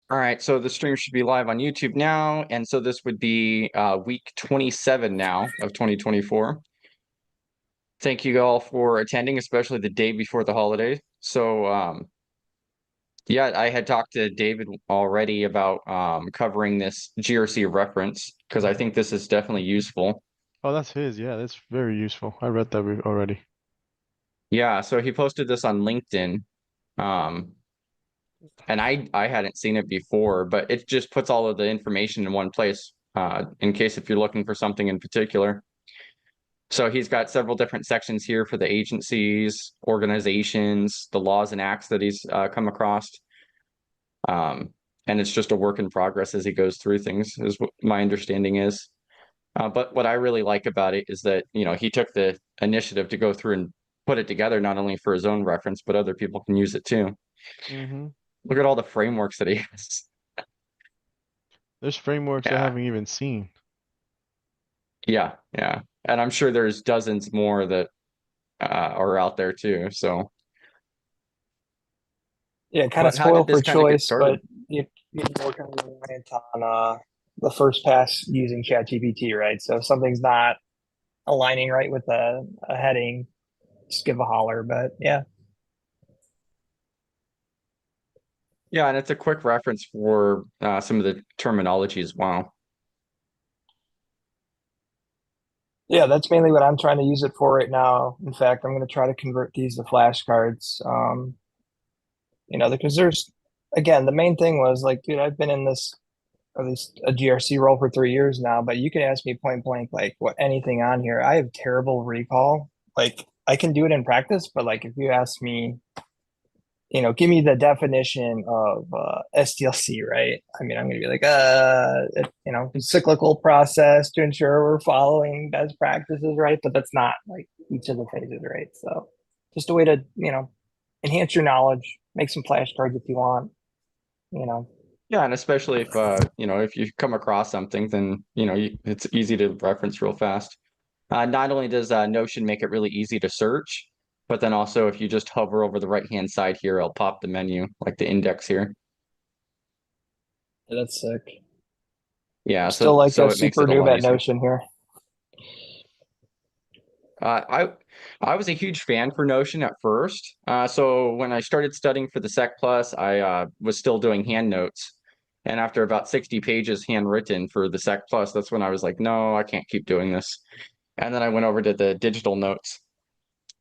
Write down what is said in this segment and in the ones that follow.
All right, so the stream should be live on YouTube now, and so this would be week 27 now of 2024. Thank you all for attending, especially the day before the holiday. So yeah, I had talked to David already about covering this GRC reference because I think this is definitely useful. Oh, that's his. Yeah, that's very useful. I read that already. Yeah, so he posted this on LinkedIn. Um, and I hadn't seen it before, but it just puts all of the information in one place in case if you're looking for something in particular. So he's got several different sections here for the agencies, organizations, the laws and acts that he's come across. Um, and it's just a work in progress as he goes through things, is what my understanding is. But what I really like about it is that, he took the initiative to go through and put it together, not only for his own reference, but other people can use it too. Mm-hmm. Look at all the frameworks that he has. There's frameworks I Yeah, haven't even seen. yeah, yeah. And I'm sure there's dozens more that are out there too. So, Yeah, kind of but how did spoiled this for kind of get choice, started? but you more kind of reliant on the first pass using ChatGPT, right? So if something's not aligning right with a heading, just give a holler. But yeah, Yeah, and it's a quick reference for some of the terminology as well. yeah, that's mainly what I'm trying to use it for right now. In fact, I'm going to try to convert these to flashcards. Because there's again, the main thing was like, dude, I've been in this at least a GRC role for 3 years now, but you can ask me point blank, like what anything on here. I have terrible recall. Like I can do it in practice, but like if you ask me, give me the definition of SDLC, right? I mean, I'm gonna be like, cyclical process to ensure we're following best practices, right? But that's not like each of the phases, right? So just a way to, enhance your knowledge, make some flashcards if you want, you know. Yeah, and especially if if you come across something, then it's easy to reference real fast. Not only does Notion make it really easy to search, but then also if you just hover over the right-hand side here, it'll pop the menu, like the index here. Yeah, that's sick. Yeah, I'm still so like a so it makes super it a noob lot at easier. Notion here. Uh, I was a huge fan for Notion at first. So when I started studying for the Sec Plus, I was still doing hand notes. And after about 60 pages handwritten for the Sec Plus, that's when I was like, no, I can't keep doing this. And then I went over to the digital notes.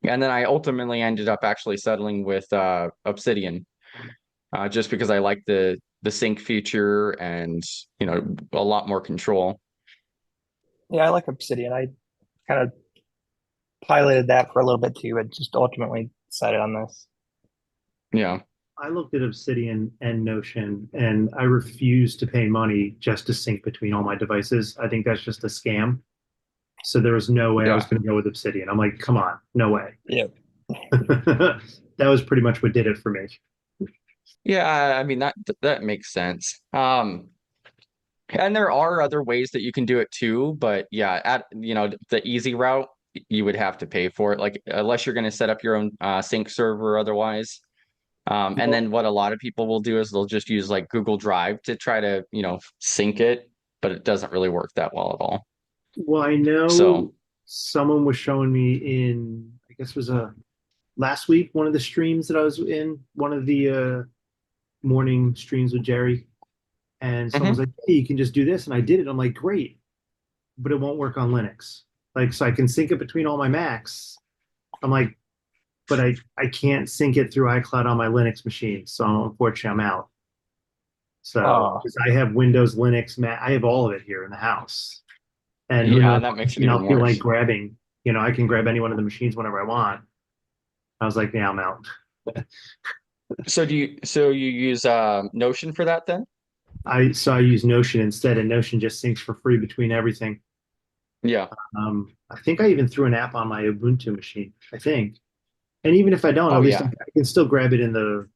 And then I ultimately ended up actually settling with Obsidian, just because I like the sync feature and a lot more control. Yeah, I like Obsidian. I kind of piloted that for a little bit too, but just ultimately decided on this. Yeah. I looked at Obsidian and Notion, and I refuse to pay money just to sync between all my devices. I think that's just a scam. So there was no way I was Yeah. going to go with Obsidian. I'm like, come on, no way. Yep. That was pretty much what did it for me. Yeah, I mean that makes sense. And there are other ways that you can do it too, but yeah, at the easy route, you would have to pay for it, like unless you're going to set up your own sync server otherwise. And Well, then what a lot of people will do is they'll just use like Google Drive to try to, sync it, but it doesn't really work that well at all. well, I know So, someone was showing me in, I guess it was a last week, one of the streams that I was in, one of the morning streams with Jerry, and someone was mhm. like, "Hey, you can just do this," and I did it. I'm like, "Great," but it won't work on Linux. Like, so I can sync it between all my Macs. I'm like, but I can't sync it through iCloud on my Linux machine. So unfortunately, I'm out. So Oh, because I have Windows, Linux, Mac, I have all of it here in the house. And who Yeah, knows, that makes it I'll even feel like worse. grabbing, I can grab any one of the machines whenever I want. I was like, yeah, I'm out. So you use Notion for that then? I use Notion instead, and Notion just syncs for free between everything. Yeah. I think I even threw an app on my Ubuntu machine. I think. And even if I don't, Oh at least yeah. I can still grab it in the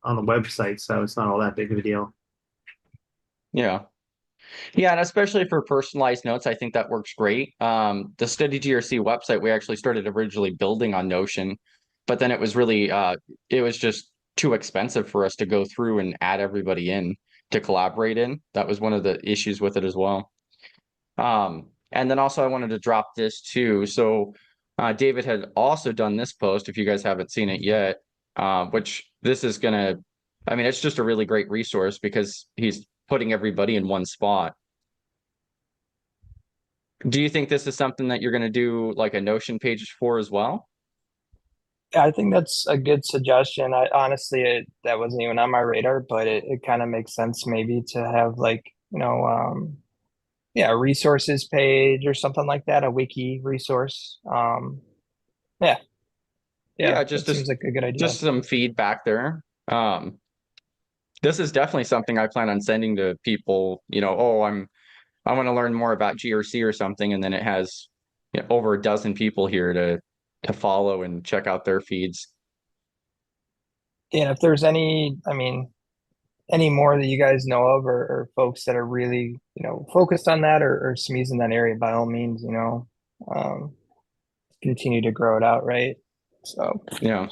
on the website, so it's not all that big of a deal. Yeah. Yeah, and especially for personalized notes, I think that works great. The Study GRC website we actually started originally building on Notion, but then it was really it was just too expensive for us to go through and add everybody in to collaborate in. That was one of the issues with it as well. And then also I wanted to drop this too. So David had also done this post, if you guys haven't seen it yet, which this is gonna, I mean, it's just a really great resource because he's putting everybody in one spot. Do you think this is something that you're gonna do like a Notion page for as well? Yeah, I think that's a good suggestion. I honestly, that wasn't even on my radar, but it kind of makes sense maybe to have like, yeah, a resources page or something like that, a wiki resource. Yeah, yeah, Yeah, that seems like a good idea. just some feedback there. This is definitely something I plan on sending to people, oh, I want to learn more about GRC or something, and then it has over a dozen people here to follow and check out their feeds. And if there's any, I mean, any more that you guys know of, or folks that are really, focused on that, or SMEs in that area, by all means, continue to grow it out, right? So Yeah.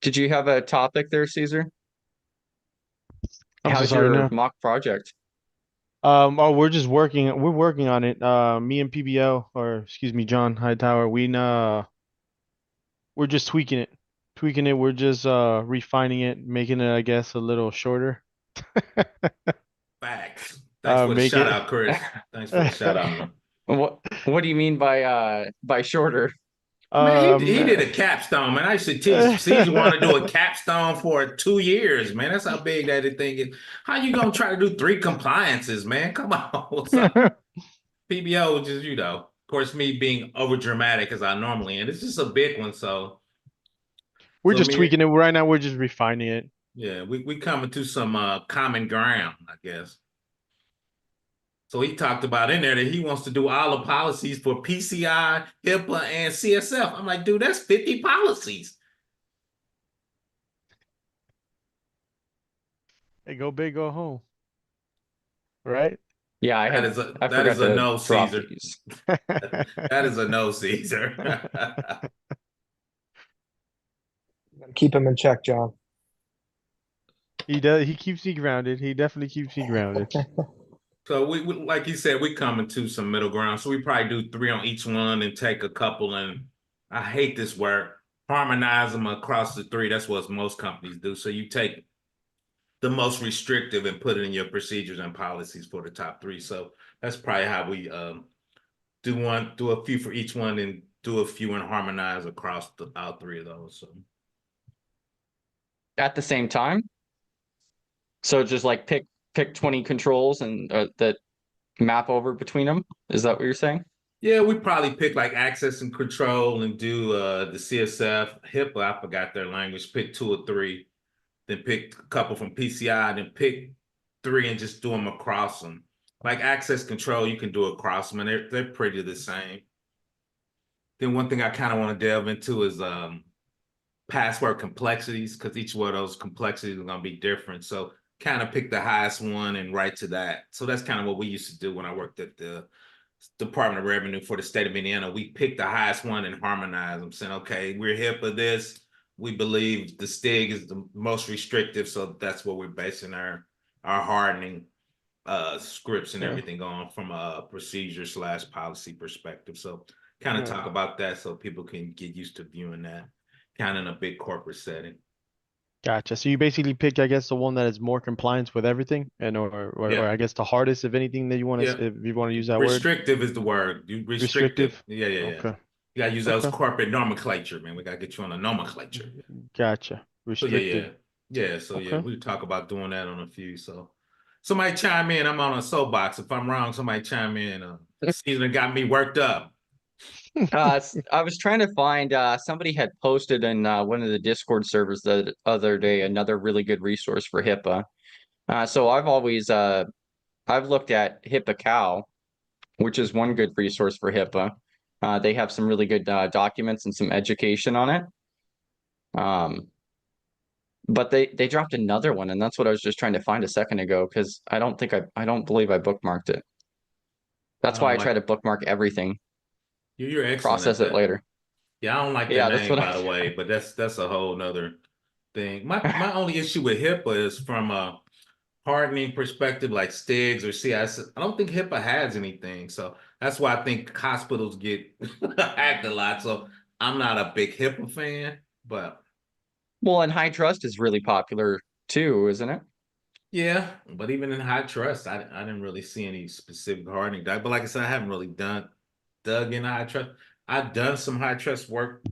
Did you have a topic there, Caesar? I'm so How's sorry, your no. mock project? Oh, we're working on it. Me and PBO, or excuse me, John Hightower, we're just tweaking it. We're just refining it, making it, I guess, a little shorter. Facts. Thanks for the Make shout it. out, Chris. Thanks for the shout out. What do you mean by shorter? Man, he did a capstone, man. I used to teach. Caesar want to do a capstone for 2 years, man. That's how big that thing is. How you gonna try to do 3 compliances, man? Come on. What's up? PBO, just of course, me being over dramatic as I normally am. It's just a big one, so We're so just me, tweaking it right now. We're just refining it. yeah, we coming to some common ground, I guess. So he talked about in there that he wants to do all the policies for PCI, HIPAA, and CSF. I'm like, dude, that's 50 policies. Hey, go big, go home. Right? Yeah, I That is forgot a to no, drop Caesar. these. That is a no, Caesar. keep them in check, John. He does. He keeps me grounded. He definitely keeps me grounded. So we like you said, we coming to some middle ground. So we probably do 3 on each one and take a couple, and I hate this word, harmonize them across the 3. That's what most companies do. So you take the most restrictive and put it in your procedures and policies for the top 3. So that's probably how we do a few for each one and do a few and harmonize across all 3 of those. So At the same time. So just like pick 20 controls and that map over between them. Is that what you're saying? yeah, we probably pick like access and control and do the CSF, HIPAA, I forgot their language, pick 2 or 3, then pick a couple from PCI, then pick 3 and just do them across them. Like access control, you can do across them, and they're pretty the same. Then one thing I kind of want to delve into is password complexities, because each one of those complexities are going to be different. So kind of pick the highest one and write to that. So that's kind of what we used to do when I worked at the Department of Revenue for the state of Indiana. We picked the highest one and harmonize them, saying, okay, we're HIPAA this. We believe the STIG is the most restrictive, so that's what we're basing our hardening scripts and everything on from a procedure/policy perspective. So kind of talk about that so people can get used to viewing that kind of in a big corporate setting. Gotcha. So you basically pick, I guess, the one that is more compliance with everything, and or I guess the hardest, if anything, that you want to, if you want to use that word. Restrictive is the word. You restrictive. Yeah. Okay. You gotta use those corporate nomenclature, man. We gotta get you on a nomenclature. Gotcha. Restricted. So we talk about doing that on a few. So somebody chime in. I'm on a soapbox. If I'm wrong, somebody chime in. Caesar got me worked up. I was trying to find somebody had posted in one of the Discord servers the other day another really good resource for HIPAA. So I've always I've looked at HIPAA Cow, which is one good resource for HIPAA. They have some really good documents and some education on it. But they dropped another one, and that's what I was just trying to find a second ago because I don't believe I bookmarked it. That's why I try to bookmark everything. You're excellent process at it that. later. Yeah, I don't like that Yeah, that's name, what by the way, but that's a whole nother thing. My only issue with HIPAA is from a hardening perspective, like STIGs or CIS. I don't think HIPAA has anything, so that's why I think hospitals get hacked a lot. So I'm not a big HIPAA fan, but Well, and high trust is really popular too, isn't it? yeah. But even in high trust, I didn't really see any specific hardening. But like I said, I haven't really dug in high trust. I've done some high trust work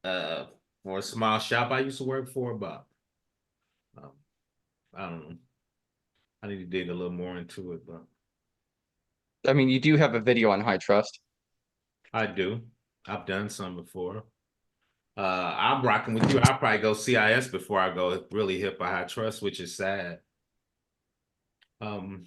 uh for a small shop I used to work for, but um, I don't know. I need to dig a little more into it, but I mean, you do have a video on high trust. I do. I've done some before. I'm rocking with you. I'll probably go CIS before I go really hip or high trust, which is sad. Um,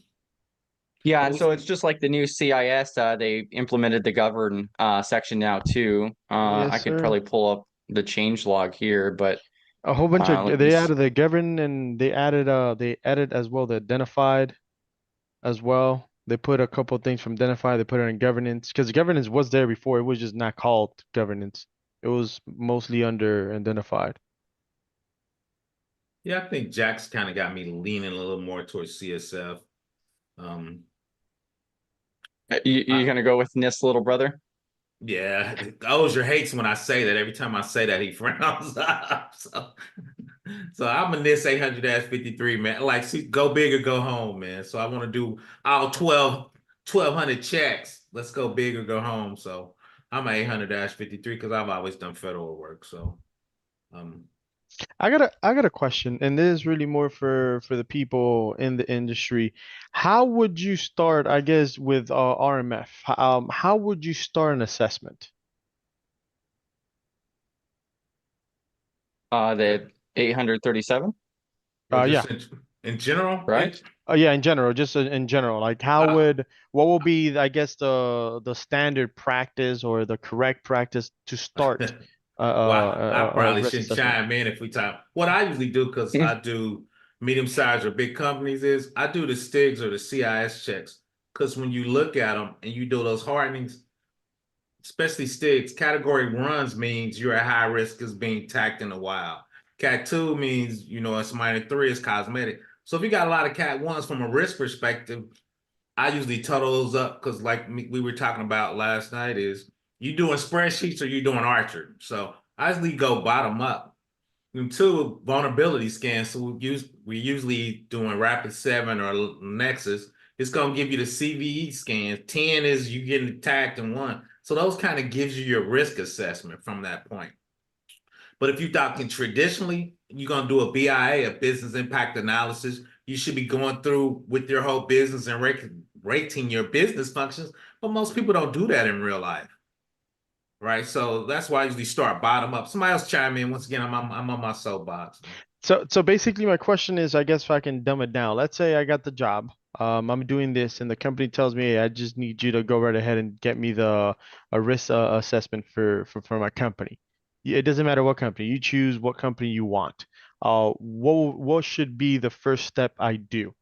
Yeah, what and was so it's just like the new CIS. They implemented the govern section now too. I Yes, could sir. probably pull up the change log here, but A whole bunch of let me. they added the govern and they added as well the identified as well. They put a couple things from identified. They put it in governance because governance was there before. It was just not called governance. It was mostly under identified. Yeah, I think Jack's kind of got me leaning a little more towards CSF. Um, You're I, gonna go with NIST little brother? yeah, Ozier hates when I say that. Every time I say that, he frowns up. So I'm a NIST 800-53, man. Like, see, go big or go home, man. So I want to do all 1,200 checks. Let's go big or go home. So I'm a 800-53 because I've always done federal work. So um, I got a question, and this is really more for the people in the industry. How would you start, I guess, with RMF? How would you start an assessment? The 837, or just Yeah. in general, right? Yeah, in general, just in general, like I, what will be, I guess, the standard practice or the correct practice to start well, I a probably risk shouldn't assessment? chime in if we talk. What I usually do, because I do medium-sized or big companies, is I do the STIGs or the CIS checks. Because when you look at them and you do those hardenings, especially STIGs, category runs means you're at high risk as being tacked in the wild. Cat 2 means, it's minor 3 is cosmetic. So if you got a lot of Cat 1s from a risk perspective, I usually total those up because, like we were talking about last night, is you doing spreadsheets or you doing Archer. So I usually go bottom up. And two, vulnerability scans. So we usually doing Rapid 7 or Nexus. It's gonna give you the CVE scan. 10 is you getting attacked, and 1. So those kind of gives you your risk assessment from that point. But if you're talking traditionally, you're gonna do a BIA, a business impact analysis. You should be going through with your whole business and rating your business functions. But most people don't do that in real life, right? So that's why I usually start bottom up. Somebody else chime in. Once again, I'm on my soapbox. So basically, my question is, I guess if I can dumb it down, let's say I got the job, I'm doing this, and the company tells me, hey, I just need you to go right ahead and get me the a risk assessment for my company. It doesn't matter what company you choose, what company you want. What should be the first step I do?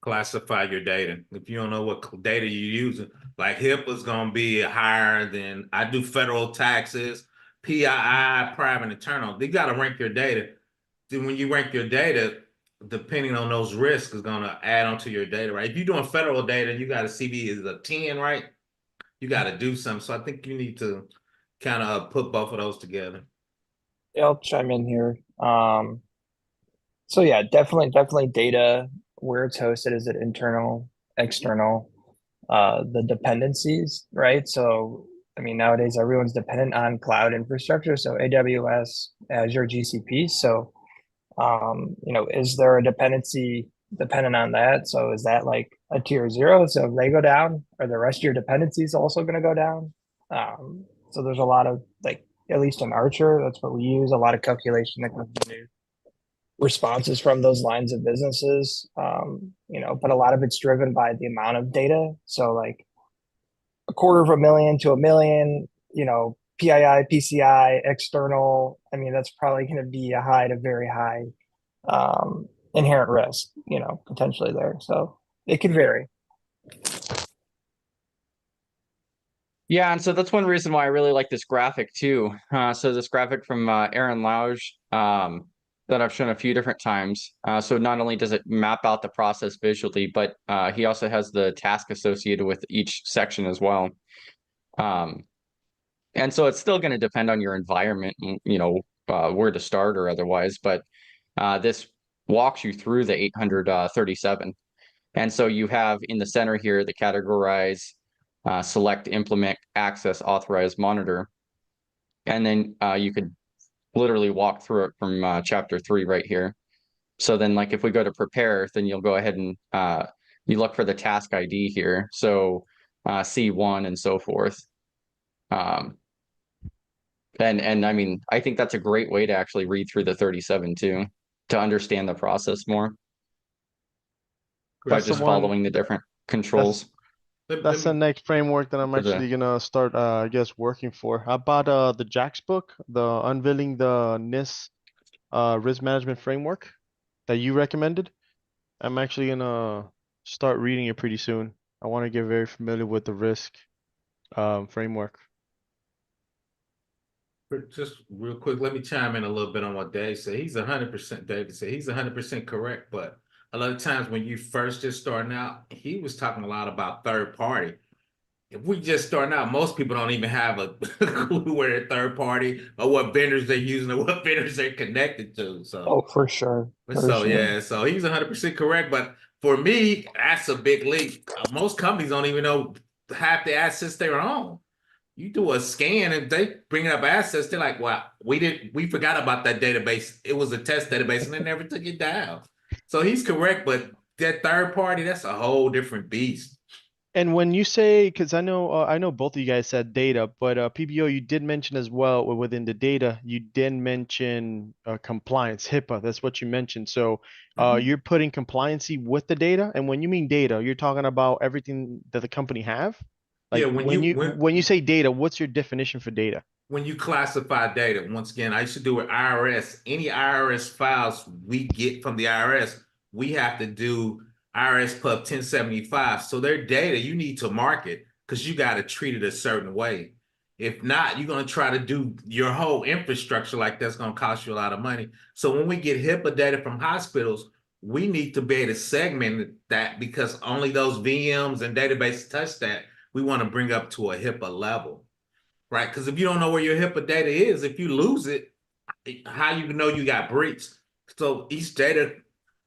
Classify your data. If you don't know what data you're using, like HIPAA is going to be higher than I do federal taxes, PII, private internal. They got to rank your data. Then when you rank your data, depending on those risks, is going to add onto your data, right? If you're doing federal data, you got a CV is a 10, right? You got to do something. So I think you need to kind of put both of those together. Yeah, I'll chime in here. So yeah, definitely data, where it's hosted, is it internal, external, the dependencies, right? So I mean, nowadays everyone's dependent on cloud infrastructure, so AWS, Azure, GCP. So is there a dependency dependent on that? So is that like a tier 0? So if they go down, are the rest of your dependencies also going to go down? So there's a lot of, like, at least in Archer, that's what we use, a lot of calculation that goes into responses from those lines of businesses. But a lot of it's driven by the amount of data. So like 250,000 to 1 million, PII, PCI, external. I mean, that's probably going to be a high to very high inherent risk, potentially there. So it could vary. Yeah, and so that's one reason why I really like this graphic too. So this graphic from Aaron Lauge that I've shown a few different times. So not only does it map out the process visually, but he also has the task associated with each section as well. And so it's still going to depend on your environment, you know, where to start or otherwise. But this walks you through the 837. And so you have in the center here the categorize, select, implement, access, authorize, monitor. And then you could literally walk through it from chapter 3 right here. So then like if we go to prepare, then you'll go ahead and you look for the task ID here. So C1 and so forth. And I mean, I think that's a great way to actually read through the 37 too, to understand the process more by That's the just one. following the different controls. That's the next framework that I'm For the- actually gonna start, I guess, working for. How about the Jack's book, the Unveiling the NIST Risk Management Framework that you recommended? I'm actually gonna start reading it pretty soon. I want to get very familiar with the risk framework. Just real quick, let me chime in a little bit on what Dave said. He's 100%, David said, he's 100% correct. But a lot of times when you first just starting out, he was talking a lot about third party. If we just starting out, most people don't even have a clue where they're third party or what vendors they're using or what vendors they're connected to. So, Oh, for sure. For so sure. yeah, so he's 100% correct. But for me, that's a big leap. Most companies don't even know half the assets they're on. You do a scan and they bring up assets, they're like, "Well, we forgot about that database. It was a test database, and they never took it down." So he's correct, but that third party, that's a whole different beast. And when you say, because I know both of you guys said data, but PBO, you did mention as well within the data, you did mention compliance, HIPAA. That's what you mentioned. So you're putting compliancy with the data, and when you mean data, you're talking about everything that the company have. Like Yeah, when you say data, what's your definition for data? when you classify data, once again, I used to do with IRS. Any IRS files we get from the IRS, we have to do IRS Pub 1075. So their data, you need to mark it because you got to treat it a certain way. If not, you're going to try to do your whole infrastructure like that's going to cost you a lot of money. So when we get HIPAA data from hospitals, we need to be able to segment that because only those VMs and databases touch that. We want to bring up to a HIPAA level. Right, because if you don't know where your HIPAA data is, if you lose it, how you know you got breached? So each data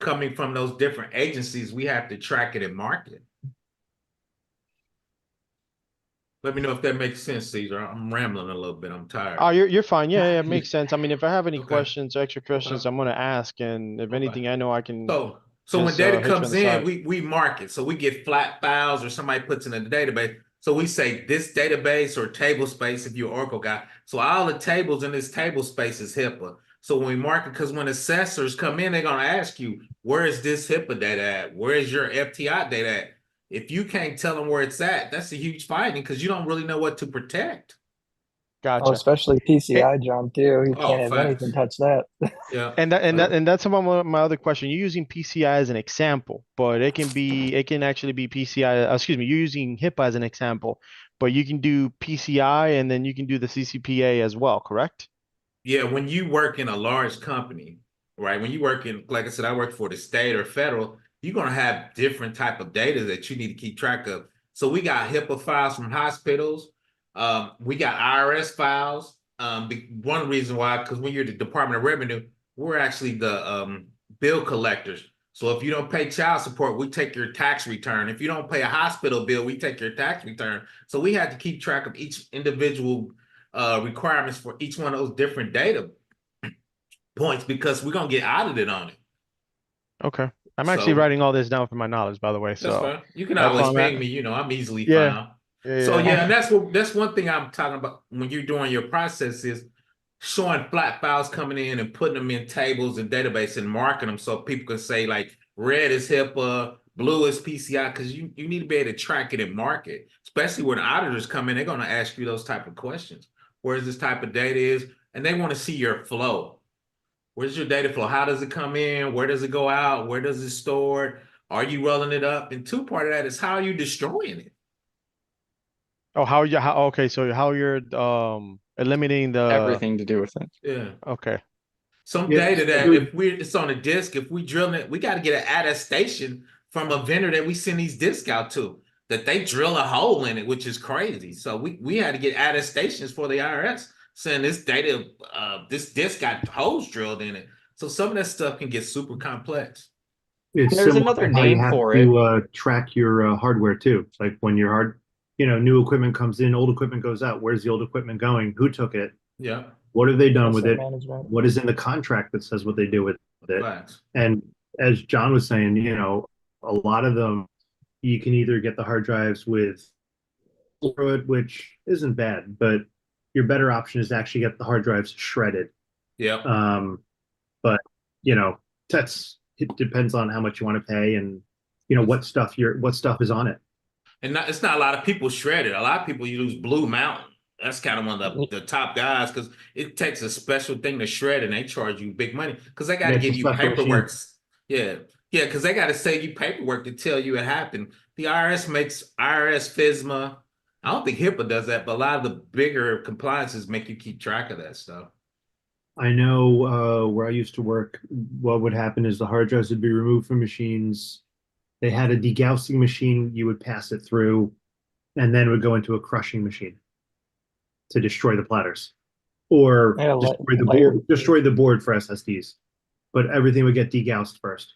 coming from those different agencies, we have to track it and mark it. Let me know if that makes sense, Caesar. I'm rambling a little bit. I'm tired. Oh, you're fine. Yeah, it makes sense. I mean, if I have any Okay. questions, extra questions, I'm gonna ask, and if anything I know, I can So when just data hit you on comes the in, side. we mark it. So we get flat files or somebody puts it in the database. So we say this database or table space if you're an Oracle guy. So all the tables in this table space is HIPAA. So when we mark it, because when assessors come in, they're gonna ask you, where is this HIPAA data at? Where is your FTI data at? If you can't tell them where it's at, that's a huge finding because you don't really know what to protect. Oh, Gotcha. especially PCI, John, too. You Oh, can't have anything facts. touch that. Yeah. And that's about my other question. You're using PCI as an example, but it can actually be PCI, excuse me, you're using HIPAA as an example, but you can do PCI and then you can do the CCPA as well, correct? Yeah, when you work in a large company, right? When you work in, like I said, I work for the state or federal, you're gonna have different type of data that you need to keep track of. So we got HIPAA files from hospitals. We got IRS files. One reason why, because when you're the Department of Revenue, we're actually the bill collectors. So if you don't pay child support, we take your tax return. If you don't pay a hospital bill, we take your tax return. So we had to keep track of each individual requirements for each one of those different data points because we're gonna get audited on it. Okay. I'm actually So writing all this down for my knowledge, by the way. that's So fine. You can that's why always I'm ping at. me. You know, I'm easily Yeah. found. So Yeah. yeah, and that's one thing I'm talking about when you're doing your process is showing flat files coming in and putting them in tables and database and marking them so people can say like red is HIPAA, blue is PCI, because you need to be able to track it and mark it. Especially when the auditors come in, they're going to ask you those type of questions. Where's this type of data is, and they want to see your flow. Where's your data flow? How does it come in? Where does it go out? Where does it store? Are you rolling it up? And two part of that is how are you destroying it? Oh, okay, so how you're eliminating the Everything to do with it. Yeah. okay. Some Yeah, data that dude. it's on a disk, if we drill it, we got to get an attestation from a vendor that we send these disks out to that they drill a hole in it, which is crazy. So we had to get attestations for the IRS saying this data, this disk got holes drilled in it. So some of that stuff can get super complex. It's There's similar another to how you name have for it. to track your hardware too. Like when your new equipment comes in, old equipment goes out. Where's the old equipment going? Who took it? Yeah, What have they done with Asset it? management. What is in the contract that says what they do with it? facts. And as John was saying, a lot of them you can either get the hard drives with it, which isn't bad, but your better option is to actually get the hard drives shredded. Yep. But it depends on how much you want to pay and what stuff is on it. And it's not a lot of people shredded. A lot of people use Blue Mountain. That's kind of one of the top guys because it takes a special thing to shred and they charge you big money because they got to It's a give you special paperwork. machine. Yeah. Yeah, because they got to save you paperwork to tell you it happened. The IRS makes IRS, FSMA. I don't think HIPAA does that, but a lot of the bigger compliances make you keep track of that stuff. I know where I used to work, what would happen is the hard drives would be removed from machines. They had a degaussing machine, you would pass it through, and then it would go into a crushing machine to destroy the platters. Or Yeah, destroy the board for SSDs. But everything would get degaussed first.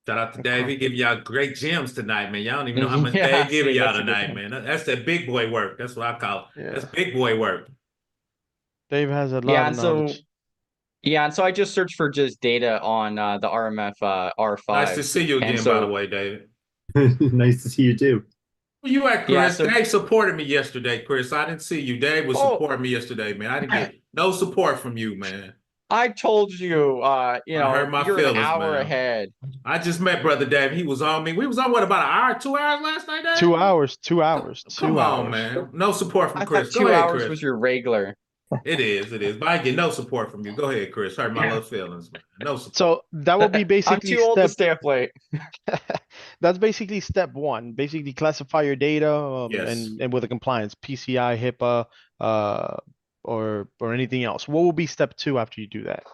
Shout out to Dave. He giving y'all great gems tonight, man. Y'all don't even know how much Yeah, Dave giving see, y'all that's a good tonight, thing. man. That's that big boy work. That's what I call it. Yeah. That's big boy work. Dave has a Yeah, lot of and so knowledge. I just searched for just data on the RMF Nice to R5. see you And again, by the so way, David. Nice to see you too. Where you at, yeah, Chris? so Dave supported me yesterday, Chris. I didn't see you. Dave was oh, supporting me yesterday, man. I didn't get no support from you, man. I told you, I hurt my you're an feelings, hour man. ahead. I just met Brother Dave. He was on me. We was on what, about an hour, 2 hours last night, Dave? 2 hours, 2 hours, Come two on, hours. man. No support from I thought Chris. Go two ahead, hours Chris. was your regular. It is. But I get no support from you. Go ahead, Chris. Hurt my little feelings, man. No support. So that would be I'm basically too old to stay up late. that's basically step one. Basically classify your data Yes. and with the compliance, PCI, HIPAA, or anything else. What will be step two after you do that?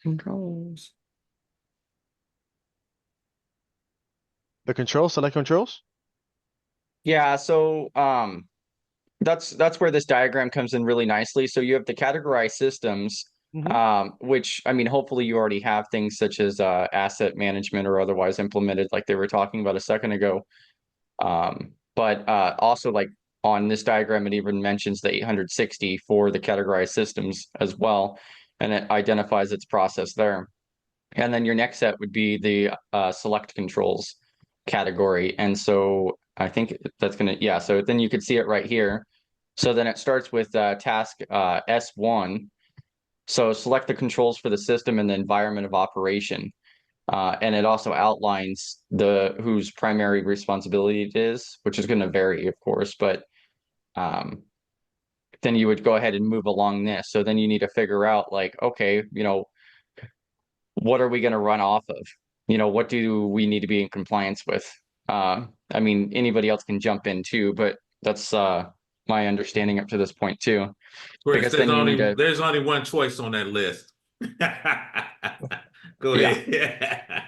Controls. The controls, select controls? Yeah, so that's where this diagram comes in really nicely. So you have to categorize systems, which I mean, hopefully you already have things such as asset management or otherwise implemented, like they were talking about a second ago. But also like on this diagram, it even mentions the 860 for the categorized systems as well, and it identifies its process there. And then your next set would be the select controls category. And so I think that's gonna, yeah, so then you could see it right here. So then it starts with task S1. So select the controls for the system and the environment of operation. And it also outlines whose primary responsibility it is, which is going to vary, of course, but then you would go ahead and move along this. So then you need to figure out like, okay, what are we going to run off of? What do we need to be in compliance with? I mean, anybody else can jump in too, but that's my understanding up to this point too. Chris, Because then you need to, there's only one choice on that list. Go ahead.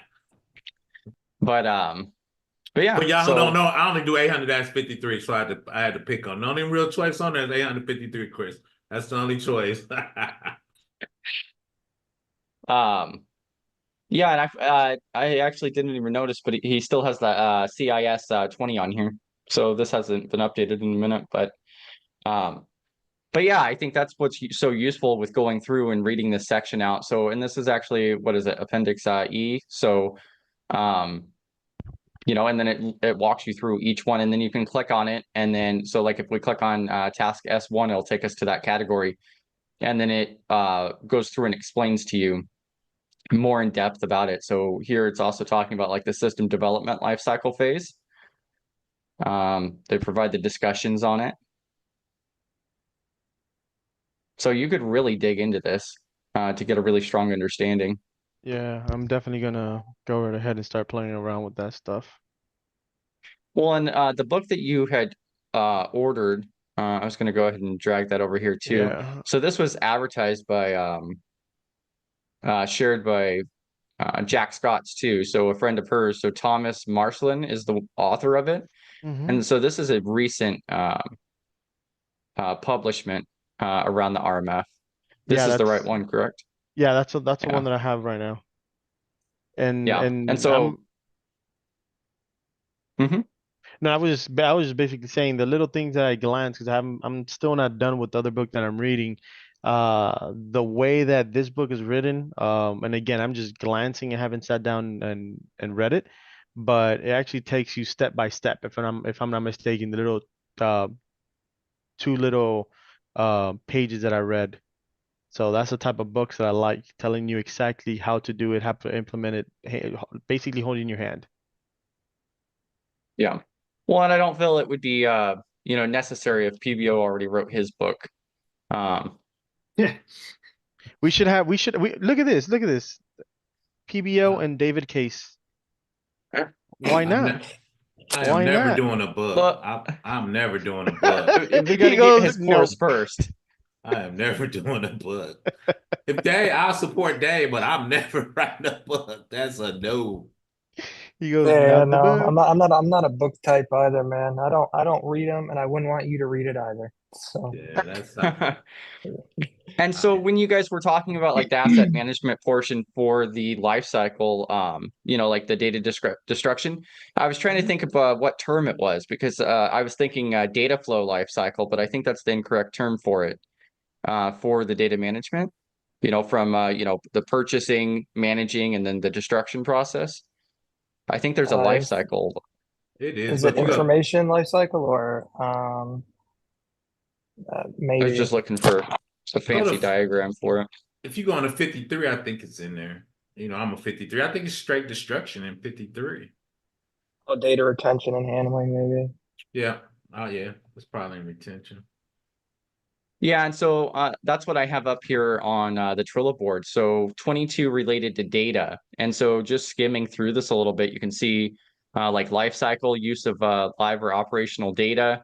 but yeah. But y'all so, don't know. I only do 800-53, so I had to pick on. The only real choice on there is 853, Chris. That's the only choice. Yeah, and I actually didn't even notice, but he still has the CIS 20 on here. So this hasn't been updated in a minute, but yeah, I think that's what's so useful with going through and reading this section out. So, and this is actually, what is it, Appendix E. So, and then it walks you through each one, and then you can click on it, and then so like if we click on task S1, it'll take us to that category, and then it goes through and explains to you more in depth about it. So here it's also talking about like the system development lifecycle phase. They provide the discussions on it. So you could really dig into this to get a really strong understanding. Yeah, I'm definitely gonna go right ahead and start playing around with that stuff. Well, and the book that you had ordered, I was going to go ahead and drag that over here too. Yeah. So this was advertised by shared by Jack Scott's too. So a friend of hers. So Thomas Marsland is the author of it. Mhm. And so this is a recent publishment around the RMF. This Yeah, is the right that's one, correct? yeah, that's the Yeah. one that I have right now. And Yeah. And and so Mhm. no, I was just basically saying the little things that I glance because I'm still not done with the other book that I'm reading. The way that this book is written, and again, I'm just glancing and haven't sat down and read it, but it actually takes you step by step. If I'm not mistaken, the little uh two little pages that I read. So that's the type of books that I like, telling you exactly how to do it, how to implement it, basically holding your hand. Yeah. Well, and I don't feel it would be necessary if PBO already wrote his book. Yeah. We look at this. Look at this. PBO and David Case. Why I'm not? ne- I am Why never not? doing a book. Look, I'm never doing a book. we got He to get goes, his no. course first. I am never doing a book. If Dave, I'll support Dave, but I'm never writing a book. That's a no. He goes, Yeah, not the no, book. I'm not a book type either, man. I don't read them, and I wouldn't want you to read it either. So, Yeah, that's not. And so when you guys were talking about like the asset management portion for the life cycle, like the data destruction, I was trying to think of what term it was because I was thinking data flow life cycle, but I think that's the incorrect term for it, for the data management, from the purchasing, managing, and then the destruction process. I think there's a life is cycle. It is, is it but you got information life cycle or I was just maybe looking for a go fancy to diagram for it. if you go on to 53, I think it's in there. I'm a 53. I think it's straight destruction in 53. data retention and handling, maybe. Yeah. Oh yeah. It's probably in retention. Yeah, and so that's what I have up here on the Trello board. So 22 related to data. And so just skimming through this a little bit, you can see like life cycle use of live or operational data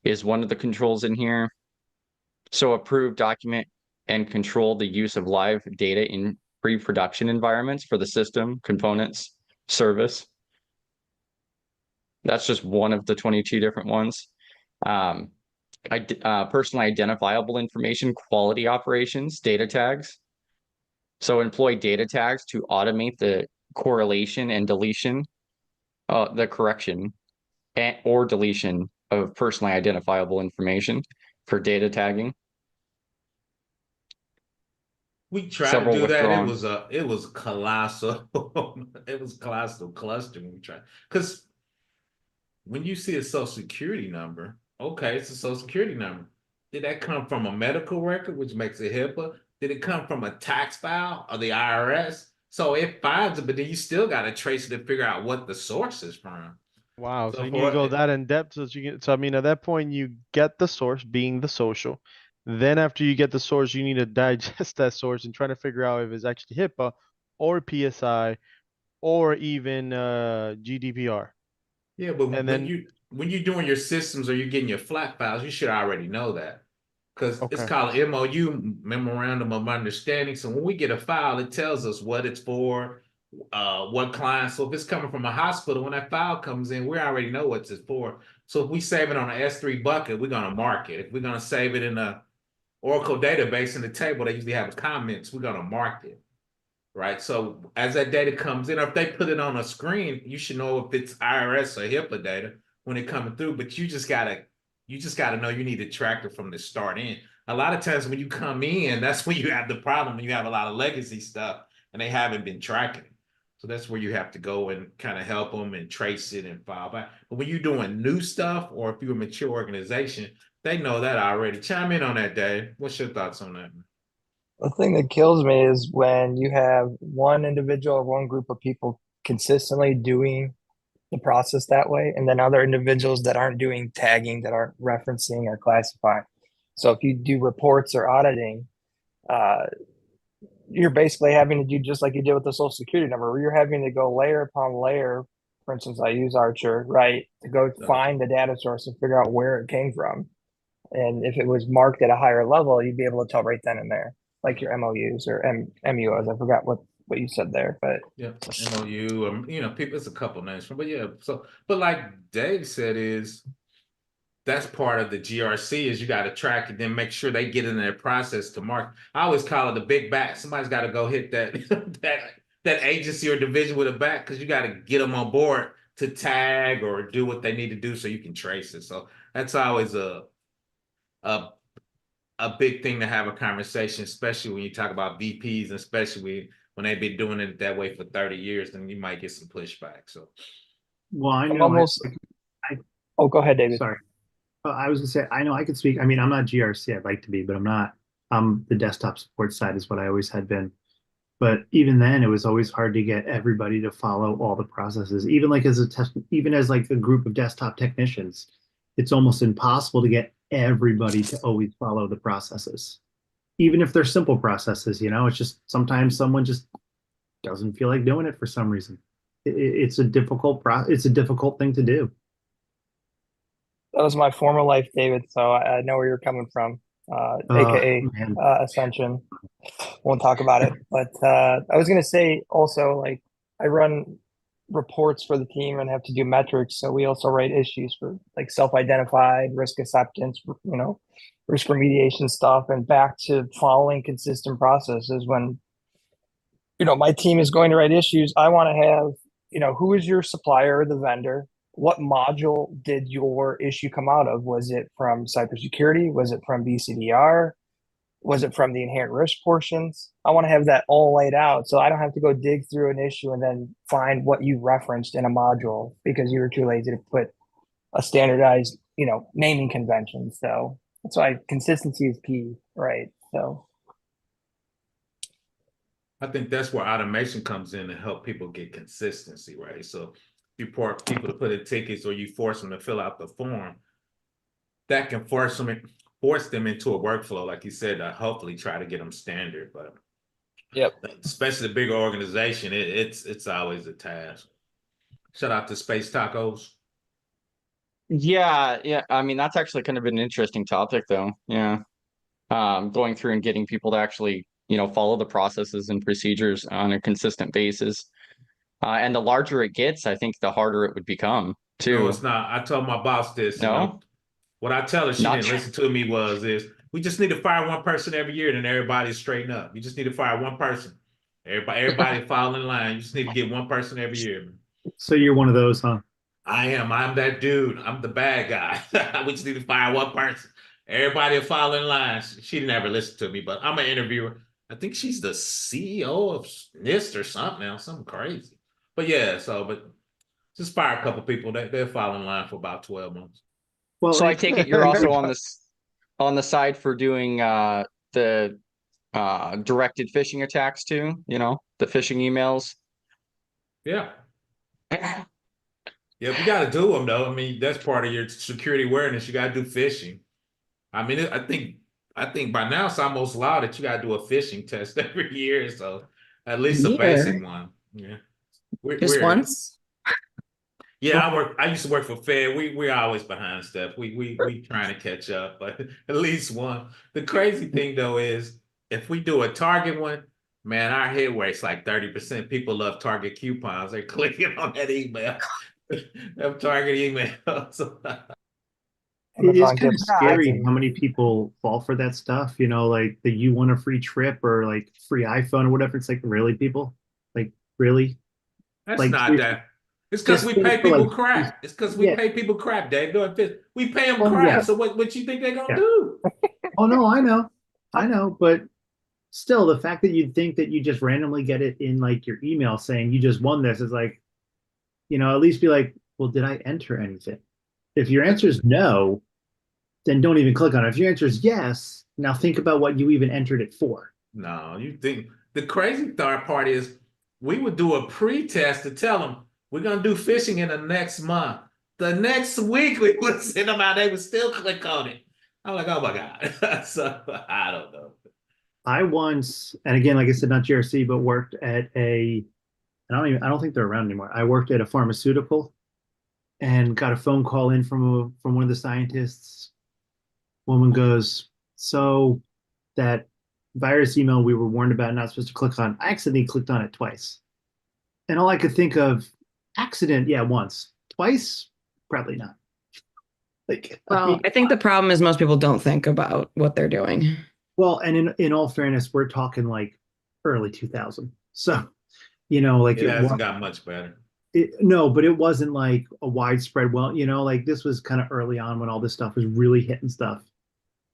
is one of the controls in here. So approve, document, and control the use of live data in pre-production environments for the system, components, service. That's just one of the 22 different ones. Personally identifiable information, quality operations, data tags. So employ data tags to automate the correlation and deletion, the correction or deletion of personally identifiable information for data tagging. We tried to Several do that. withdrawn. It was colossal. It was colossal cluster when we tried. Because when you see a social security number, okay, it's a social security number. Did that come from a medical record, which makes it HIPAA? Did it come from a tax file or the IRS? So it finds it, but then you still got to trace it to figure out what the source is from. Wow, so So you need to for go it, that in depth so that you get, so I mean at that point you get the source being the social. Then after you get the source, you need to digest that source and try to figure out if it's actually HIPAA or PSI or even GDPR. yeah, but And then when you're doing your systems or you're getting your flat files, you should already know that. Because it's okay. called MOU, Memorandum of Understanding. So when we get a file, it tells us what it's for, what client. So if it's coming from a hospital, when that file comes in, we already know what it's for. So if we save it on an S3 bucket, we're gonna mark it. If we're gonna save it in a Oracle database in the table, they usually have comments, we're gonna mark it. Right. So as that data comes in, or if they put it on a screen, you should know if it's IRS or HIPAA data when it coming through. But you just gotta know you need to track it from the start in. A lot of times when you come in, that's when you have the problem. When you have a lot of legacy stuff and they haven't been tracking. So that's where you have to go and kind of help them and trace it and file back. But when you're doing new stuff, or if you're a mature organization, they know that already. Chime in on that, Dave. What's your thoughts on that? The thing that kills me is when you have one individual or one group of people consistently doing the process that way, and then other individuals that aren't doing tagging, that aren't referencing or classifying. So if you do reports or auditing, uh, you're basically having to do just like you did with the social security number, where you're having to go layer upon layer for instance, I use Archer, right, to go find the data source and figure out where it came from. And if it was marked at a higher level, you'd be able to tell right then and there, like your MOUs or MUOs. I forgot what you said there, but Yeah, MOU, people, it's a couple names, but yeah. So, but like Dave said, is that's part of the GRC is you got to track and then make sure they get in their process to mark. I always call it the big bat. Somebody's got to go hit that that agency or division with a bat because you got to get them on board to tag or do what they need to do so you can trace it. So that's always a big thing to have a conversation, especially when you talk about VPs, and especially when they've been doing it that way for 30 years, then you might get some pushback. So, Well, I I'm know. almost. I- Oh, go ahead, David. Sorry. I was gonna say, I know I could speak. I mean, I'm not GRC. I'd like to be, but I'm not. I'm the desktop support side is what I always had been. But even then, it was always hard to get everybody to follow all the processes. Even like as a test, even as like a group of desktop technicians, it's almost impossible to get everybody to always follow the processes. Even if they're simple processes, it's just sometimes someone just doesn't feel like doing it for some reason. It's a difficult it's a difficult thing to do. That was my former life, David. So I know where you're coming from, Oh, aka man. Ascension. Won't talk about it, but I was gonna say also, like, I run reports for the team and have to do metrics. So we also write issues for like self-identified risk acceptance, risk remediation stuff, and back to following consistent processes. When my team is going to write issues, I want to have who is your supplier or the vendor? What module did your issue come out of? Was it from cybersecurity? Was it from BCDR? Was it from the inherent risk portions? I want to have that all laid out so I don't have to go dig through an issue and then find what you referenced in a module because you were too lazy to put a standardized, naming convention. So that's why consistency is key, right? So I think that's where automation comes in to help people get consistency, right? So if you force people to put in tickets or you force them to fill out the form, that can force them into a workflow, like you said, to hopefully try to get them standard. But yep. especially a bigger organization, it's always a task. Shout out to Space Tacos. Yeah. I mean, that's actually kind of an interesting topic, though. Yeah. Going through and getting people to actually, follow the processes and procedures on a consistent basis. And the larger it gets, I think the harder it would become, No, too. it's not. I told my boss this, No? What I tell her, she Not didn't true. listen to me, is we just need to fire one person every year, then everybody's straighten up. You just need to fire one person. Everybody fall in line. You just need to get one person every year. So you're one of those, huh? I am. I'm that dude. I'm the bad guy. We just need to fire one person. Everybody will fall in line. She didn't ever listen to me, but I'm an interviewer. I think she's the CEO of NIST or something now, something crazy. But yeah, but just fire a couple people. They'll fall in line for about 12 months. Well, So I take it you're also on the side for doing the directed phishing attacks too, the phishing emails. Yeah. Yeah, we got to do them though. I mean, that's part of your security awareness. You got to do phishing. I mean, I think by now it's almost law that you got to do a phishing test every year. So at least a basic one. Yeah. Just once? Yeah, I used to work for Fed. We're always behind stuff. We trying to catch up, but at least one. The crazy thing though is if we do a Target one, man, our hit rate's like 30%. People love Target coupons. They're clicking on that email. That Target email. it is Amazon kind of gift scary cards. how many people fall for that stuff, like the you want a free trip or like free iPhone or whatever. It's like, really, people? Like, really? That's Like, not that. It's because we pay people crap. It's because we pay people crap, Dave. We pay them crap. Yeah. So what you think they're gonna Yeah. do? Oh no, I know, but still, the fact that you'd think that you just randomly get it in like your email saying you just won this is like, at least be like, well, did I enter anything? If your answer is no, then don't even click on it. If your answer is yes, now think about what you even entered it for. No, you think the crazy third part is we would do a pre-test to tell them we're gonna do phishing in the next month. The next week we would send them out, they would still click on it. I'm like, oh my God. So I don't know. I once, and again, like I said, not GRC, but worked at a and I don't think they're around anymore. I worked at a pharmaceutical and got a phone call in from one of the scientists. Woman goes, so that virus email we were warned about, not supposed to click on, I accidentally clicked on it twice. And all I could think of, accident, yeah, once. Twice, probably not. Like, Well, I think the problem is most people don't think about what they're doing. well, and in all fairness, we're talking like early 2000. So, like It hasn't got much better. no, but it wasn't like a widespread, well, like this was kind of early on when all this stuff was really hitting stuff.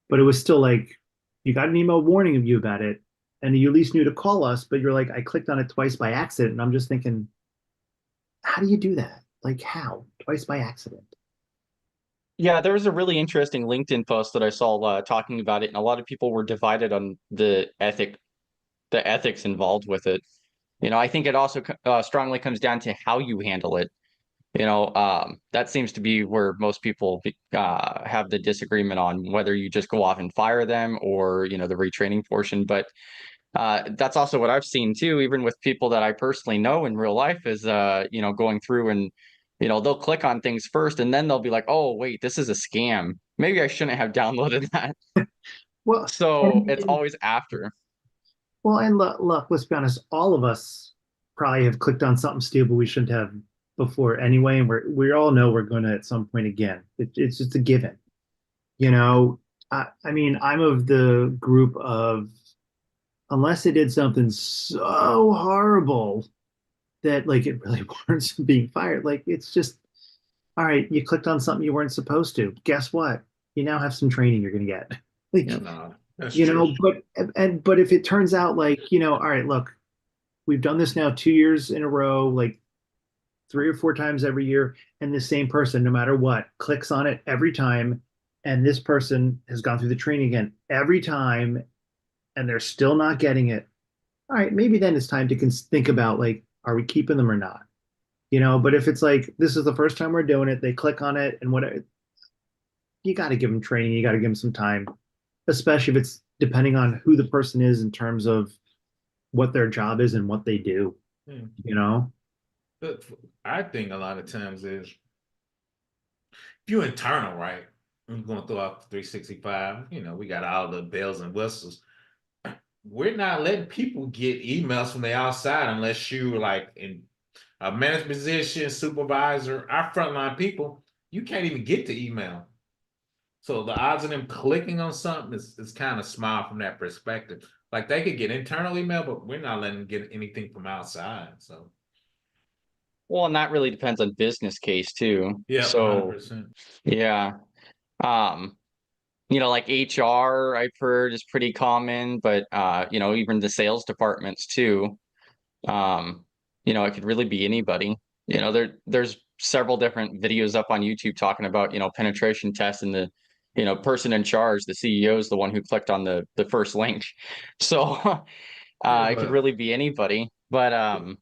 But it was still like, you got an email warning of you about it, and you at least knew to call us, but you're like, I clicked on it twice by accident. And I'm just thinking, how do you do that? Like, how? Twice by accident? Yeah, there was a really interesting LinkedIn post that I saw talking about it, and a lot of people were divided on the ethics involved with it. I think it also strongly comes down to how you handle it. That seems to be where most people have the disagreement on whether you just go off and fire them or, the retraining portion. But that's also what I've seen too, even with people that I personally know in real life is, going through and, they'll click on things first and then they'll be like, oh, wait, this is a scam. Maybe I shouldn't have downloaded that. Well, So it's always after. well, and look, let's be honest, all of us probably have clicked on something stupid we shouldn't have before anyway, and we all know we're going to at some point again. It's just a given. I mean, I'm of the group of, unless they did something so horrible that like it really warrants being fired, like it's just, all right, you clicked on something you weren't supposed to. Guess what? You now have some training you're gonna get. Like, No, that's true. but if it turns out like, all right, look, we've done this now 2 years in a row, like 3 or 4 times every year, and the same person, no matter what, clicks on it every time, and this person has gone through the training again every time, and they're still not getting it. All right, maybe then it's time to think about like, are we keeping them or not? But if it's like this is the first time we're doing it, they click on it and whatever, you got to give them training, you got to give them some time, especially if it's depending on who the person is in terms of what their job is and what they do. But I think a lot of times is if you're internal, right? I'm going to throw out 365. We got all the bells and whistles. We're not letting people get emails from the outside unless you're like in a management position, supervisor, our frontline people. You can't even get the email. So the odds of them clicking on something is kind of small from that perspective. Like they could get internal email, but we're not letting them get anything from outside. So Well, and that really depends on business case too. yeah, So 100%. yeah. Like HR, I've heard is pretty common, but even the sales departments too. It could really be anybody. There's several different videos up on YouTube talking about, penetration tests and the, person in charge, the CEO is the one who clicked on the first link. So it could really be anybody. But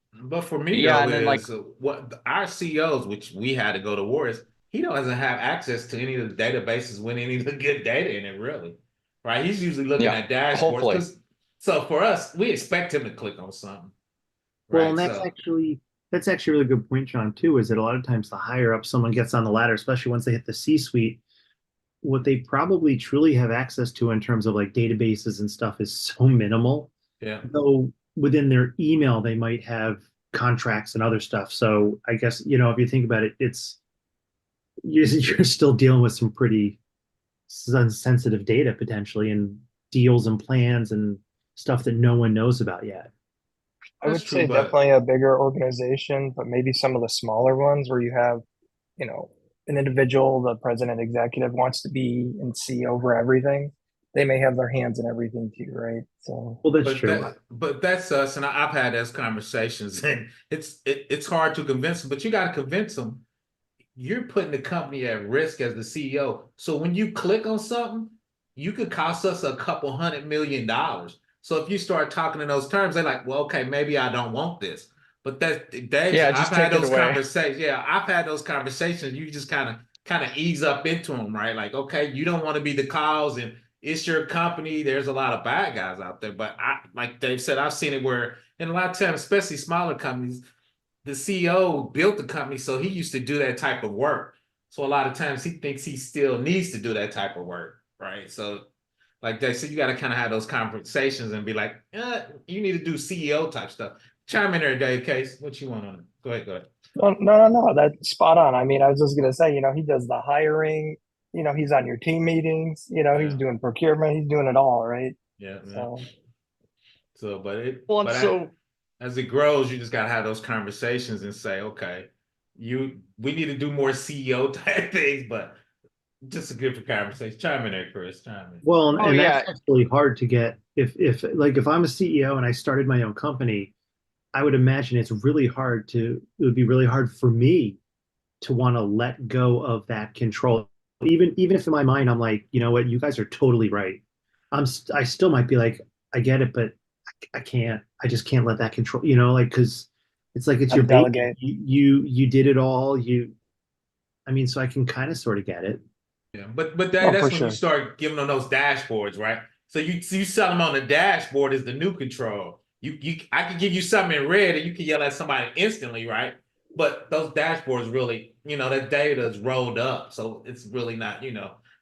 for me yeah, though, and then like is what our CEOs, which we had to go to war, is he doesn't have access to any of the databases with any of the good data in it, really. Right? He's usually looking yeah, at dashboards hopefully. because so for us, we expect him to click on something. Well, Right. and that's actually a really good point, John, too, is that a lot of times the higher up someone gets on the ladder, especially once they hit the C-suite, what they probably truly have access to in terms of like databases and stuff is so minimal. Yeah. Though within their email, they might have contracts and other stuff. So I guess, if you think about it, you're still dealing with some pretty sensitive data potentially, and deals and plans and stuff that no one knows about yet. I That's would true, say but definitely a bigger organization, but maybe some of the smaller ones where you have, you know, an individual, the president executive wants to be and see over everything. They may have their hands in everything too, right? So Well, that's true. but that's us, and I've had those conversations, and it's hard to convince them, but you got to convince them. You're putting the company at risk as the CEO. So when you click on something, you could cost us a couple $100 million. So if you start talking in those terms, they're like, well, okay, maybe I don't want this. But Yeah, I've just had take it those away. conversations. Yeah, I've had those conversations. You just kind of ease up into them, right? Like, okay, you don't want to be the cause, and it's your company. There's a lot of bad guys out there. But like Dave said, I've seen it where, in a lot of times, especially smaller companies, the CEO built the company, so he used to do that type of work. So a lot of times he thinks he still needs to do that type of work, right? So like they said, you got to kind of have those conversations and be like, you need to do CEO type stuff. Chime in there, Dave Case. What you want on it? Go ahead, go ahead. No, that's spot on. I mean, I was just gonna say, he does the hiring, he's on your team meetings, he's Yeah. doing procurement, he's doing it all, right? Yeah, yeah. So So, Well, and so as it grows, you just gotta have those conversations and say, okay, we need to do more CEO type things, but just a good for conversation. Chime in there, Chris. Chime in. Well, and, Oh, and yeah. that's actually hard to get. If I'm a CEO and I started my own company, I would imagine it would be really hard for me to want to let go of that control. Even if in my mind I'm like, you know what, you guys are totally right. I still might be like, I get it, but I can't. I just can't let that control. Like because it's like it's gotta your baby. delegate. You did it all. I mean, so I can kind of sort of get it. Yeah, but Dave, Oh, that's for when you sure. start giving them those dashboards, right? So you sell them on the dashboard as the new control. I can give you something in red and you can yell at somebody instantly, right? But those dashboards really, that data is rolled up, so it's really not,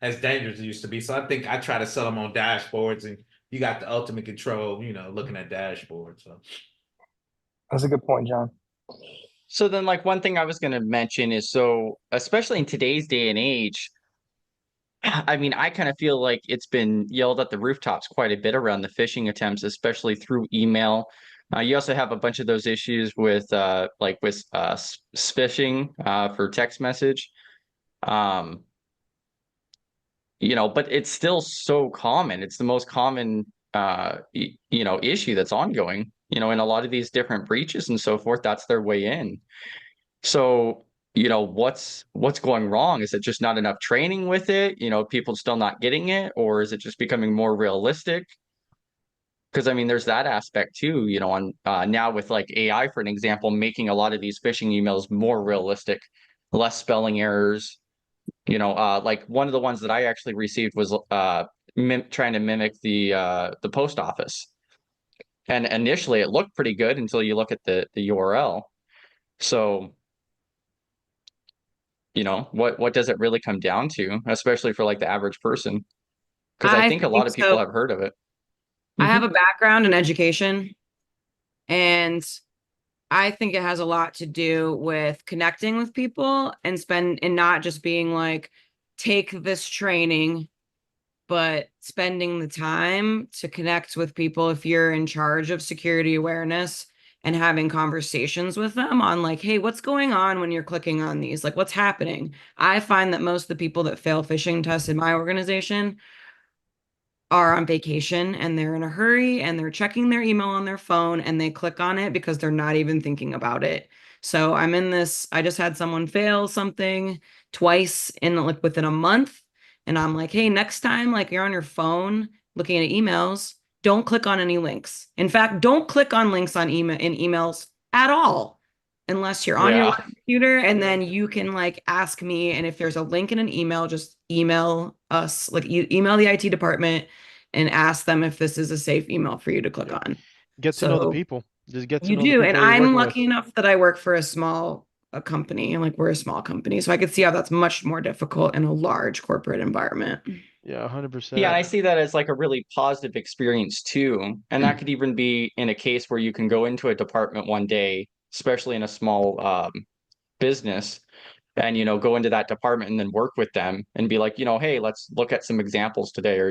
as dangerous as it used to be. So I think I try to sell them on dashboards, and you got the ultimate control, looking at dashboards. So That's a good point, John. So then, like, one thing I was going to mention is, so especially in today's day and age, I mean, I kind of feel like it's been yelled at the rooftops quite a bit around the phishing attempts, especially through email. You also have a bunch of those issues with phishing for text message. Um, but it's still so common. It's the most common issue that's ongoing. In a lot of these different breaches and so forth, that's their way in. So, what's going wrong? Is it just not enough training with it? People still not getting it, or is it just becoming more realistic? Because I mean, there's that aspect too, on now with like AI, for an example, making a lot of these phishing emails more realistic, less spelling errors. Like one of the ones that I actually received was trying to mimic the post office. And initially it looked pretty good until you look at the URL. So what does it really come down to, especially for like the average person? Because I I think a lot think of people so. have heard of it. I have a background in education, and I think it has a lot to do with connecting with people and not just being like, take this training, but spending the time to connect with people if you're in charge of security awareness and having conversations with them on like, hey, what's going on when you're clicking on these? Like, what's happening? I find that most of the people that fail phishing tests in my organization are on vacation and they're in a hurry and they're checking their email on their phone and they click on it because they're not even thinking about it. So I just had someone fail something twice in like within a month. And I'm like, hey, next time, like you're on your phone looking at emails, don't click on any links. In fact, don't click on links on emails at all unless you're on your Yeah. work computer, and then you can like ask me. And if there's a link in an email, just email us, like you email the IT department and ask them if this is a safe email for you to click on. Get to know the So people. Just get to you know the do. And people that you're I'm working with. lucky enough that I work for a company, and like we're a small company. So I could see how that's much more difficult in a large corporate environment. Yeah, Yeah, and 100%. I see that as like a really positive experience too. And that could even be in a case where you can go into a department one day, especially in a small business, and go into that department and then work with them and be like, hey, let's look at some examples today, or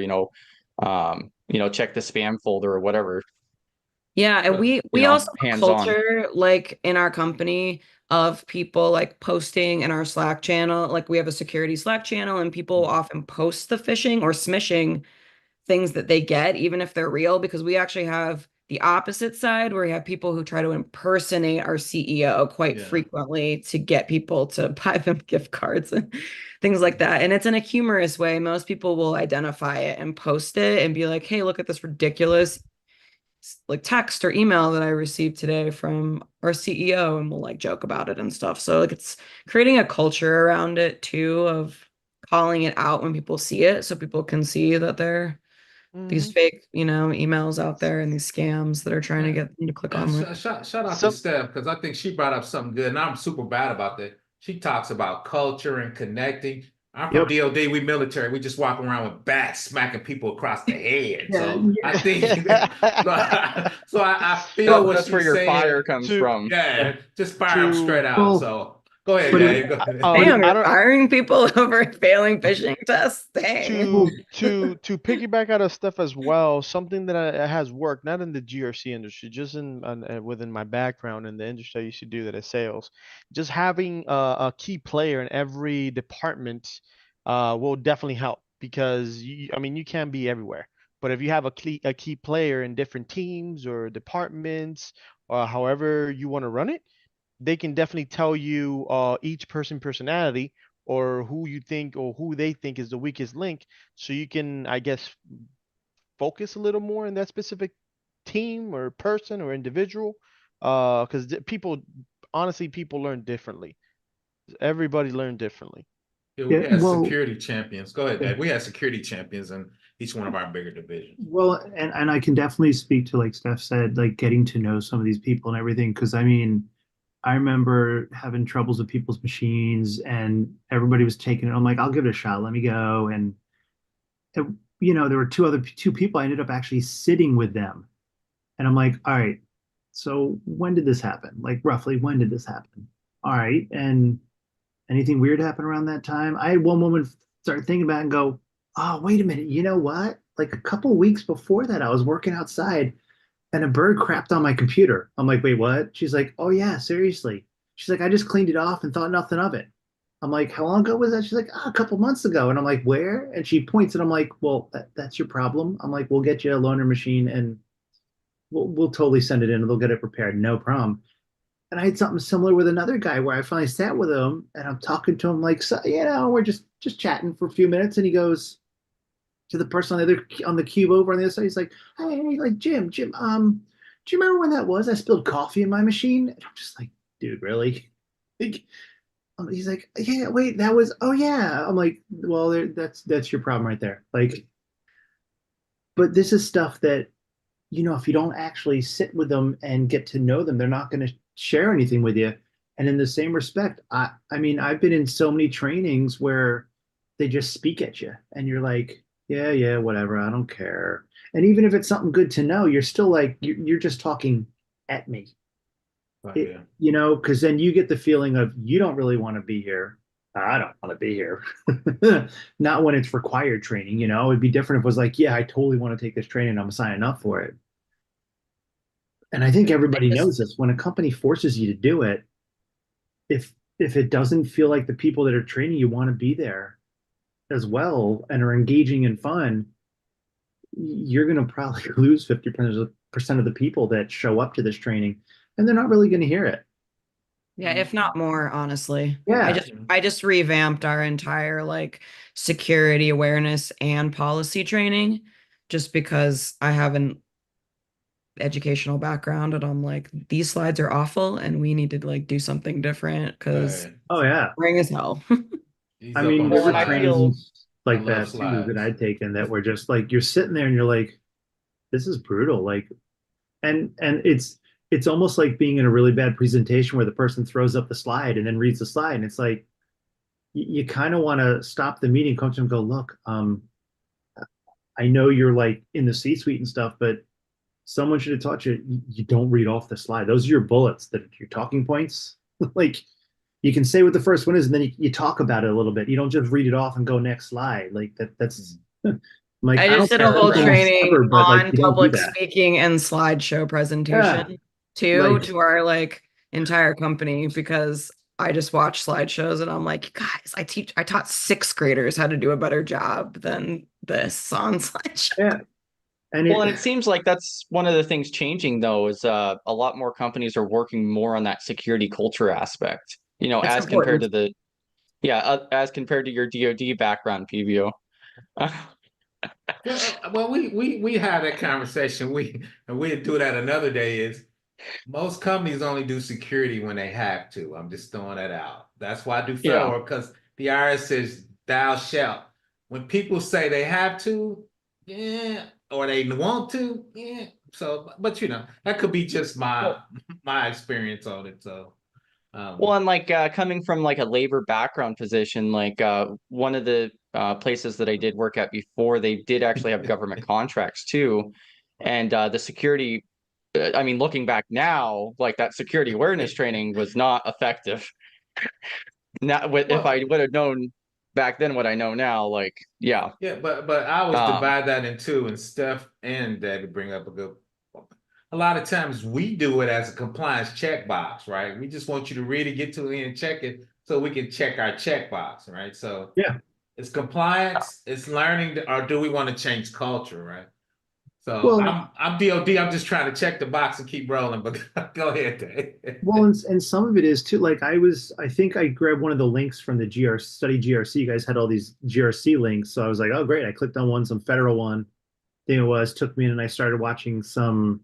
check the spam folder or whatever. Yeah, and But we also have a Hands on. culture like in our company of people like posting in our Slack channel. Like we have a security Slack channel, and people often post the phishing or smishing things that they get, even if they're real, because we actually have the opposite side where we have people who try to impersonate our CEO quite yeah, frequently to get people to buy them gift cards and things like that. And it's in a humorous way. Most people will identify it and post it and be like, hey, look at this ridiculous like text or email that I received today from our CEO, and we'll like joke about it and stuff. So like it's creating a culture around it too of calling it out when people see it so people can see that they're these fake, emails out there and these scams that are trying to get them to click on links. Shout out So- to Steph, because I think she brought up something good, and I'm super bad about that. She talks about culture and connecting. I'm from Yep. DOD, we military, we just walk around with bats smacking people across the head. Yeah, So I think so I feel what That's where she's your saying. fire comes To- from. Yeah, just fire them to- straight out. Well, So go ahead, but it- Dave. Go ahead. Damn, I you're don't- firing people over failing phishing tests. Dang. to piggyback out of stuff as well, something that has worked, not in the GRC industry, just within my background in the industry I used to do that is sales. Just having a key player in every department will definitely help because I mean you can be everywhere, but if you have a key player in different teams or departments or however you want to run it, they can definitely tell you each personality or who you think or who they think is the weakest link, so you can, I guess, focus a little more in that specific team or person or individual. Because people, honestly, people learn differently. Everybody learn differently. Yeah, we Yeah, had well- security champions. Go ahead, Dave. We had security champions in each one of our bigger divisions. Well, and I can definitely speak to, like Steph said, like getting to know some of these people and everything. Because I mean, I remember having troubles with people's machines, and everybody was taking it. I'm like, I'll give it a shot. Let me go. And it, there were two people. I ended up actually sitting with them, and I'm like, all right. So when did this happen? Like roughly, when did this happen? All right. And anything weird happen around that time? I had one woman start thinking about it and go, oh, wait a minute. You know what? Like a couple weeks before that, I was working outside and a bird crapped on my computer. I'm like, wait, what? She's like, oh yeah, seriously. She's like, I just cleaned it off and thought nothing of it. I'm like, how long ago was that? She's like, a couple months ago. And I'm like, where? And she points and I'm like, well, that's your problem. I'm like, we'll get you a loaner machine and we'll totally send it in and they'll get it repaired. No problem. And I had something similar with another guy where I finally sat with him and I'm talking to him like, so, we're just chatting for a few minutes. And he goes to the person on the cube over on the other side. He's like, hey, like Jim, do you remember when that was? I spilled coffee in my machine. And I'm just like, dude, really? He's like, yeah, wait, that was, oh yeah. I'm like, well, that's your problem right there. Like, but this is stuff that, if you don't actually sit with them and get to know them, they're not going to share anything with you. And in the same respect, I mean, I've been in so many trainings where they just speak at you and you're like, yeah, whatever, I don't care. And even if it's something good to know, you're still like, you're just talking at me. Because then you get the feeling of you don't really want to be here. I don't want to be here. Not when it's required training, it'd be different if it was like, yeah, I totally want to take this training. I'm signing up for it. And I think everybody knows this. When a company forces you to do it, if it doesn't feel like the people that are training you want to be there as well and are engaging and fun, you're going to probably lose 50% of the people that show up to this training, and they're not really going to hear it. Yeah, if not more, honestly. Yeah. I just revamped our entire security awareness and policy training just because I have an educational background and I'm like, these slides are awful and we need to do something different because Oh yeah, boring as hell. I mean, there were trainings like I love that too slides. that I'd taken that were just like, you're sitting there and you're like, this is brutal. Like, and it's almost like being in a really bad presentation where the person throws up the slide and then reads the slide. And it's like, you kind of want to stop the meeting, come to them and go, look, I know you're like in the C-suite and stuff, but someone should have taught you, you don't read off the slide. Those are your bullets, that your talking points. Like, you can say what the first one is, and then you talk about it a little bit. You don't just read it off and go next slide. Like that's like, I just did a don't whole care training ever, but, like, on you don't do public that. speaking and slideshow presentation like- to our entire company because I just watch slideshows and I'm like, guys, I taught sixth graders how to do a better job than this on slideshow. Yeah. And Well, and it seems like that's one of the things changing though, is a lot more companies are working more on that security culture aspect, It's as compared important. to as compared to your DoD background, PVO. Well, we had that conversation. We'd do that another day. Is most companies only do security when they have to. I'm just throwing that out. That's why I do federal, because the IRS says thou shalt. When people say they have to, yeah, or they want to, yeah. So, but you know, that could be just my experience on it. So, Well, and like coming from like a labor background position, like one of the places that I did work at before, they did actually have government contracts too. And the security, I mean, looking back now, like that security awareness training was not effective. Now, if Well, I would have known back then what I know now, like, yeah. yeah, but I always Um, divide that in two, and Steph and David bring up a good. A lot of times we do it as a compliance checkbox, right? We just want you to really get to it and check it so we can check our checkbox, right? So Yeah. it's compliance, it's learning, or do we want to change culture, right? So Well, I'm DOD. I'm just trying to check the box and keep rolling. But go ahead, Dave. well, and some of it is too. Like I think I grabbed one of the links from the study GRC. You guys had all these GRC links, so I was like, oh great. I clicked on one, some federal one. Thing it was took me in, and I started watching some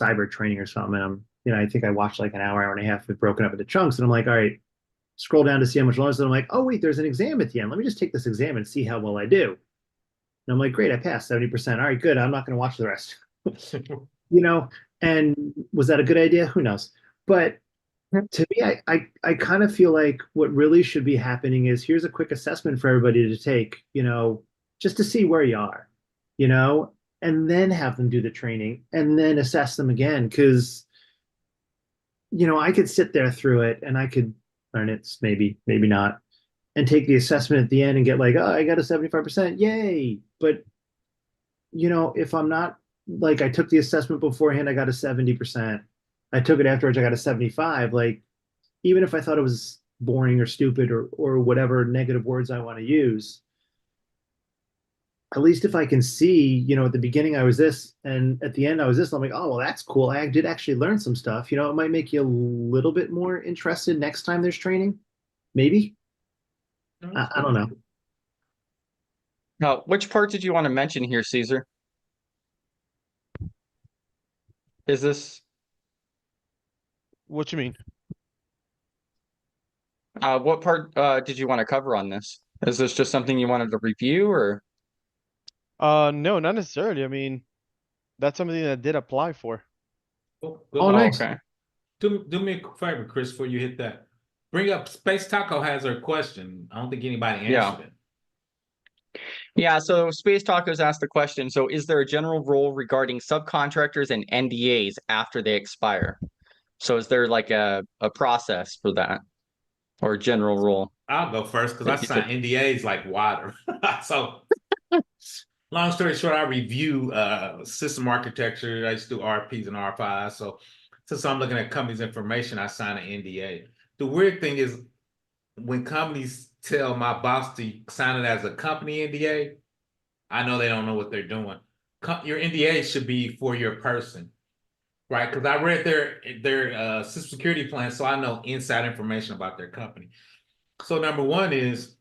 cyber training or something. And I think I watched like an hour and a half, it broken up into chunks, and I'm like, all right, scroll down to see how much longer. And I'm like, oh wait, there's an exam at the end. Let me just take this exam and see how well I do. And I'm like, great, I passed 70%. All right, good. I'm not going to watch the rest. And was that a good idea? Who knows? But to me, I kind of feel like what really should be happening is here's a quick assessment for everybody to take, just to see where you are, and then have them do the training and then assess them again. Because, I could sit there through it and I could learn it, maybe not, and take the assessment at the end and get like, oh, I got a 75%, yay. But, if I'm not, like, I took the assessment beforehand, I got a 70%. I took it afterwards, I got a 75. Like, even if I thought it was boring or stupid or whatever negative words I want to use, at least if I can see, at the beginning I was this and at the end I was this, I'm like, oh, well, that's cool. I did actually learn some stuff. It might make you a little bit more interested next time there's training. Maybe. I don't know. now, which part did you want to mention here, Caesar? Is this What you mean? what part did you want to cover on this? Is this just something you wanted to review or? No, not necessarily. I mean, that's something that I did apply for. Oh, Oh, nice. Okay. Do me a favor, Chris, before you hit that. Bring up Space Taco has her question. I don't think anybody answered it. Yeah, so Space Tacos asked the question, so is there a general rule regarding subcontractors and NDAs after they expire? So is there like a process for that or a general rule? I'll go first because I Like you sign said. NDAs like water. So long story short, I review system architecture. I used to do RPs and R5. So since I'm looking at companies' information, I sign an NDA. The weird thing is when companies tell my boss to sign it as a company NDA, I know they don't know what they're doing. Your NDA should be for your person, right? Because I read their system security plan, so I know inside information about their company. So number one is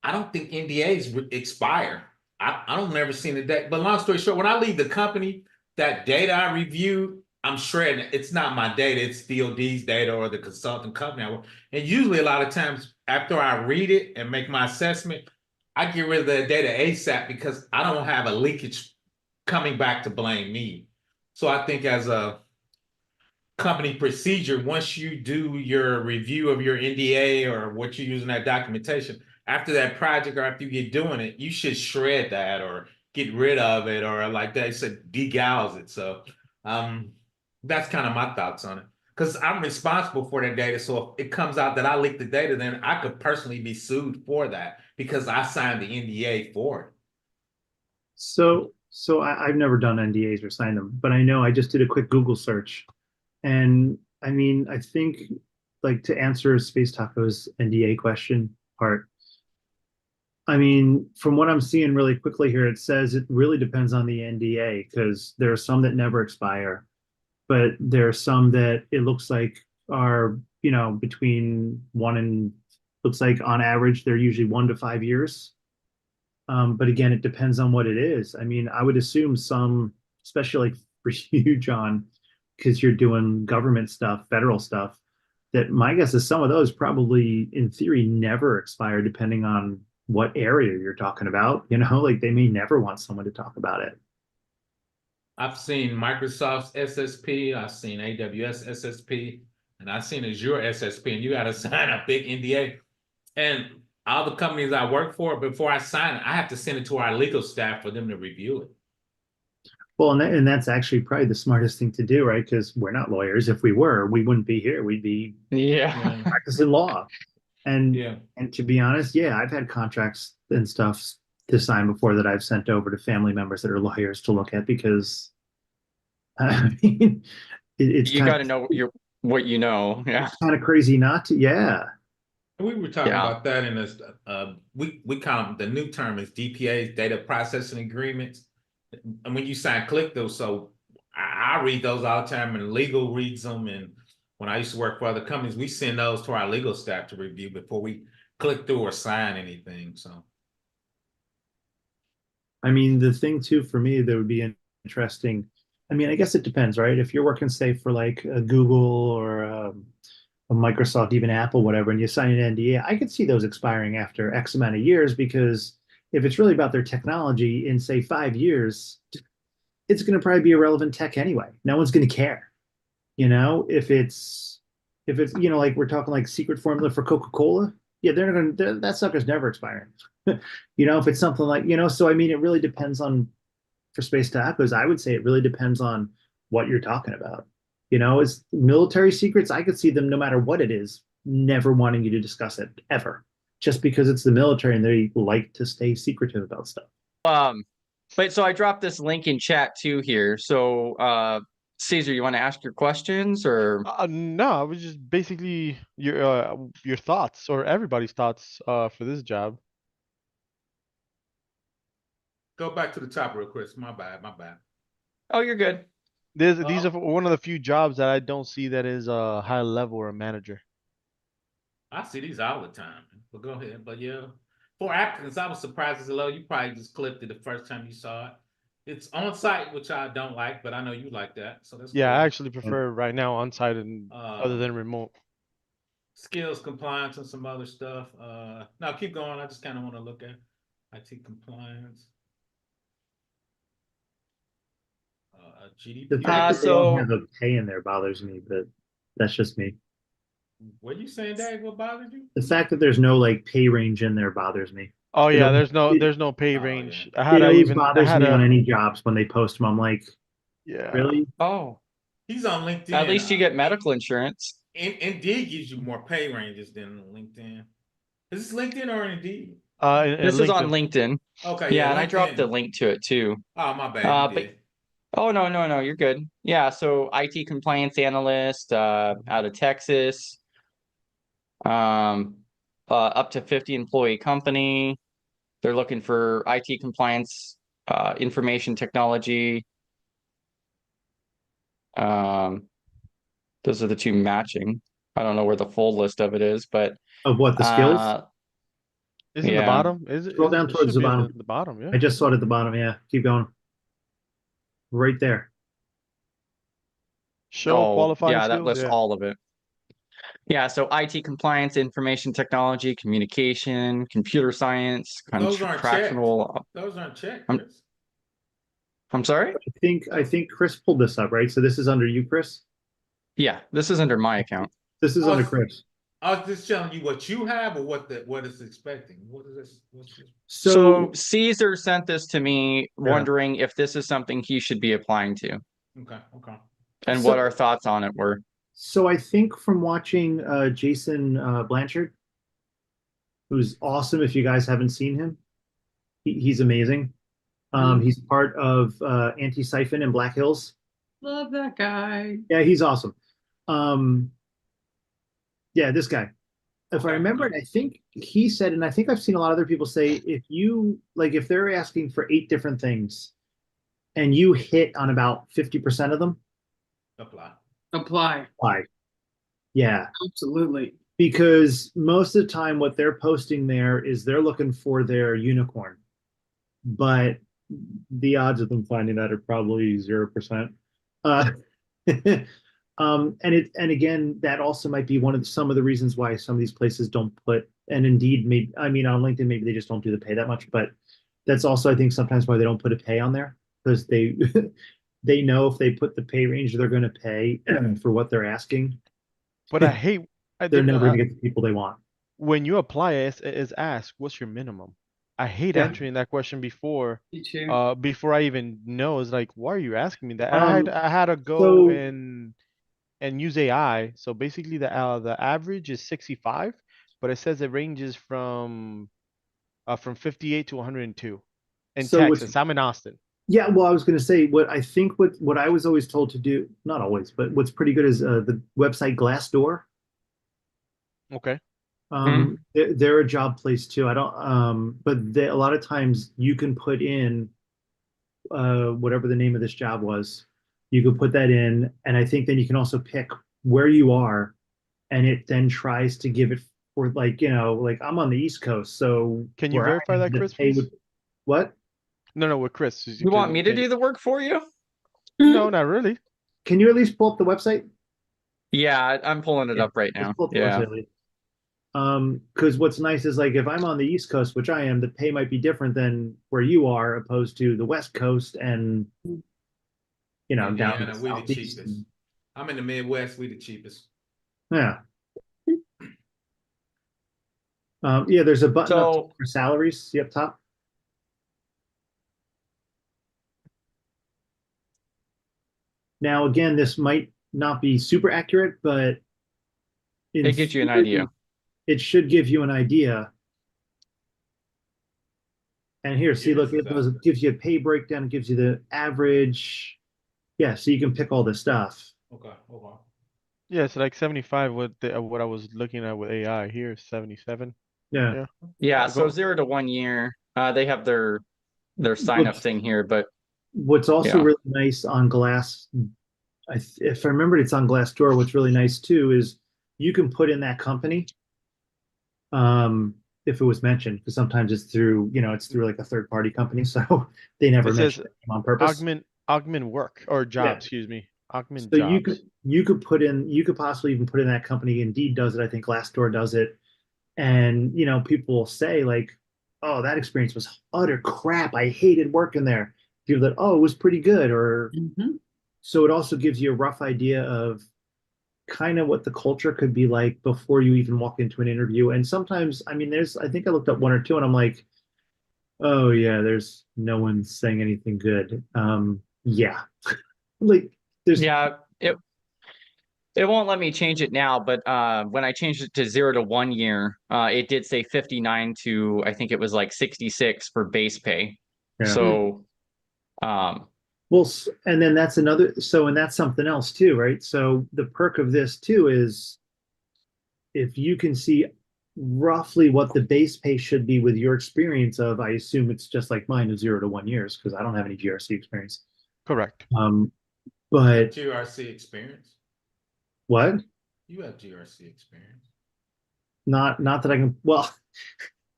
I don't think NDAs expire. I don't never seen a date. But long story short, when I leave the company, that data I review, I'm shredding it. It's not my data. It's DOD's data or the consulting company. And usually a lot of times after I read it and make my assessment, I get rid of the data ASAP because I don't have a leakage coming back to blame me. So I think as a company procedure, once you do your review of your NDA or what you're using that documentation, after that project or after you get doing it, you should shred that or get rid of it or like they said, degauss it. So that's kind of my thoughts on it. Because I'm responsible for that data. So if it comes out that I leaked the data, then I could personally be sued for that because I signed the NDA for it. So I've never done NDAs or signed them, but I know I just did a quick Google search. And I mean, I think like to answer Space Taco's NDA question part, I mean, from what I'm seeing really quickly here, it says it really depends on the NDA because there are some that never expire, but there are some that it looks like are, between looks like on average, they're usually 1 to 5 years. But again, it depends on what it is. I mean, I would assume some, especially like for you, John, because you're doing government stuff, federal stuff, that my guess is some of those probably in theory never expire depending on what area you're talking about. Like they may never want someone to talk about it. I've seen Microsoft's SSP, I've seen AWS SSP, and I've seen Azure SSP, and you got to sign a big NDA. And all the companies I work for, before I sign it, I have to send it to our legal staff for them to review it. Well, and that's actually probably the smartest thing to do, right? Because we're not lawyers. If we were, we wouldn't be here. We'd be Yeah. practicing law. And Yeah. and to be honest, yeah, I've had contracts and stuff to sign before that I've sent over to family members that are lawyers to look at because I mean it's You got to know what you know. Yeah. kind of crazy not to. Yeah. We were talking Yeah. about that in this. We call them, the new term is DPAs, data processing agreements. And when you sign click those, so I read those all the time, and legal reads them. And when I used to work for other companies, we send those to our legal staff to review before we click through or sign anything. So, I mean, the thing too for me that would be interesting. I mean, I guess it depends, right? If you're working, say, for like a Google or a Microsoft, even Apple, whatever, and you sign an NDA, I could see those expiring after X amount of years because if it's really about their technology in, say, 5 years, it's going to probably be irrelevant tech anyway. No one's going to care. If it's like we're talking like secret formula for Coca-Cola, yeah, that sucker's never expiring. If it's something like, so I mean, it really depends on, for space tacos, I would say it really depends on what you're talking about. As military secrets, I could see them, no matter what it is, never wanting you to discuss it ever, just because it's the military and they like to stay secretive about stuff. But so I dropped this link in chat too here. So Caesar, you want to ask your questions or? No, it was just basically your thoughts or everybody's thoughts for this job. go back to the top real quick. My bad. Oh, you're good. These are one of the few jobs that I don't see that is a high level or a manager. I see these all the time. But go ahead. But yeah, for applicants, I was surprised it's low. You probably just clicked it the first time you saw it. It's on site, which I don't like, but I know you like that. So that's Yeah, cool. I actually prefer right now on site and other than remote. Skills, compliance, and some other stuff. No, keep going. I just kind of want to look at IT compliance. GDP. The fact that they so- don't have a pay in there bothers me, but that's just me. What are you saying, Dave? What bothered you? The fact that there's no like pay range in there bothers me. Oh It yeah, always- there's no pay Oh, range. yeah. I had It a always even I bothers had me a on any jobs when they post them. I'm like, yeah. really? Oh, He's on LinkedIn. at least you get medical insurance. Indeed gives you more pay ranges than LinkedIn. Is this LinkedIn or Indeed? This is on LinkedIn. Okay, Yeah, yeah, and I dropped the LinkedIn. link to it too. Oh, my bad. You but did. oh no, you're good. Yeah, so IT compliance analyst out of Texas. Up to 50 employee company. They're looking for IT compliance, information technology. Those are the two matching. I don't know where the full list of it is, but Of what, the skills? Is it in the yeah. bottom? Is it? Scroll is it- down it towards should the be at bottom. the bottom, yeah. I just saw it at the bottom. Yeah, keep going. Right there. Show qualifying yeah, that skills. lists Yeah. all of it. Yeah, so IT compliance, information technology, communication, computer science, Those aren't checked. contractual. Those aren't checked, I'm- Chris. I'm sorry? I think Chris pulled this up, right? So this is under you, Chris? Yeah, this is under my account. This is Oh, under it's- Chris. I was just telling you what you have or what it's expecting. What is this? What's this? So Caesar sent this to me, Yeah. wondering if this is something he should be applying to Okay. and So- what our thoughts on it were. So I think from watching Jason Blanchard, who's awesome if you guys haven't seen him, he's amazing. He's part of Anti-Siphon and Black Hills. Love that guy. Yeah, he's awesome. Yeah, this guy. If I Okay. remember it, I think he said, and I think I've seen a lot of other people say, if they're asking for 8 different things and you hit on about 50% of them, Apply. why? Yeah. Absolutely. Because most of the time what they're posting there is they're looking for their unicorn. But the odds of them finding that are probably 0%. And again, that also might be some of the reasons why some of these places don't put and Indeed, maybe, I mean, on LinkedIn, maybe they just don't do the pay that much, but that's also, I think, sometimes why they don't put a pay on there, because they they know if they put the pay range they're going to pay for what they're asking, But I hate they're never going to get the people they want. when you apply is ask what's your minimum. I hate Yeah. answering that question before Me too. before I even know. It's like, why are you asking me that? Um, I had to go so- and use AI. So basically the average is 65, but it says it ranges from 58 to 102 in So what's- Texas. I'm in Austin. Yeah, well, I was going to say what I think what I was always told to do, not always, but what's pretty good is the website Glassdoor. Okay. They're a job place too. I don't, but a lot of times you can put in whatever the name of this job was. You could put that in, and I think then you can also pick where you are, and it then tries to give it for like, like I'm on the East Coast, so Can you where I verify am, that, the Chris, pay please? would- what? No, with Chris. You want me to do the work for you? No, not really. Can you at least pull up the website? Yeah, I'm pulling it Yeah, up right let's now. pull up the Yeah. website. Because what's nice is like if I'm on the East Coast, which I am, the pay might be different than where you are, opposed to the West Coast and down in Indiana, the we the Southeast. cheapest. I'm in the Midwest, we the cheapest. Yeah. Yeah, there's a button up So for salaries. See up top. Now, again, this might not be super accurate, but in it gives you an theory, idea. it should give you an idea. And here, see, Yeah, look, this is it gives you a pay breakdown, it gives you the average. Yeah, so you can pick all this stuff. Okay, hold on. Yeah, it's like 75 what I was looking at with AI. Here, 77. Yeah. Yeah. Yeah, Go. so 0 to 1 year. They have their sign up thing here, but What's also Yeah. really nice on Glass, if I remember, it's on Glassdoor. What's really nice too is you can put in that company, if it was mentioned, because sometimes it's through, it's through like a third party company, so they never It says mention it on purpose. augment work or job, Yeah. excuse me. Augment So jobs. you could possibly even put in that company. Indeed does it. I think Glassdoor does it, and people will say like, "Oh, that experience was utter crap. I hated working there." People that, "Oh, it was pretty good," or so it also gives you a rough idea of kind of what the culture could be like before you even walk into an interview. And sometimes, I mean, I think I looked up one or two and I'm like, oh yeah, there's no one saying anything good. Yeah. Like there's, yeah, it won't let me change it now, but when I changed it to 0 to 1 year, it did say 59 to I think it was like 66 for base pay. Yeah. So well, and then that's and that's something else too, right? So the perk of this too is if you can see roughly what the base pay should be with your experience of, I assume it's just like mine of 0 to 1 years because I don't have any GRC experience. Correct. But GRC experience. what? You have GRC experience. Not that I can. Well,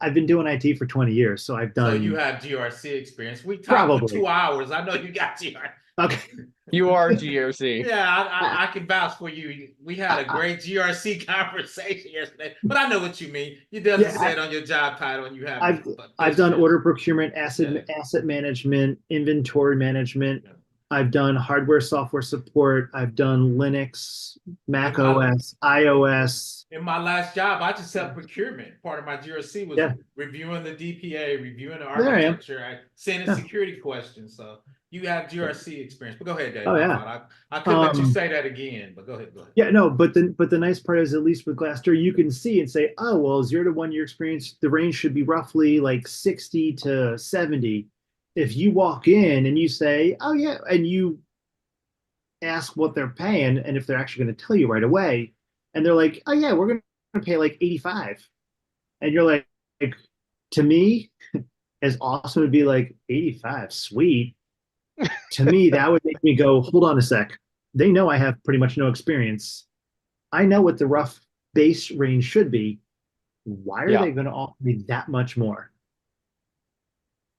I've been doing IT for 20 years, so I've done. So you have GRC experience. We talked Probably. for 2 hours. I know you got GRC. Okay. you are GRC. Yeah, I can vouch for you. We had a great GRC conversation yesterday, but I know what you mean. You doesn't say it on your job title, and you have. I've done order procurement, asset management, inventory management. Yeah. I've done hardware, software support. I've done Linux, Mac In my- OS, iOS. In my last job, I just helped procurement. Part of my GRC was reviewing the DPA, reviewing the There I am. architecture, sending security questions. So you have GRC experience. But go ahead, Dave. Oh, yeah. I couldn't let you say that again, but go ahead. Yeah, no, but the nice part is at least with Glassdoor, you can see and say, oh, well, 0 to 1 year experience, the range should be roughly like 60 to 70. If you walk in and you say, oh yeah, and you ask what they're paying, and if they're actually going to tell you right away, and they're like, oh yeah, we're going to pay like 85. And you're like to me, as awesome to be like 85, sweet. To me, that would make me go, hold on a sec. They know I have pretty much no experience. I know what the rough base range should be. Why are they going to offer me that much more?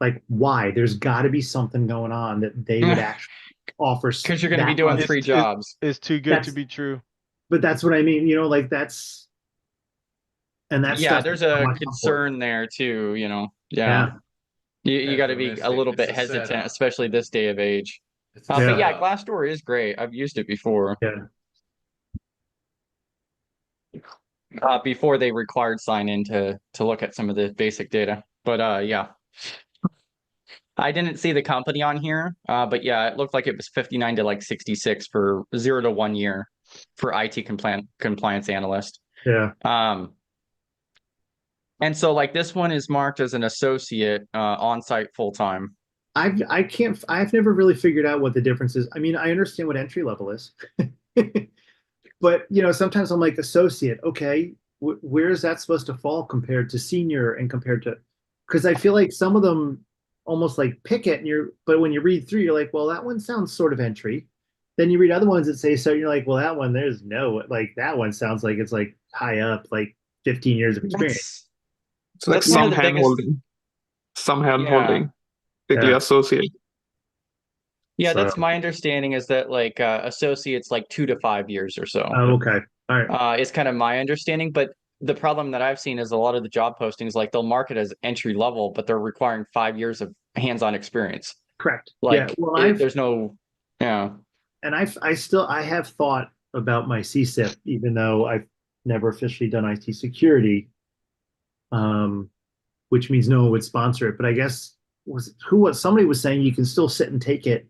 Like, why? There's got to be something going on that they would actually offer. Because you're going to be doing 3 jobs. It's too good to be true. But that's what I mean. Like And that Yeah, stuff there's is so a much more important. concern there too, you know. Yeah. You Yeah, got it's to be a little realistic. It's bit a hesitant, setup. especially this day of age. It's a But Yeah. yeah, setup. Glassdoor is great. I've used it before. Yeah. Before they required sign in to look at some of the basic data. But yeah. I didn't see the company on here. But yeah, it looked like it was 59 to like 66 for 0 to 1 year for IT compliance analyst. Yeah. And so like this one is marked as an associate on-site full-time. I've never really figured out what the difference is. I mean, I understand what entry level is. But sometimes I'm like associate, okay, where is that supposed to fall compared to senior and compared to, because I feel like some of them almost like pick it, but when you read through, you're like, well, that one sounds sort of entry. Then you read other ones that say so, you're like, well, that one, there's no, like that one sounds like it's like high up, like 15 years of experience. It's like That's one some of the biggest. hand-holding. Some Yeah. hand-holding. Strictly Yeah. associate. Yeah, So- that's my understanding is that like associates like 2 to 5 years or so. Oh, okay. All right. It's kind of my understanding, but the problem that I've seen is a lot of the job postings, like they'll mark it as entry level, but they're requiring 5 years of hands-on experience. Correct. Like Yeah. Well, there's no, yeah. and I have thought about my CSIP, even though I've never officially done IT security, which means no one would sponsor it. But I guess somebody was saying you can still sit and take it,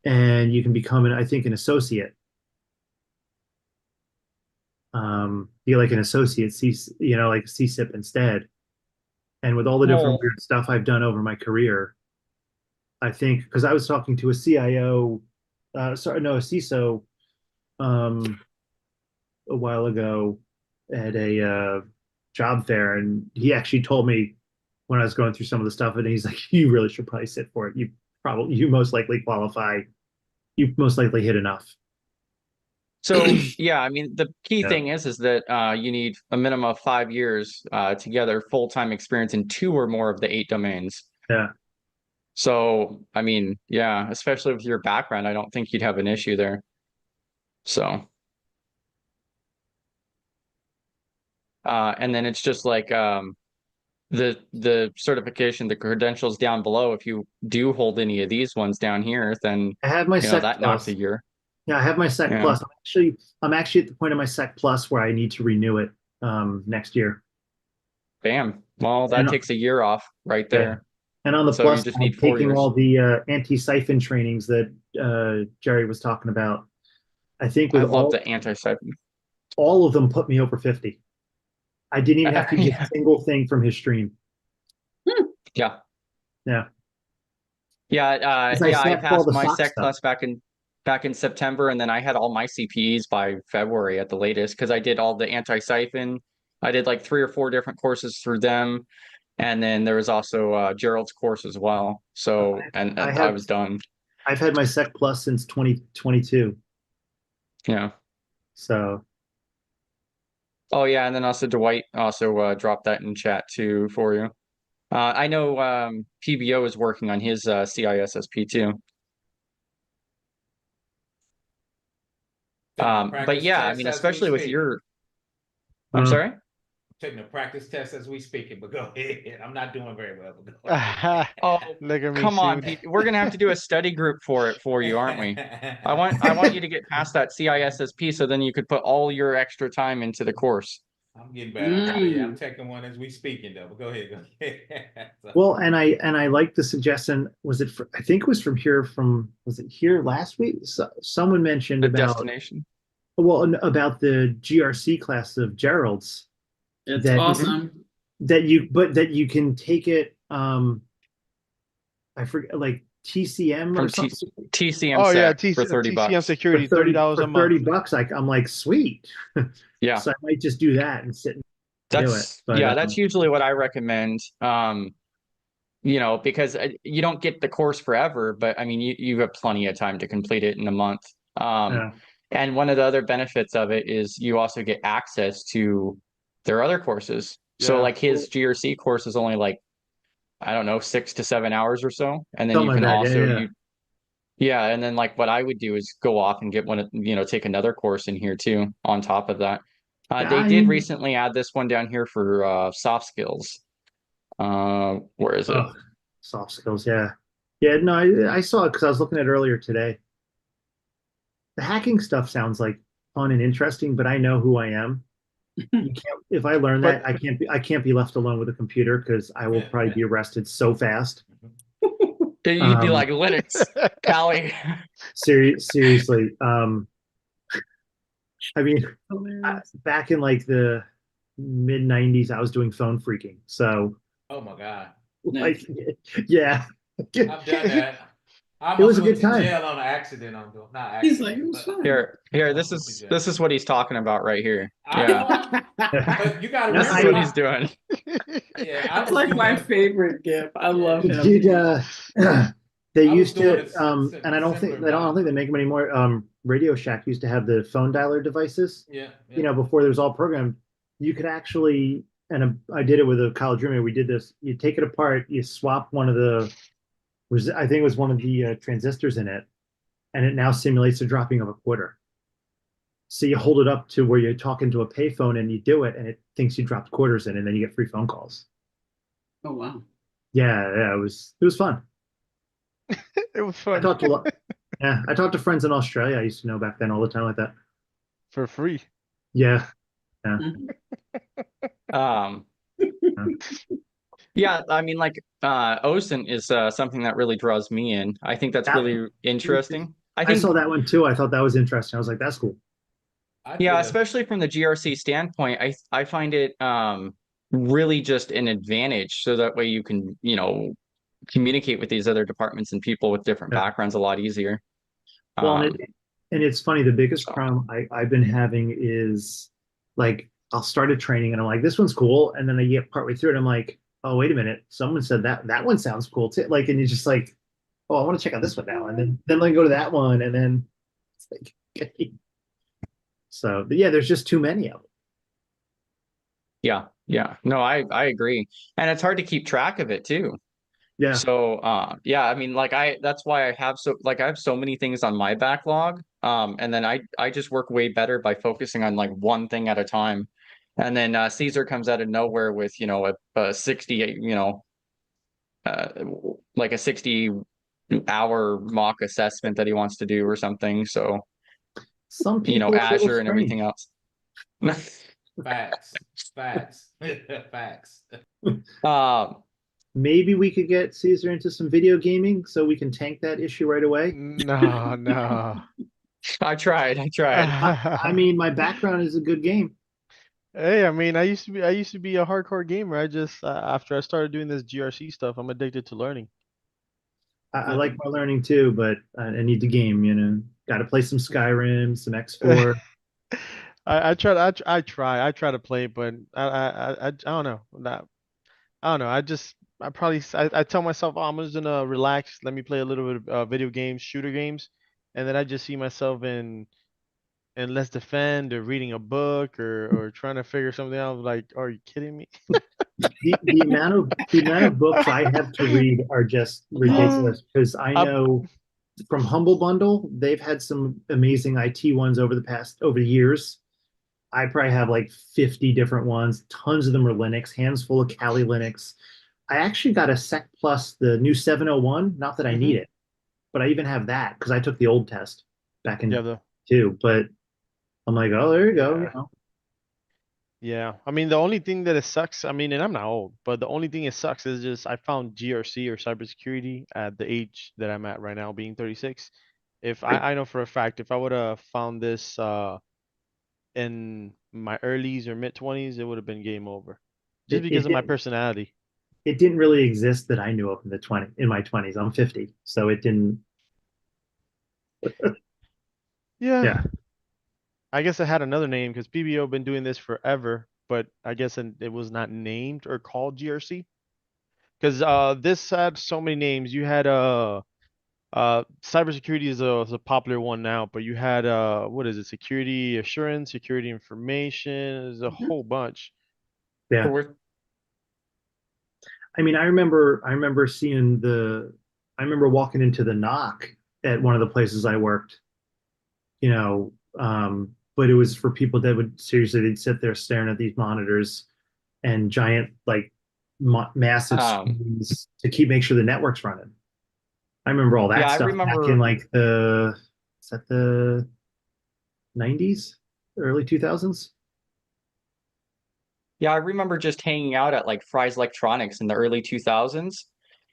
and you can become I think an associate. Be like an associate, like a CSIP instead. And with all the different weird stuff I've done over my career, I think because I was talking to a CIO, a CISO, a while ago at a job fair, and he actually told me when I was going through some of the stuff, and he's like, "You really should probably sit for it. You most likely qualify. You most likely hit enough." So yeah, I mean the key Yeah. thing is that you need a minimum of 5 years together full-time experience in 2 or more of the 8 domains. Yeah. So I mean, yeah, especially with your background, I don't think you'd have an issue there. So and then it's just like the certification, the credentials down below. If you do hold any of these ones down here, then I have my Sec that knocks a year. Yeah, I have my Sec Yeah. Plus. I'm actually at the point of my Sec Plus where I need to renew it next year. Bam. Well, that And- takes a year off right there. And on the So you plus, just I'm need 4 taking years. all the anti-siphon trainings that Jerry was talking about. I think I with love the anti-siphon. all of them put me over 50. I didn't even have to get Yeah. a single thing from his stream. Yeah. Yeah. Yeah, Because I yeah, I sat for all passed the my SOC Sec stuff. Plus back in September, and then I had all my CPEs by February at the latest because I did all the anti-siphon. I did like 3 or 4 different courses through them, and then there was also Gerald's course as well. So and I was done. I've had my Sec Plus since 2022. Yeah. So Oh yeah, and then also Dwight also dropped that in chat too for you. I know PBO is working on his CISSP too. But yeah, I mean, especially with your, I'm sorry. Taking a practice test as we speaking, but go ahead. I'm not doing very well. But go ahead. Oh, Look at me. come on, see. we're gonna have to do a study group for you, aren't we? I want you to get past that CISSP so then you could put all your extra time into the course. I'm getting better. Yeah, I'm taking one as we speaking though. But go ahead. Go ahead. well, and I like the suggestion. I think it was was it here last week? Someone mentioned The about destination. about the GRC class of Gerald's. It's That- awesome. that you can take it. I forget, like TCM or From something. TCM Oh yeah, Sec for 30 TCM bucks. security, For $30 a month. $30, I'm like, sweet. Yeah. So I might just do that and sit and do it. That's But, yeah, that's usually what I recommend. Because you don't get the course forever, but I mean, you have plenty of time to complete it in a month. yeah. And one of the other benefits of it is you also get access to their other courses. So Yeah. like his GRC course is only like, I don't know, 6 to 7 hours or so. And then you Something can like that, also, yeah. and then like what I would do is go off and get take another course in here too, on top of that. They did recently add this one down here for soft skills. Where is it? Oh, soft skills, yeah. Yeah, no, I saw it because I was looking at it earlier today. The hacking stuff sounds like fun and interesting, but I know who I am. You can't, if I learn But- that, I can't be left alone with a computer because I will probably be arrested so fast. You'd be like Linux, Callie. Seriously. I mean, back in like the mid 90s, I was doing phone freaking. So, Oh my God. like, yeah. I've done that. I It was almost a went good to time. jail on an accident. Not He's accident. like, it was but- fun. Here, this is what he's talking about right here. I Yeah, know, but you got to No, this is remember. what he's doing. Yeah, I That's was like doing my it. favorite GIF. I love him. Did they I was used doing to it and I don't think they make them anymore. Radio Shack used to have the phone dialer devices. Yeah, You know, before there was all programmed, you could actually, and I did it with a college roommate. We did this. You take it apart, you swap one of the, I think it was one of the transistors in it, and it now simulates the dropping of a quarter. So you hold it up to where you're talking to a payphone and you do it, and it thinks you dropped quarters in, and then you get free phone calls. Oh wow. Yeah, it was fun. It was I fun talked to a lot. Yeah, I talked to friends in Australia. I used to know back then all the time like that. for free. Yeah, Um, yeah, I mean, like, OSINT is something that really draws me in. I think that's That- really interesting. I I think, saw that one too. I thought that was interesting. I was like, that's cool. yeah, especially from the GRC standpoint, I find it really just an advantage. So that way you can, communicate with these other departments and people with different Yeah. backgrounds a lot easier. Well, Um, and it's funny. The biggest so- problem I've been having is like I'll start a training and I'm like, this one's cool, and then I get partway through it, I'm like, oh wait a minute, someone said that one sounds cool too. Like, and you're just like, oh, I want to check out this one now, and then I go to that one, and then it's like, okay. So, but yeah, there's just too many of them. yeah, no, I agree, and it's hard to keep track of it too. Yeah, So yeah, I mean, like that's why I have so many things on my backlog. And then I just work way better by focusing on like one thing at a time. And then Caesar comes out of nowhere with, a 60, uh like a 60-hour mock assessment that he wants to do or something. So, some people are a little Azure and everything strange. else. Facts. Facts. Um Maybe we could get Caesar into some video gaming so we can tank that issue right away. No. I tried. I mean, my background is a good game. Hey, I mean, I used to be a hardcore gamer. I just after I started doing this GRC stuff, I'm addicted to learning. I like my learning too, but I need the game, Got to play some Skyrim, some X4. I try to play, but I don't know. I don't know. I tell myself, oh, I'm just gonna relax. Let me play a little bit of video games, shooter games, and then I just see myself in Let's Defend or reading a book or trying to figure something out. Like, are you kidding me? The amount of books I have to read are just ridiculous because I know from Humble Bundle, they've had some amazing IT ones over the years. I probably have like 50 different ones. Tons of them are Linux, hands full of Kali Linux. I actually got a Sec Plus, the new 701. Not that I need it, but I even have that because I took the old test back in two. But I'm like, oh, there you go. Yeah, I mean, the only thing that it sucks, I mean, and I'm not old, but the only thing it sucks is just I found GRC or cybersecurity at the age that I'm at right now, being 36. If I know for a fact, if I would have found this in my earlies or mid 20s, it would have been game over, just because of my personality. It didn't really exist that I knew of in my 20s. I'm 50, so it didn't. Yeah. I guess it had another name because PBO been doing this forever, but I guess it was not named or called GRC. Because this had so many names. You had cybersecurity is a popular one now, but you had what is it? Security assurance, security information. There's a whole bunch. Yeah. I mean, I remember I remember walking into the knock at one of the places I worked, but it was for people that would seriously, they'd sit there staring at these monitors and giant, like massive screens to make sure the network's running. I remember all that Yeah, I stuff back remember. in like is that the 90s, early 2000s? Yeah, I remember just hanging out at like Fry's Electronics in the early 2000s.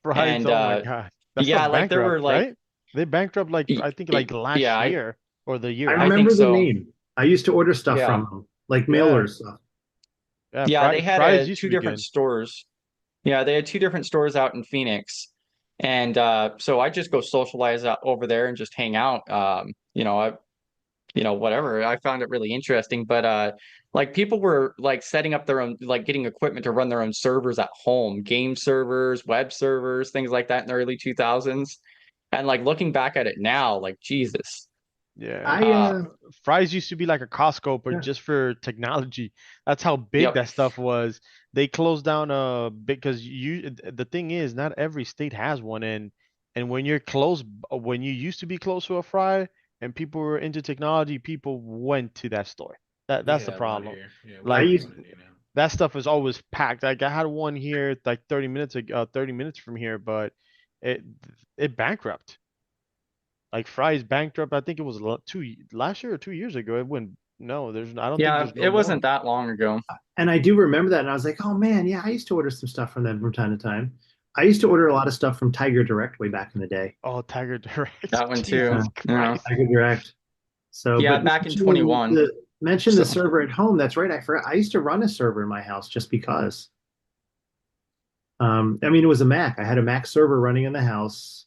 Right. And Oh my God. That yeah, stuff like there were bankrupt, like right? They bankrupt like I think like last yeah, year or the I year I after. think remember the so. name. I used to order stuff Yeah. from them, like mail Yeah. order stuff. Yeah. Yeah, they had Fries used to two be different good. stores. Yeah, they had two different stores out in Phoenix. And so I just go socialize out over there and just hang out. Whatever. I found it really interesting. But like people were like setting up their own, like getting equipment to run their own servers at home, game servers, web servers, things like that in the early 2000s. And like looking back at it now, like Jesus. Yeah. I Fries used to be like a Costco, but Yeah. just for technology. That's how big Yep. that stuff was. They closed down because the thing is not every state has one, and when you're close, when you used to be close to a Fry and people were into technology, people went to that store. That's the problem. We I Like have used one in here now. that stuff is always packed. Like I had one here like 30 minutes ago, 30 minutes from here, but it it bankrupt. Like Fry's bankrupt. I think it was last year or 2 years ago. It went no. I don't think Yeah, there's no it more. wasn't that long ago. and I do remember that, and I was like, oh man, yeah, I used to order some stuff from them from time to time. I used to order a lot of stuff from Tiger Direct way back in the day. Oh, Tiger That Direct. one too. Jesus Yeah. Christ. Tiger Direct. So, Yeah, but back in mentioning 21. mention So the server at home. That's right. I forgot. I used to run a server in my house just because. I mean, it was a Mac. I had a Mac server running in the house.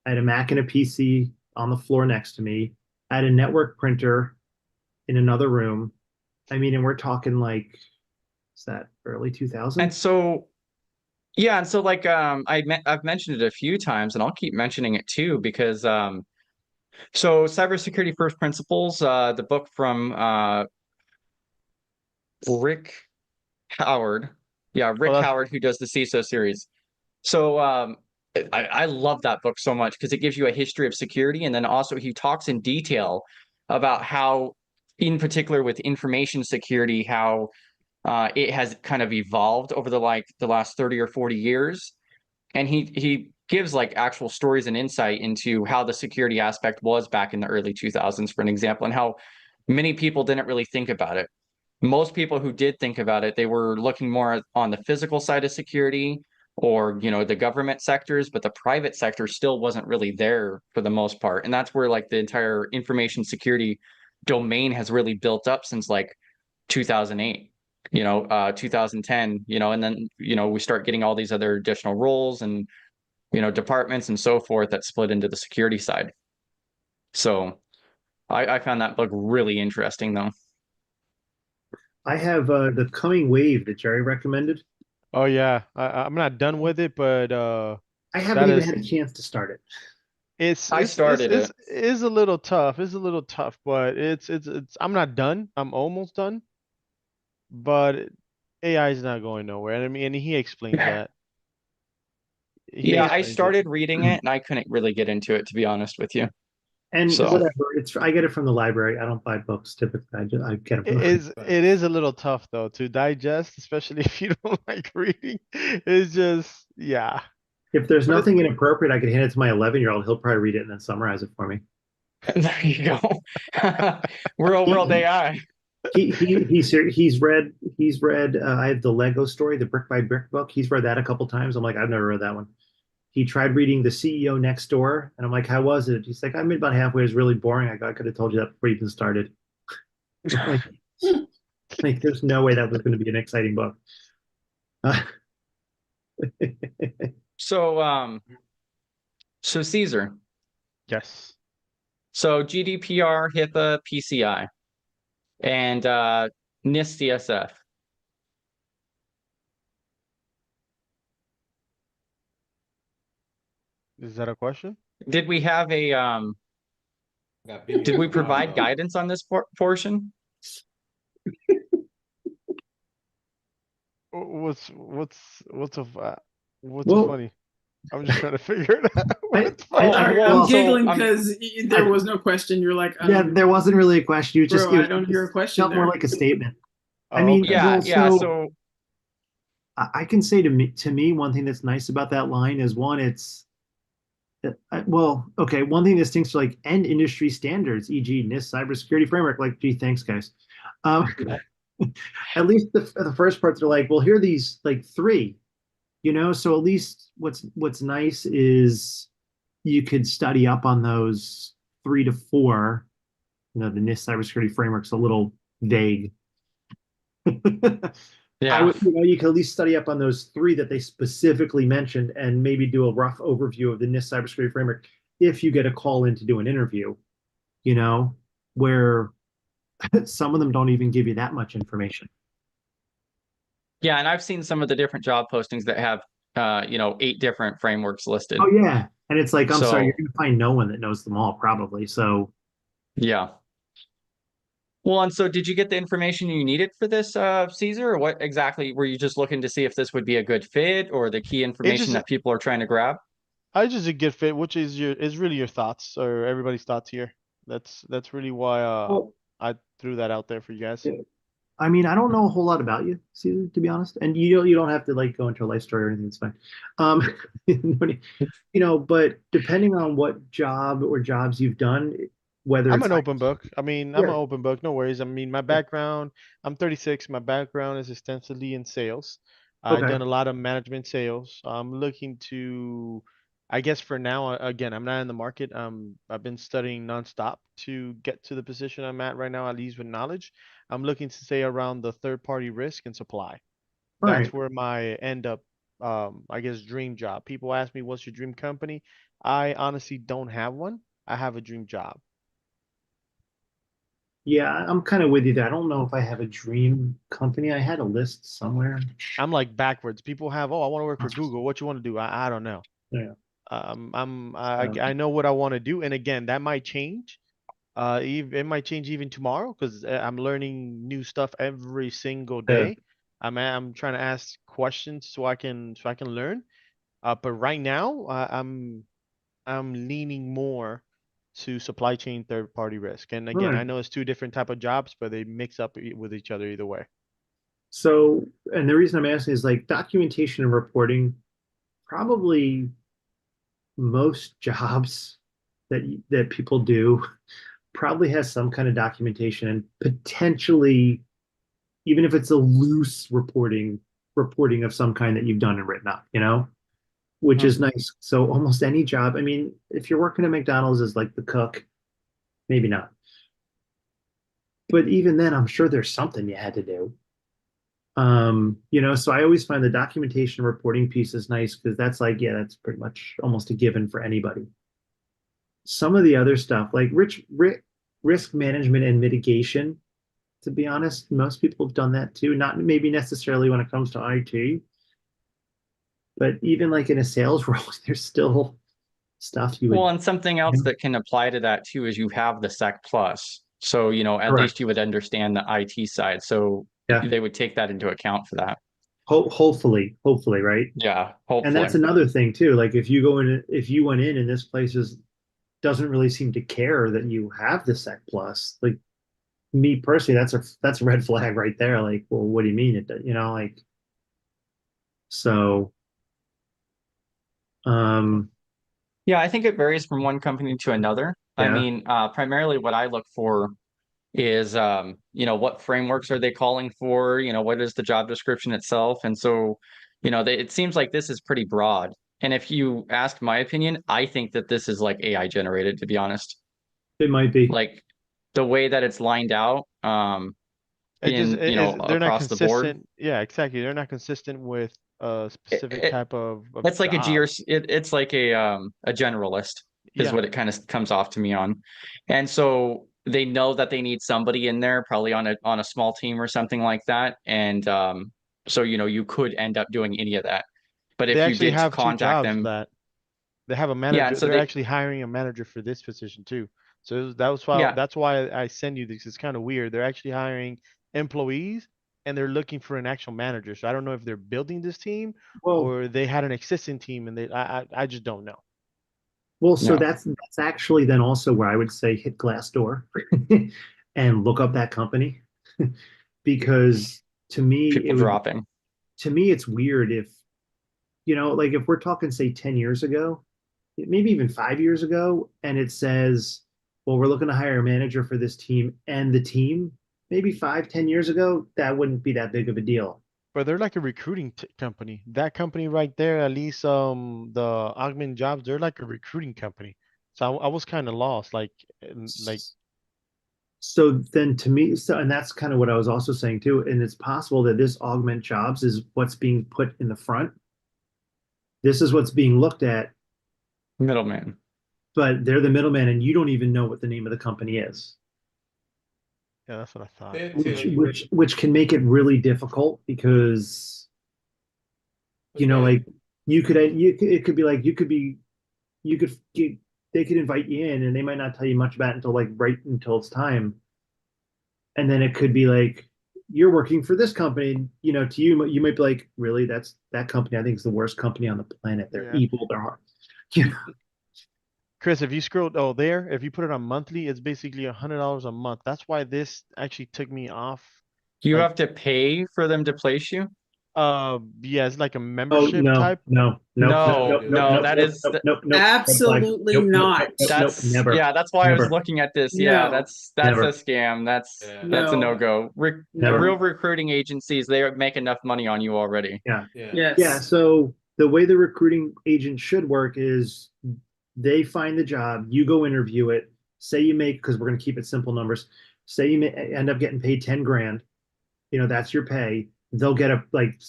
I had a Mac and a PC on the floor next to me. I had a network printer in another room. I mean, and we're talking like, is that early 2000? and so yeah, and so like I've mentioned it a few times and I'll keep mentioning it too because so Cybersecurity First Principles, the book from Rick Howard. Yeah, Oh, Rick Howard, who does the CISO series. So I love that book so much because it gives you a history of security. And then also he talks in detail about how, in particular with information security, how it has kind of evolved over the last 30 or 40 years. And he gives like actual stories and insight into how the security aspect was back in the early 2000s, for an example, and how many people didn't really think about it. Most people who did think about it, they were looking more on the physical side of security or, the government sectors, but the private sector still wasn't really there for the most part. And that's where like the entire information security domain has really built up since like 2008, 2010, and then, we start getting all these other additional roles and, departments and so forth that split into the security side. So I found that book really interesting though. I have the Coming Wave that Jerry recommended. oh yeah. I'm not done with it, but I haven't that even is had a chance to start it. I started it. it's a little tough. It's a little tough, but it's I'm not done. I'm almost done. But AI is not going nowhere. And I mean, and he explains that. He Yeah, I explains it. started reading it and I couldn't really get into it, to be honest with you. And So whatever, I get it from the library. I don't buy books typically. I get them from It the is it is a little tough though to digest, especially if you don't like reading. It's just yeah. If there's But it nothing inappropriate, I could hand it to my 11-year-old. He'll probably read it and then summarize it for me. there you go. Real world AI. He's read. I have the Lego Story, the Brick by Brick book. He's read that a couple times. I'm like, I've never read that one. He tried reading The CEO Next Door, and I'm like, how was it? He's like, I made about halfway. It was really boring. I could have told you that before you even started. like, like, there's no way that was going to be an exciting book. So so Caesar. yes. So GDPR, HIPAA, PCI, and NIST CSF. Is that a question? Did we have a did we provide guidance on this portion? What's a what's so Well, funny? I'm just trying to figure it out. What the I- fuck? Sorry, well, I'm so, giggling I'm- because there was no question. You're like, Yeah, there wasn't really a question. You were just bro, it I was don't hear a question felt more there. like a statement. I Oh, mean, okay. yeah, well, yeah. so So I can say to me, one thing that's nice about that line is one, it's well, okay. One thing that stinks to like end industry standards, e.g., NIST cybersecurity framework. Like, gee, thanks, guys. Um, at least the first part, they're like, well, here are these like three, So at least what's nice is you could study up on those 3 to 4. The NIST cybersecurity framework's a little vague. I yeah. would, you can at least study up on those 3 that they specifically mentioned and maybe do a rough overview of the NIST cybersecurity framework if you get a call in to do an interview, where some of them don't even give you that much information. Yeah, and I've seen some of the different job postings that have 8 different frameworks listed. Oh yeah. And it's like, I'm sorry, you're So gonna find no one that knows them all, probably. So yeah. Well, and so did you get the information you needed for this, Caesar, or what exactly were you just looking to see if this would be a good fit or the key It information just, that people are trying to grab? I just a good fit, which is really your thoughts or everybody's thoughts here. That's really why well, I threw that out there for you guys. I mean, I don't know a whole lot about you, Caesar, to be honest. And you don't have to like go into a life story or anything. It's fine. Um, but depending on what job or jobs you've done, whether I'm it's an open book. I mean, I'm yeah, an open book. No worries. I mean, my background, I'm 36. My background is extensively in sales. I've okay, done a lot of management sales. I'm looking to, I guess for now, again, I'm not in the market. I've been studying nonstop to get to the position I'm at right now, at least with knowledge. I'm looking to stay around the third party risk and supply. all right, That's where my end up, I guess, dream job. People ask me, what's your dream company? I honestly don't have one. I have a dream job. yeah, I'm kind of with you there. I don't know if I have a dream company. I had a list somewhere. I'm like backwards. People have, oh, I want to work for Google. What you want to do? I don't know. Yeah, I know what I want to do, and again, that might change. It might change even tomorrow because I'm learning new stuff every single yeah. day. I'm trying to ask questions so I can learn. But right now, I'm leaning more to supply chain third party risk. And All again, right. I know it's two different type of jobs, but they mix up with each other either way. So, and the reason I'm asking is like documentation and reporting, probably most jobs that people do probably has some kind of documentation and potentially, even if it's a loose reporting of some kind that you've done and written up, which Hmm. is nice. So almost any job, I mean, if you're working at McDonald's as like the cook, maybe not. But even then, I'm sure there's something you had to do. So I always find the documentation reporting piece is nice because that's like, yeah, that's pretty much almost a given for anybody. Some of the other stuff, like risk management and mitigation, to be honest, most people have done that too. Not maybe necessarily when it comes to IT, but even like in a sales role, there's still stuff you Well, would. and something else that can apply to that too is you have the Sec Plus. So, at least Correct. you would understand the IT side. So Yeah. they would take that into account for that. Hopefully, right? Yeah, And hopefully. that's another thing too. Like if you went in and this place doesn't really seem to care that you have the Sec Plus, like me personally, that's a red flag right there. Like, well, what do you mean like so um Yeah, I think it varies from one company to another. I yeah. mean, primarily what I look for is, what frameworks are they calling for? What is the job description itself? And so, it seems like this is pretty broad. And if you ask my opinion, I think that this is like AI generated, to be honest. It might be. Like the way that it's lined out, It just they're not across the board. consistent. Yeah, exactly. They're not consistent with a It, specific it, type of it's like a job. GRC, it's like a generalist is Yeah, what it kind of comes off to me on. And so they know that they need somebody in there, probably on a small team or something like that. And so you could end up doing any of that. But they if you actually did have two contact jobs them, that they have a yeah, and manager. so They're they actually hiring a manager for this position too. So that was why yeah, that's why I send you this. It's kind of weird. They're actually hiring employees and they're looking for an actual manager. So I don't know if they're building this team Well, or they had an existing team and I just don't know. well, so Yeah. that's actually then also where I would say hit Glassdoor and look up that company because to me People dropping. to me it's weird if like if we're talking say 10 years ago, maybe even 5 years ago, and it says, well, we're looking to hire a manager for this team and the team, maybe 5, 10 years ago, that wouldn't be that big of a deal. But they're like a recruiting company. That company right there, at least the Augment Jobs, they're like a recruiting company. So I was kind of lost. Like So then to me, and that's kind of what I was also saying too. And it's possible that this Augment Jobs is what's being put in the front. This is what's being looked at, Middleman. but they're the middleman and you don't even know what the name of the company is. yeah, that's what I thought. They'll tell you. Which can make it really difficult because like it could be like you could get, they could invite you in and they might not tell you much about it until like right until it's time, and then it could be like you're working for this company. To you might be like, really, that company I think is the worst company on the planet. They're Yeah. evil. They're hard. You know? Chris, if you scroll there, if you put it on monthly, it's basically $100 a month. That's why this actually took me off. You Like- have to pay for them to place you? Yeah, it's like a Oh membership no, type. no, that is Absolutely not. that's never. yeah, that's why I was Never. looking at this. Yeah, No. that's Never. a scam. That's Yeah. a No. no-go. Never. Real recruiting agencies, they make enough money on you already. Yeah. Yes. Yeah, so the way the recruiting agent should work is they find the job, you go interview it, say you make, because we're going to keep it simple numbers, say you end up getting paid 10 grand, that's your pay. They'll get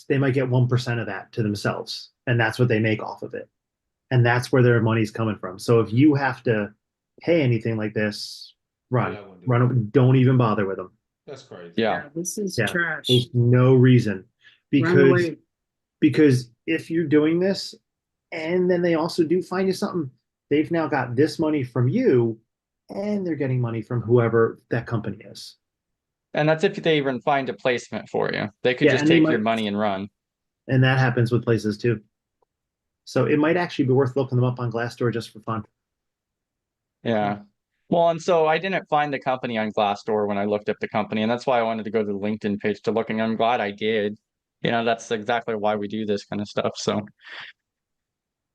they might get 1% of that to themselves, and that's what they make off of it. And that's where their money's coming from. So if you have to pay anything like this, Yeah, I wouldn't do run, don't even bother with them. That's crazy. Yeah. This is Yeah. trash. There's no reason Run away. because if you're doing this and then they also do find you something, they've now got this money from you and they're getting money from whoever that company is. And that's if they even find a placement for you. They could Yeah, just and they take your might- money and run. And that happens with places too. So it might actually be worth looking them up on Glassdoor just for fun. Yeah. Well, and so I didn't find the company on Glassdoor when I looked up the company, and that's why I wanted to go to the LinkedIn page to look, and I'm glad I did. That's exactly why we do this kind of stuff. So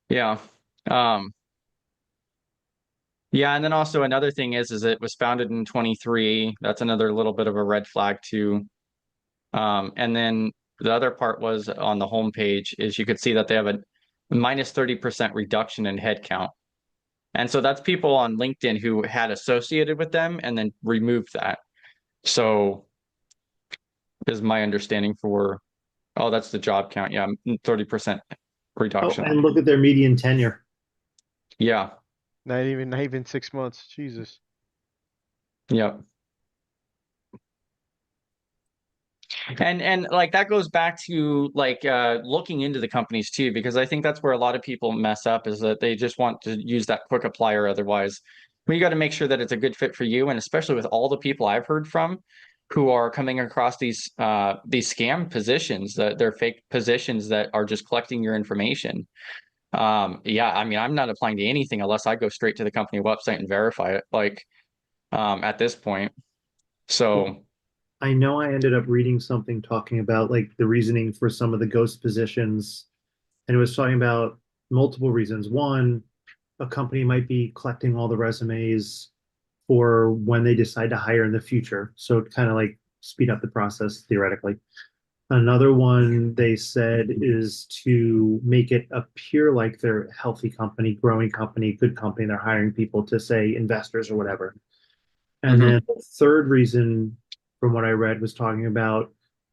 yeah. Yeah, and then also another thing is it was founded in 23. That's another little bit of a red flag too. And then the other part was on the homepage is you could see that they have a minus 30% reduction in headcount. And so that's people on LinkedIn who had associated with them and then removed that. So is my understanding that's the job count. Yeah, 30% Oh, reduction. and look at their median tenure. Yeah. Not even 6 months. Jesus. Yep. And like that goes back to looking into the companies too, because I think that's where a lot of people mess up is that they just want to use that quick apply or otherwise. But you got to make sure that it's a good fit for you, and especially with all the people I've heard from who are coming across these scam positions, that they're fake positions that are just collecting your information. Yeah, I mean, I'm not applying to anything unless I go straight to the company website and verify it, at this point. So I know I ended up reading something talking about like the reasoning for some of the ghost positions, and it was talking about multiple reasons. One, a company might be collecting all the resumes for when they decide to hire in the future, so it kind of like speed up the process theoretically. Another one they said is to make it appear like they're a healthy company, growing company, good company. They're hiring people to say investors or whatever. And then the third reason, from what I read, was talking about,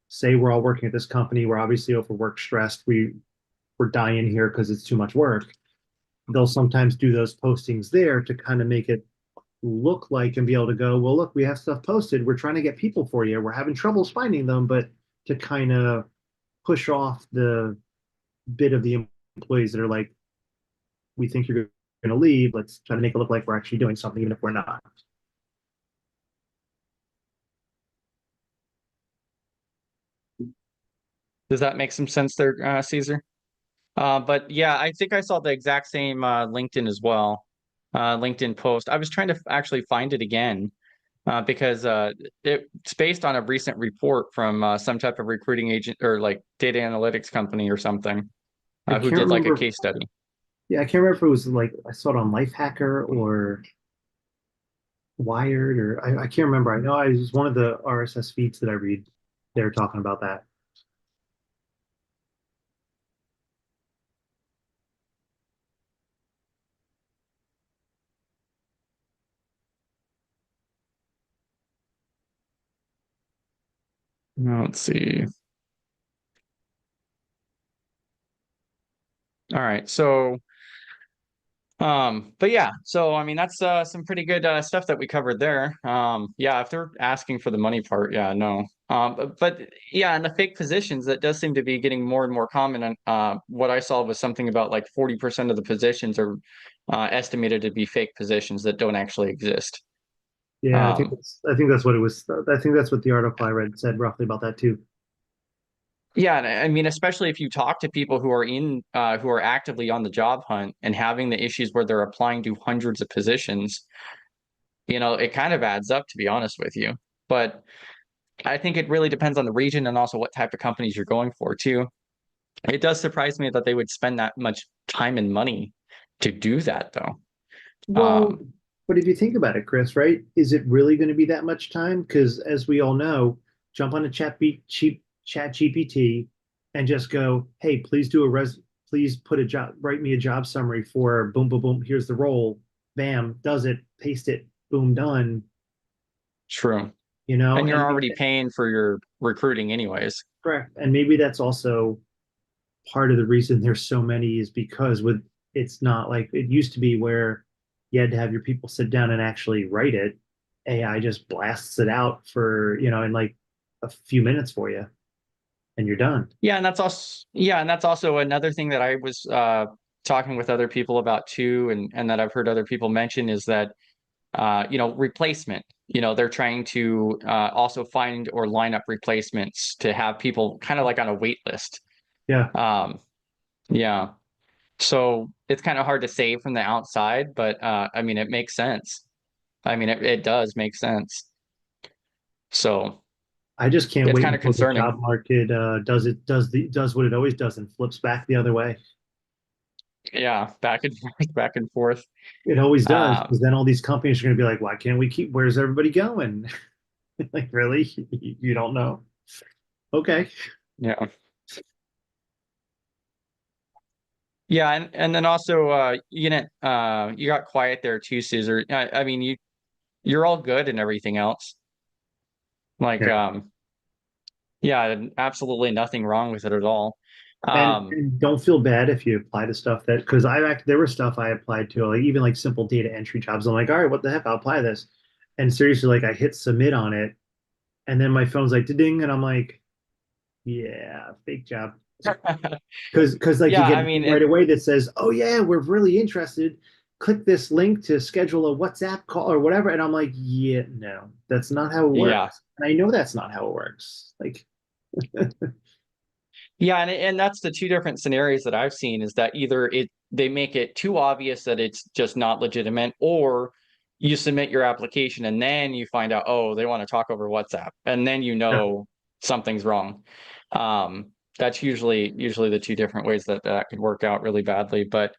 say we're all working at this company, we're obviously overworked, stressed, we're dying here because it's too much work. They'll sometimes do those postings there to kind of make it look like and be able to go, well, look, we have stuff posted. We're trying to get people for you. We're having troubles finding them, but to kind of push off the bit of the employees that are like, we think you're going to leave. Let's try to make it look like we're actually doing something, even if we're not. Does that make some sense there, Caesar? But yeah, I think I saw the exact same LinkedIn as well. LinkedIn post. I was trying to actually find it again because it's based on a recent report from some type of recruiting agent or like data analytics company or something I who can't did like a remember. case study. Yeah, I can't remember if it was like I saw it on Lifehacker or Wired, or I can't remember. I know I was one of the RSS feeds that I read. They were talking about that. Let's see. All right, so but yeah, so I mean that's some pretty good stuff that we covered there. Yeah, if they're asking for the money part, yeah, no. But yeah, and the fake positions, that does seem to be getting more and more common. And what I saw was something about like 40% of the positions are estimated to be fake positions that don't actually exist. Yeah, Um, I think that's what it was. I think that's what the article I read said roughly about that too. Yeah, and I mean, especially if you talk to people who are who are actively on the job hunt and having the issues where they're applying to hundreds of positions, it kind of adds up, to be honest with you. But I think it really depends on the region and also what type of companies you're going for too. It does surprise me that they would spend that much time and money to do that, though. Well, Um, but if you think about it, Chris, right? Is it really going to be that much time? Because as we all know, jump on a chat GPT and just go, hey, please write me a job summary for boom, boom, boom. Here's the role. Bam, does it, paste it, boom, done. True. And you're And already paying for your recruiting anyways. correct. And maybe that's also part of the reason there's so many is because it's not like it used to be where you had to have your people sit down and actually write it. AI just blasts it out for, in like a few minutes for you and you're done. Yeah, and that's also another thing that I was talking with other people about too, and that I've heard other people mention is that replacement. They're trying to also find or line up replacements to have people kind of like on a wait list. Yeah. Yeah. So it's kind of hard to say from the outside, but I mean, it makes sense. I mean, it does make sense. So I just can't it's wait kind of until the concerning. job market does what it always does and flips back the other way. Yeah, back and forth, back and forth. It always does, Um, because then all these companies are going to be like, why can't we where's everybody going? Like, really? You don't know? Okay. yeah. Yeah, and then also you got quiet there too, Caesar. I mean you're all good and everything else. Like Yeah. yeah, absolutely nothing wrong with it at all. Um And don't feel bad if you apply to stuff because there was stuff I applied to, like even like simple data entry jobs. I'm like, all right, what the heck? I'll apply this. And seriously, like I hit submit on it, and then my phone's like ding, and I'm like, yeah, fake job. Because like you yeah, get I mean right it away that says, oh yeah, we're really interested. Click this link to schedule a WhatsApp call or whatever. And I'm like, yeah, no, that's not how it yeah. works. And I know that's not how it works. Like, Yeah, and that's the two different scenarios that I've seen is that either they make it too obvious that it's just not legitimate, or you submit your application and then you find out, oh, they want to talk over WhatsApp, and then something's wrong. That's usually the two different ways that could work out really badly. But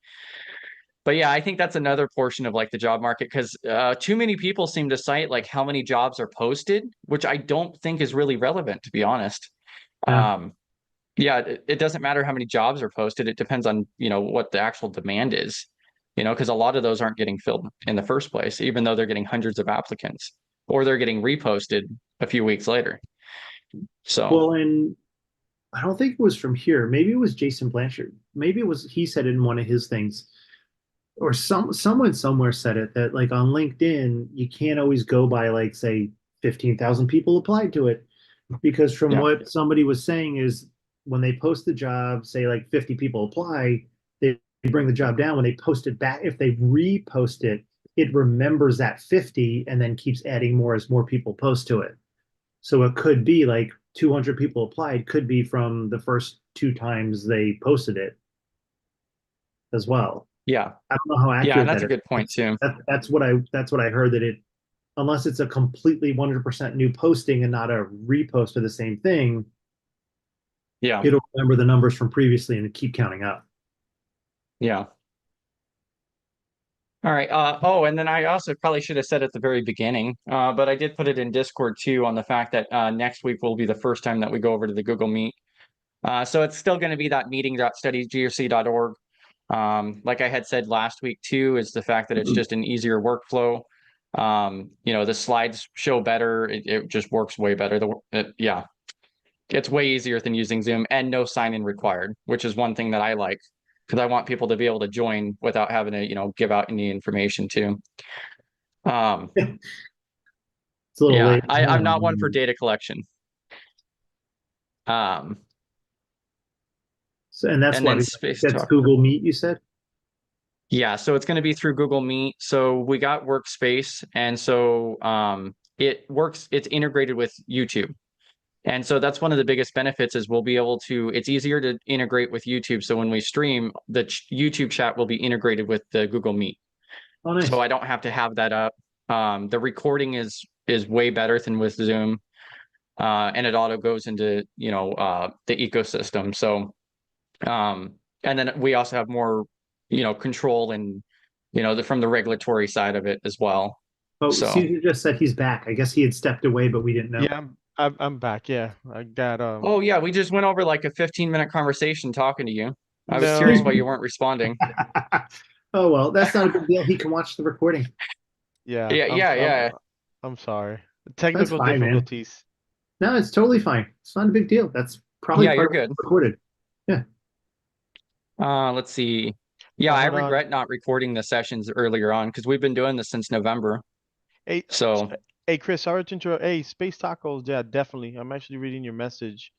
yeah, I think that's another portion of like the job market because too many people seem to cite like how many jobs are posted, which I don't think is really relevant, to be honest. yeah. Um, yeah, it doesn't matter how many jobs are posted. It depends on, what the actual demand is, because a lot of those aren't getting filled in the first place, even though they're getting hundreds of applicants or they're getting reposted a few weeks later. So, Well, and I don't think it was from here. Maybe it was Jason Blanchard. Maybe he said in one of his things, or someone somewhere said it that like on LinkedIn, you can't always go by like say 15,000 people applied to it. Because from yeah, what somebody was saying is when they post the job, say like 50 people apply, they bring the job down. When they post it back, if they repost it, it remembers that 50 and then keeps adding more as more people post to it. So it could be like 200 people applied could be from the first 2 times they posted it as well. Yeah. I don't know how Yeah, accurate and that's that a is. good point too. That's what I heard, that it, unless it's a completely 100% new posting and not a repost of the same thing, Yeah. it'll remember the numbers from previously and keep counting up. Yeah. All right. Oh, and then I also probably should have said at the very beginning, but I did put it in Discord too on the fact that next week will be the first time that we go over to the Google Meet. So it's still going to be that meeting.studygrc.org. Like I had said last week too, is the fact that it's just an easier workflow. The slides show better. It just works way better. Yeah, it's way easier than using Zoom, and no sign-in required, which is one thing that I like, because I want people to be able to join without having to, give out any information too. It's a little Yeah, late. I'm not one for data collection. So, and that's And what then Space that's Talk. Google Meet, you said? Yeah, so it's going to be through Google Meet. So we got Workspace, and so it works. It's integrated with YouTube, and so that's one of the biggest benefits is we'll be able to. It's easier to integrate with YouTube. So when we stream, the YouTube chat will be integrated with the Google Meet. Oh, nice. So I don't have to have that up. The recording is way better than with Zoom, and it auto goes into the ecosystem. So, and then we also have more control and from the regulatory side of it as well. Oh, So Caesar just said he's back. I guess he had stepped away, but we didn't know. Yeah, I'm back. Yeah, I got oh yeah, we just went over like a 15-minute conversation talking to you. I was No. curious why you weren't responding. Oh well, that's not a big deal. He can watch the recording. Yeah, Yeah. I'm sorry. Technical fine, man. difficulties. No, it's totally fine. It's not a big deal. That's probably Yeah, you're part of good. what's recorded. Let's see. Yeah, I hold on. regret not recording the sessions earlier on because we've been doing this since November. Hey, So hey, Chris, sorry to interrupt. Hey, Space Tacos, yeah, definitely. I'm actually reading your message.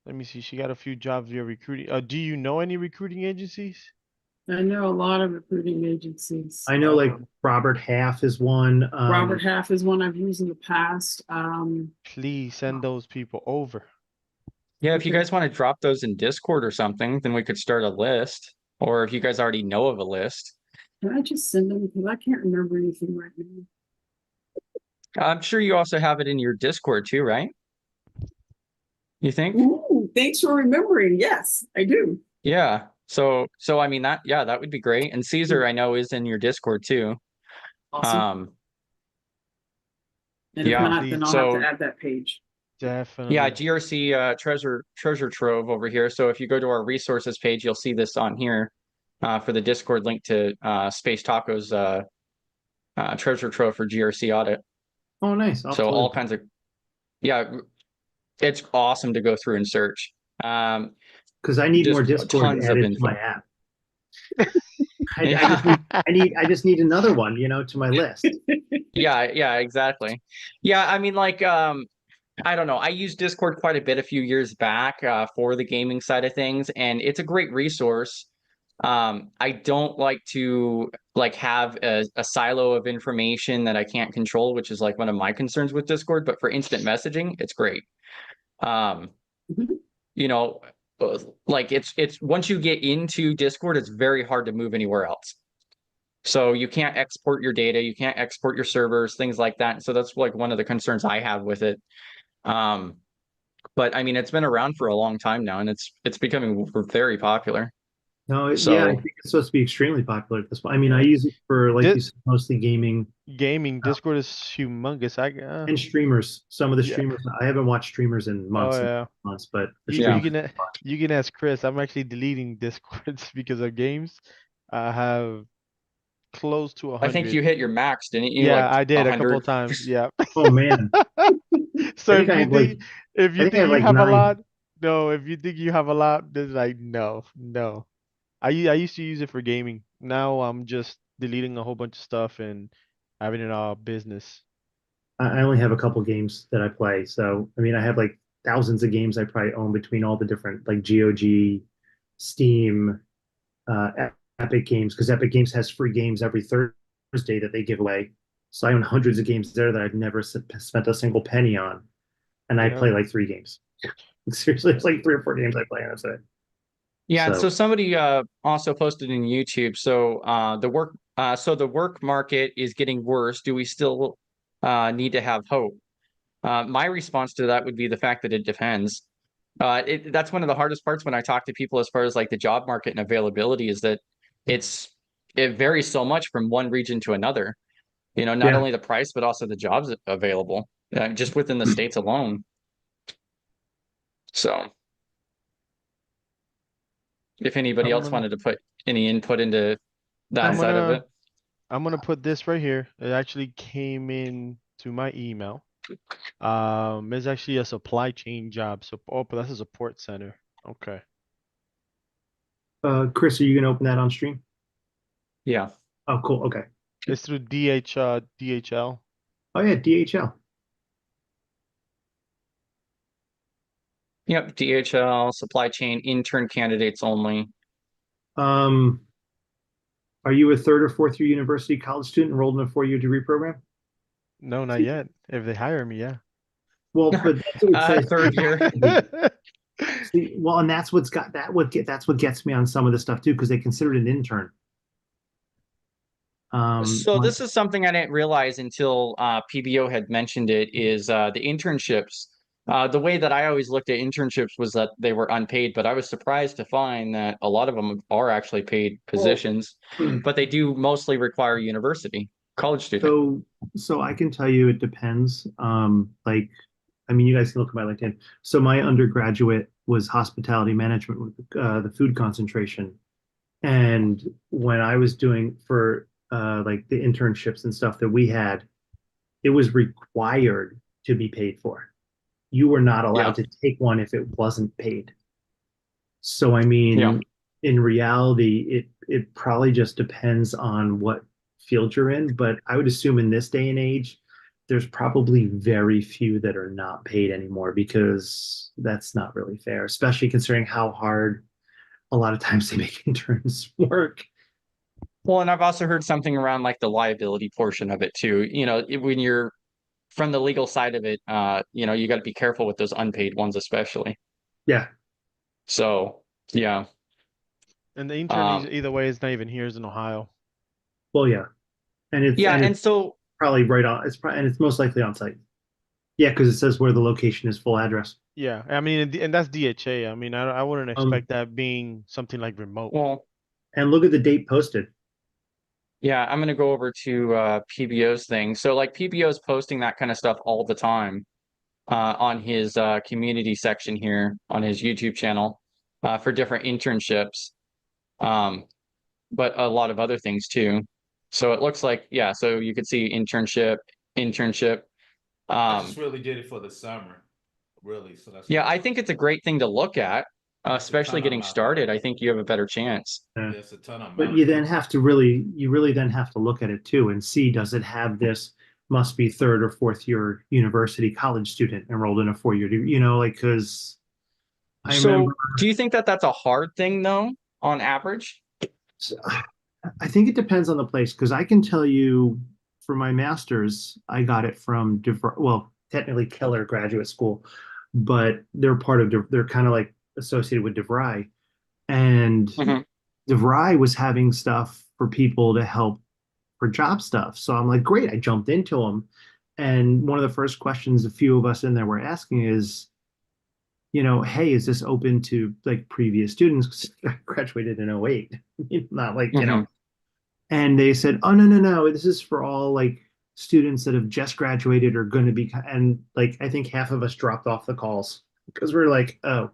Let me see. She got a few jobs via recruiting. Do you know any recruiting agencies? I know a lot of recruiting agencies. I know, like Robert Half is one. Robert Half is one I've used in the past. Please send those people over. yeah, if you Okay. guys want to drop those in Discord or something, then we could start a list. Or if you guys already know of a list. Can I just send them? Because I can't remember anything right now. I'm sure you also have it in your Discord too, right? You think? Ooh, thanks for remembering. Yes, I do. Yeah. So I mean that would be great. And Caesar, I know, is in your Discord too. Awesome. And if yeah, not, then I'll so- have to add that page. Definitely. Yeah, GRC treasure trove over here. So if you go to our resources page, you'll see this on here for the Discord link to Space Tacos treasure trove for GRC audit. Oh, nice. So all kinds of, yeah, it's awesome to go through and search. Because I need just more Discord tons of added to my info. app. I just need another one, to my list. Yeah, exactly. Yeah, I mean, like, I don't know. I used Discord quite a bit a few years back for the gaming side of things, and it's a great resource. I don't like to have a silo of information that I can't control, which is like one of my concerns with Discord. But for instant messaging, it's great. It's once you get into Discord, it's very hard to move anywhere else. So you can't export your data, you can't export your servers, things like that. So that's like one of the concerns I have with it. But I mean, it's been around for a long time now, and it's becoming very popular. No, yeah, I So- think it's supposed to be extremely popular at this point. I mean, I use it for, like you said, mostly gaming Gaming. Discord is humongous. and streamers. Some of the Yeah. streamers, I haven't watched streamers in months, Oh yeah. but the You, streamers- you can ask Chris. I'm actually deleting Discords because of games. I have close to 100. I think you hit your max, didn't you? Yeah, Like I did a 100? couple times. Yeah. Oh man, So think I have, like- if you I think I think have, you like, have a 9. lot, no. If you think you have a lot, then like no. I used to use it for gaming. Now I'm just deleting a whole bunch of stuff and having it all business. I only have a couple games that I play. So I mean, I have like thousands of games I probably own between all the different, like, GOG, Steam, Epic Games, because Epic Games has free games every Thursday that they give away. So I own hundreds of games there that I've never spent a single penny on. and I Yeah. play like 3 games. Seriously, it's like 3 or 4 games I play, and that's it. Yeah, and So- so somebody also posted in YouTube. So the work market is getting worse. Do we still need to have hope? My response to that would be the fact that it depends. That's one of the hardest parts when I talk to people as far as like the job market and availability is that it varies so much from one region to another. You know, not Yeah. only the price but also the jobs available just within the states alone. So, if anybody I'm else gonna wanted to put any input into that I'm side of gonna it. I'm gonna put this right here. It actually came in to my email. It's actually a supply chain job. So, oh, but that's a support center. Okay. Chris, are you gonna open that on stream? Yeah. Oh, cool. Okay. It's through DHL. Oh yeah, DHL. Yep. DHL supply chain intern candidates only. Are you a 3rd or 4th year university college student enrolled in a 4-year degree program? No, not yet. If they hire me, yeah. Well, but that's what it says. 3rd year. See, well, and that's what's got that that's what gets me on some of this stuff too, because they consider it an intern. So this is something I didn't realize until PBO had mentioned it is the internships. The way that I always looked at internships was that they were unpaid, but I was surprised to find that a lot of them are actually paid positions, but they do mostly require university, college student. So I can tell you it depends. Like, I mean, you guys can look at my LinkedIn. So my undergraduate was hospitality management with the food concentration. And when I was doing for like the internships and stuff that we had, it was required to be paid for. You were not allowed to take one if it wasn't paid. So I mean, in reality, it probably just depends on what field you're in. But I would assume in this day and age, there's probably very few that are not paid anymore because that's not really fair, especially considering how hard a lot of times they make interns work. Well, and I've also heard something around like the liability portion of it too. You know, when you're from the legal side of it, you know, you got to be careful with those unpaid ones, especially. Yeah. So, yeah. And the intern either way is not even here, is in Ohio. Well, yeah. And it's so probably right on. And it's most likely on site. Yeah, because it says where the location is, full address. Yeah, I mean, and that's DHA. I mean, I wouldn't expect that being something like remote. Well, and look at the date posted. Yeah, I'm gonna go over to PBO's thing. So like PBO's posting that kind of stuff all the time on his community section here on his YouTube channel for different internships, but a lot of other things too. So it looks like, yeah, so you could see internship. I just really did it for the summer, really. So that's Yeah, I think it's a great thing to look at, especially getting started. I think you have a better chance. Yeah. There's a ton of But you really then have to look at it too and see, does it have this must be 3rd or 4th year university college student enrolled in a 4-year degree, you know, like, because I remember. Do you think that that's a hard thing though, on average? I think it depends on the place, because I can tell you for my master's, I got it from, well, technically Keller Graduate School, but they're they're kind of like associated with DeVry. And DeVry was having stuff for people to help for job stuff. So I'm like, great. I jumped into them. And one of the first questions a few of us in there were asking is, you know, hey, is this open to like previous students? I graduated in 08, not like, you know. And they said, oh, no. This is for all like students that have just graduated or going to be. And like, I think half of us dropped off the calls because we're like, oh,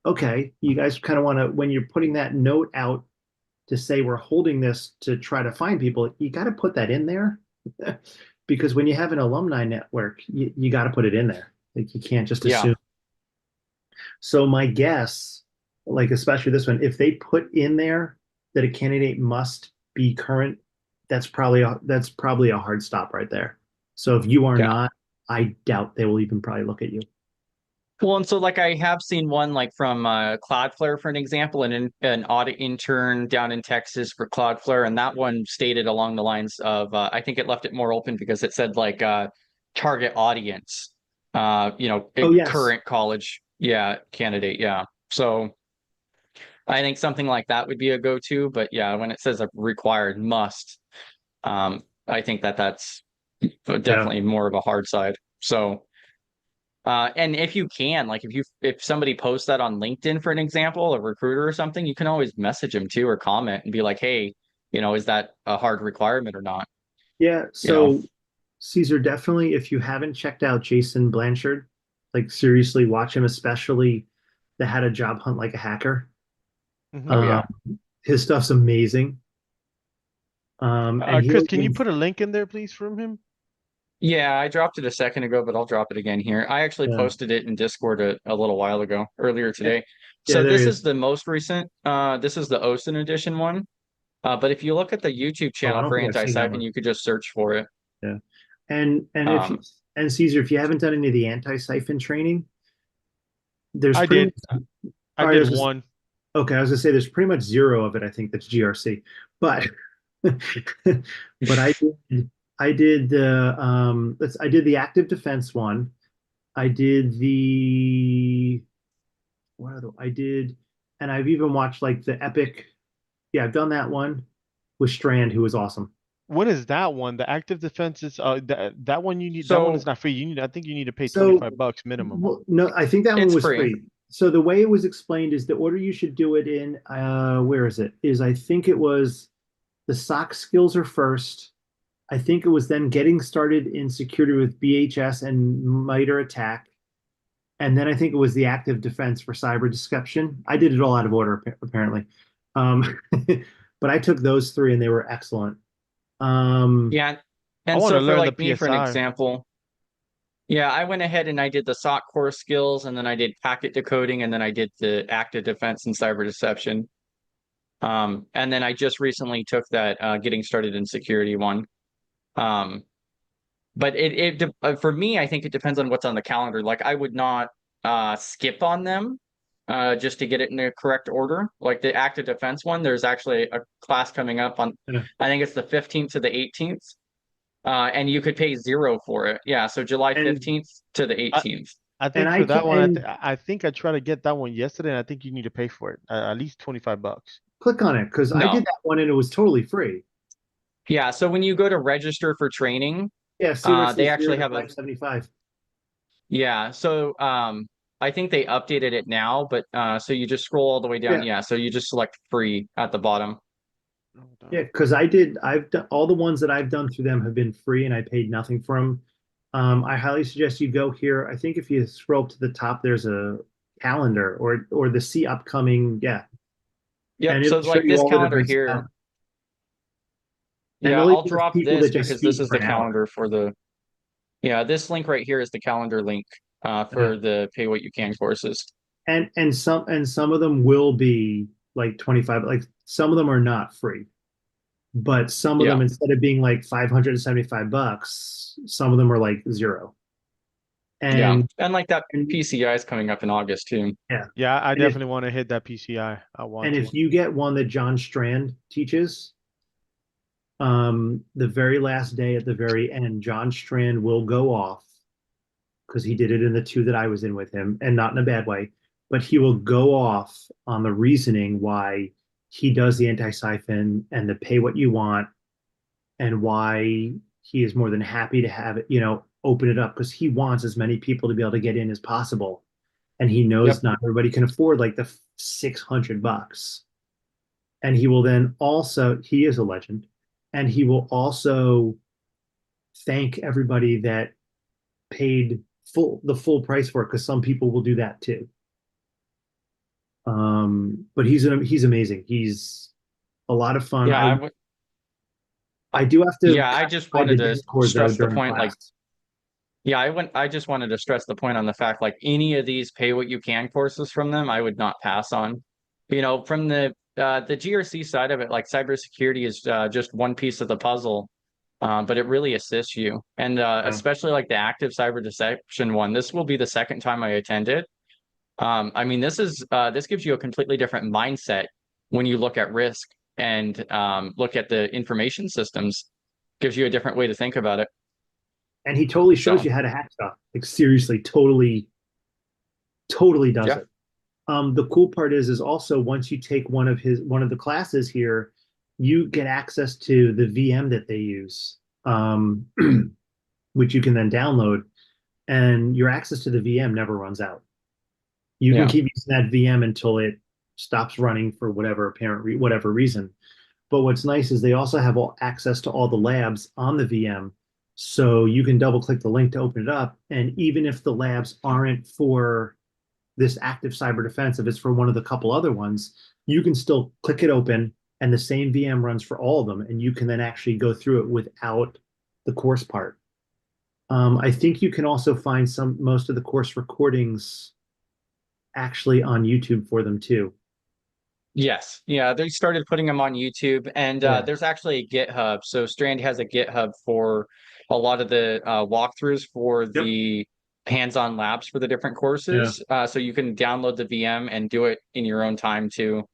okay, you guys kind of want to, when you're putting that note out to say we're holding this to try to find people, you got to put that in there because when you have an alumni network, you got to put it in there. Like you can't just assume. So my guess, like especially this one, if they put in there that a candidate must be current, that's probably a hard stop right there. So if you are not, I doubt they will even probably look at you. Well, and so like I have seen one like from Cloudflare, for an example, an audit intern down in Texas for Cloudflare, and that one stated along the lines of I think it left it more open because it said like target audience Oh, yes. current college, candidate, yeah. So I think something like that would be a go-to, but yeah, when it says a required must, I think that's definitely more of a hard side. So, and if you can, like if somebody posts that on LinkedIn, for an example, a recruiter or something, you can always message them too or comment and be like, hey, is that a hard requirement or not? Yeah. You know? So Caesar, definitely, if you haven't checked out Jason Blanchard, like seriously watch him, especially the How to Job Hunt Like a Hacker. Mhm. Oh yeah. His stuff's amazing. And Chris, he'll can you give, put a link in there, please, from him? Yeah, I dropped it a second ago, but I'll drop it again here. I actually yeah, posted it in Discord a little while ago, earlier today. yeah, So there he this is is. the most recent. This is the OSIN edition one. But if you look at the YouTube Oh, I channel don't for think I've seen that anti-siphon, one. you could just search for it. Yeah. And if you Um, and Caesar, if you haven't done any of the anti-siphon training, there's I pretty did. much I all right, did one. okay, I was gonna say there's pretty much zero of it, I think that's GRC. But but I did the I did the active defense one. I did the what other I did, and I've even watched like the epic. Yeah, I've done that one with Strand, who was awesome. What is that one? The active defense is that one you need. That one is so not free. I think you need to pay So, $25 minimum. well, no, I think that one it's was free. free. So the way it was explained is the order you should do it in, where is it? Is I think it was the SOC skills are first. I think it was then getting started in security with BHS and MITRE ATT&CK. And then I think it was the active defense for cyber deception. I did it all out of order, apparently. Um, but I took those three and they were excellent. Yeah. I And want to so for learn the like me, for an PSI. example, yeah, I went ahead and I did the SOC core skills, and then I did packet decoding, and then I did the active defense and cyber deception. And then I just recently took that getting started in security one. Um, but for me, I think it depends on what's on the calendar. Like I would not skip on them just to get it in the correct order. Like the active defense one, there's actually a class coming up on, Yeah. I think it's the 15th to the 18th. And you could pay 0 for it. Yeah, so July and 15th to the I, 18th. I and think I for that one, can I think I tried to get that one yesterday, and I think you need to pay for it at least $25. click on it because I did No. that one and it was totally free. Yeah, so when you go to register for training, Yeah, see where it they says 0 actually to have a 575. yeah, so I think they updated it now, but so you just scroll all the way down. Yeah, Yeah, so you just select free at the bottom. yeah, because I've done all the ones that I've done through them have been free and I paid nothing for them. I highly suggest you go here. I think if you scroll up to the top, there's a calendar or the see upcoming, yeah, and Yep, so it'll show like you this all the calendar different here. stuff. And Yeah, they'll I'll even have drop people this that just because this speak is for the an hour. calendar for the yeah, this link right here is the calendar link for the pay what you can courses. And some of them will be like 25, like some of them are not free. But some of Yeah. them, instead of being like $575, some of them are like 0. Yeah. And, And like that and PCI is coming up in August too. yeah, Yeah, I and if definitely want to hit that PCI. I want and to. if you get one that John Strand teaches, the very last day at the very end, John Strand will go off because he did it in the 2 that I was in with him, and not in a bad way, but he will go off on the reasoning why he does the anti-siphon and the pay what you want, and why he is more than happy to have it, open it up because he wants as many people to be able to get in as possible. And he knows Yep. not everybody can afford like the $600. And he will then also, he is a legend, and he will also thank everybody that paid the full price for it because some people will do that too. But he's amazing. He's a lot of fun. Yeah, I do have to I just buy the wanted to Discord though stress the during point, like, class. yeah, I just wanted to stress the point on the fact, like any of these pay what you can courses from them, I would not pass on. From the GRC side of it, like cybersecurity is just one piece of the puzzle. But it really assists you. And especially like the active cyber deception one, this will be the second time I attend it. I mean, this gives you a completely different mindset when you look at risk and look at the information systems. Gives you a different way to think about it. and he totally shows So- you how to hack stuff. Like seriously, totally does Yeah. it. The cool part is also once you take one of the classes here, you get access to the VM that they use, which you can then download, and your access to the VM never runs out. You can Yeah. keep using that VM until it stops running for whatever whatever reason. But what's nice is they also have access to all the labs on the VM. So you can double click the link to open it up. And even if the labs aren't for this active cyber defense, if it's for one of the couple other ones, you can still click it open and the same VM runs for all of them. And you can then actually go through it without the course part. I think you can also find most of the course recordings actually on YouTube for them too. Yes. Yeah. They started putting them on YouTube, and Yeah. there's actually a GitHub. So Strand has a GitHub for a lot of the walkthroughs for the hands-on labs for the different courses. So you can download the VM and do it in your own time too.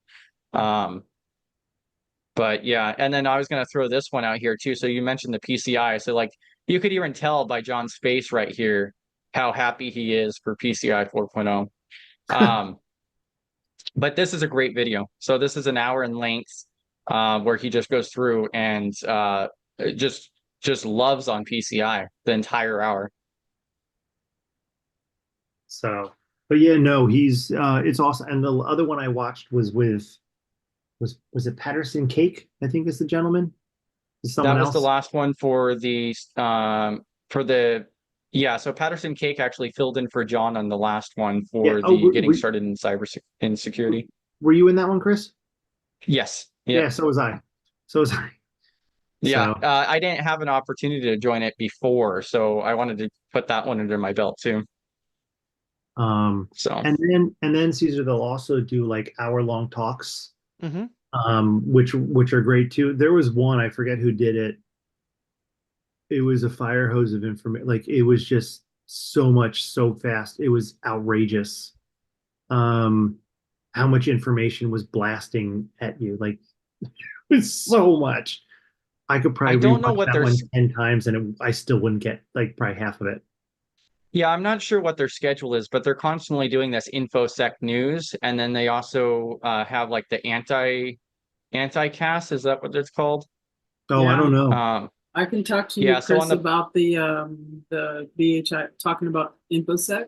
But yeah, and then I was going to throw this one out here too. So you mentioned the PCI. So like you could even tell by John's face right here how happy he is for PCI 4.0. But this is a great video. So this is an hour in length, where he just goes through and just loves on PCI the entire hour. So, but yeah, no, it's awesome. And the other one I watched was was it Patterson Cake? I think is the gentleman. Is someone That was else? the last one for the yeah. So Patterson Cake actually filled in for John on the last one for Yeah. Oh, the getting started in security. Were you in that one, Chris? Yes. Yeah, so was I. So was I. Yeah, So, I didn't have an opportunity to join it before, so I wanted to put that one under my belt too. So and then Caesar, they'll also do like hour-long talks, Mm-hmm. which are great too. There was one, I forget who did it. It was a fire hose of information. Like it was just so much, so fast. It was outrageous. How much information was blasting at you. Like it was so much. I could probably I don't know rewatch what that their one 10 times and I still wouldn't get like probably half of it. Yeah, I'm not sure what their schedule is, but they're constantly doing this InfoSec news, and then they also have like the anti-cast. Is that what it's called? Oh, I don't know. I can talk to you, Yeah, so Chris, on the about the BHI talking about InfoSec.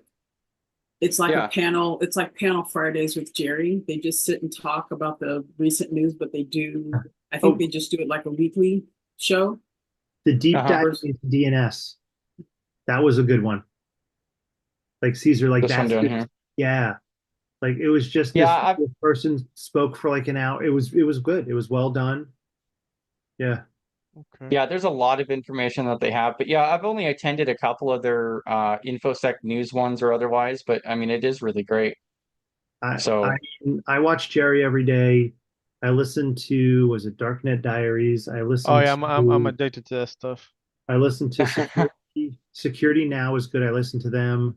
It's like Yeah. a panel. It's like panel Fridays with Jerry. They just sit and talk about the recent news, but they do. I think they just do it like a weekly show. The deep Uh-huh. dive into DNS. That was a good one. Like Caesar, like This one that's down just, here. yeah. Like it was just Yeah, this person spoke for like an hour. It was good. It was well done. Yeah. Okay. Yeah, there's a lot of information that they have, but yeah, I've only attended a couple of their InfoSec news ones or otherwise, but I mean, it is really great. So I watch Jerry every day. I listen to was it Darknet Diaries? Oh yeah, I'm addicted to that stuff. I listen to Security. Security Now is good. I listen to them.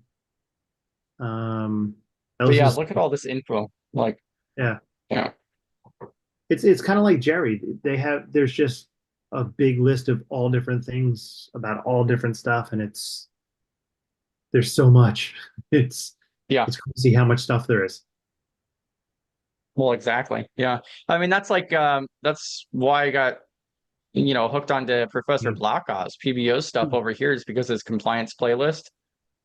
I but yeah, listen to- look at all this info. Like, yeah. yeah, It's kind of like Jerry. There's just a big list of all different things about all different stuff, and there's so much. It's crazy how much stuff there is. well, exactly. Yeah. I mean, that's like that's why I got hooked onto Professor Blackaw's PBO stuff over here is because of his compliance playlist.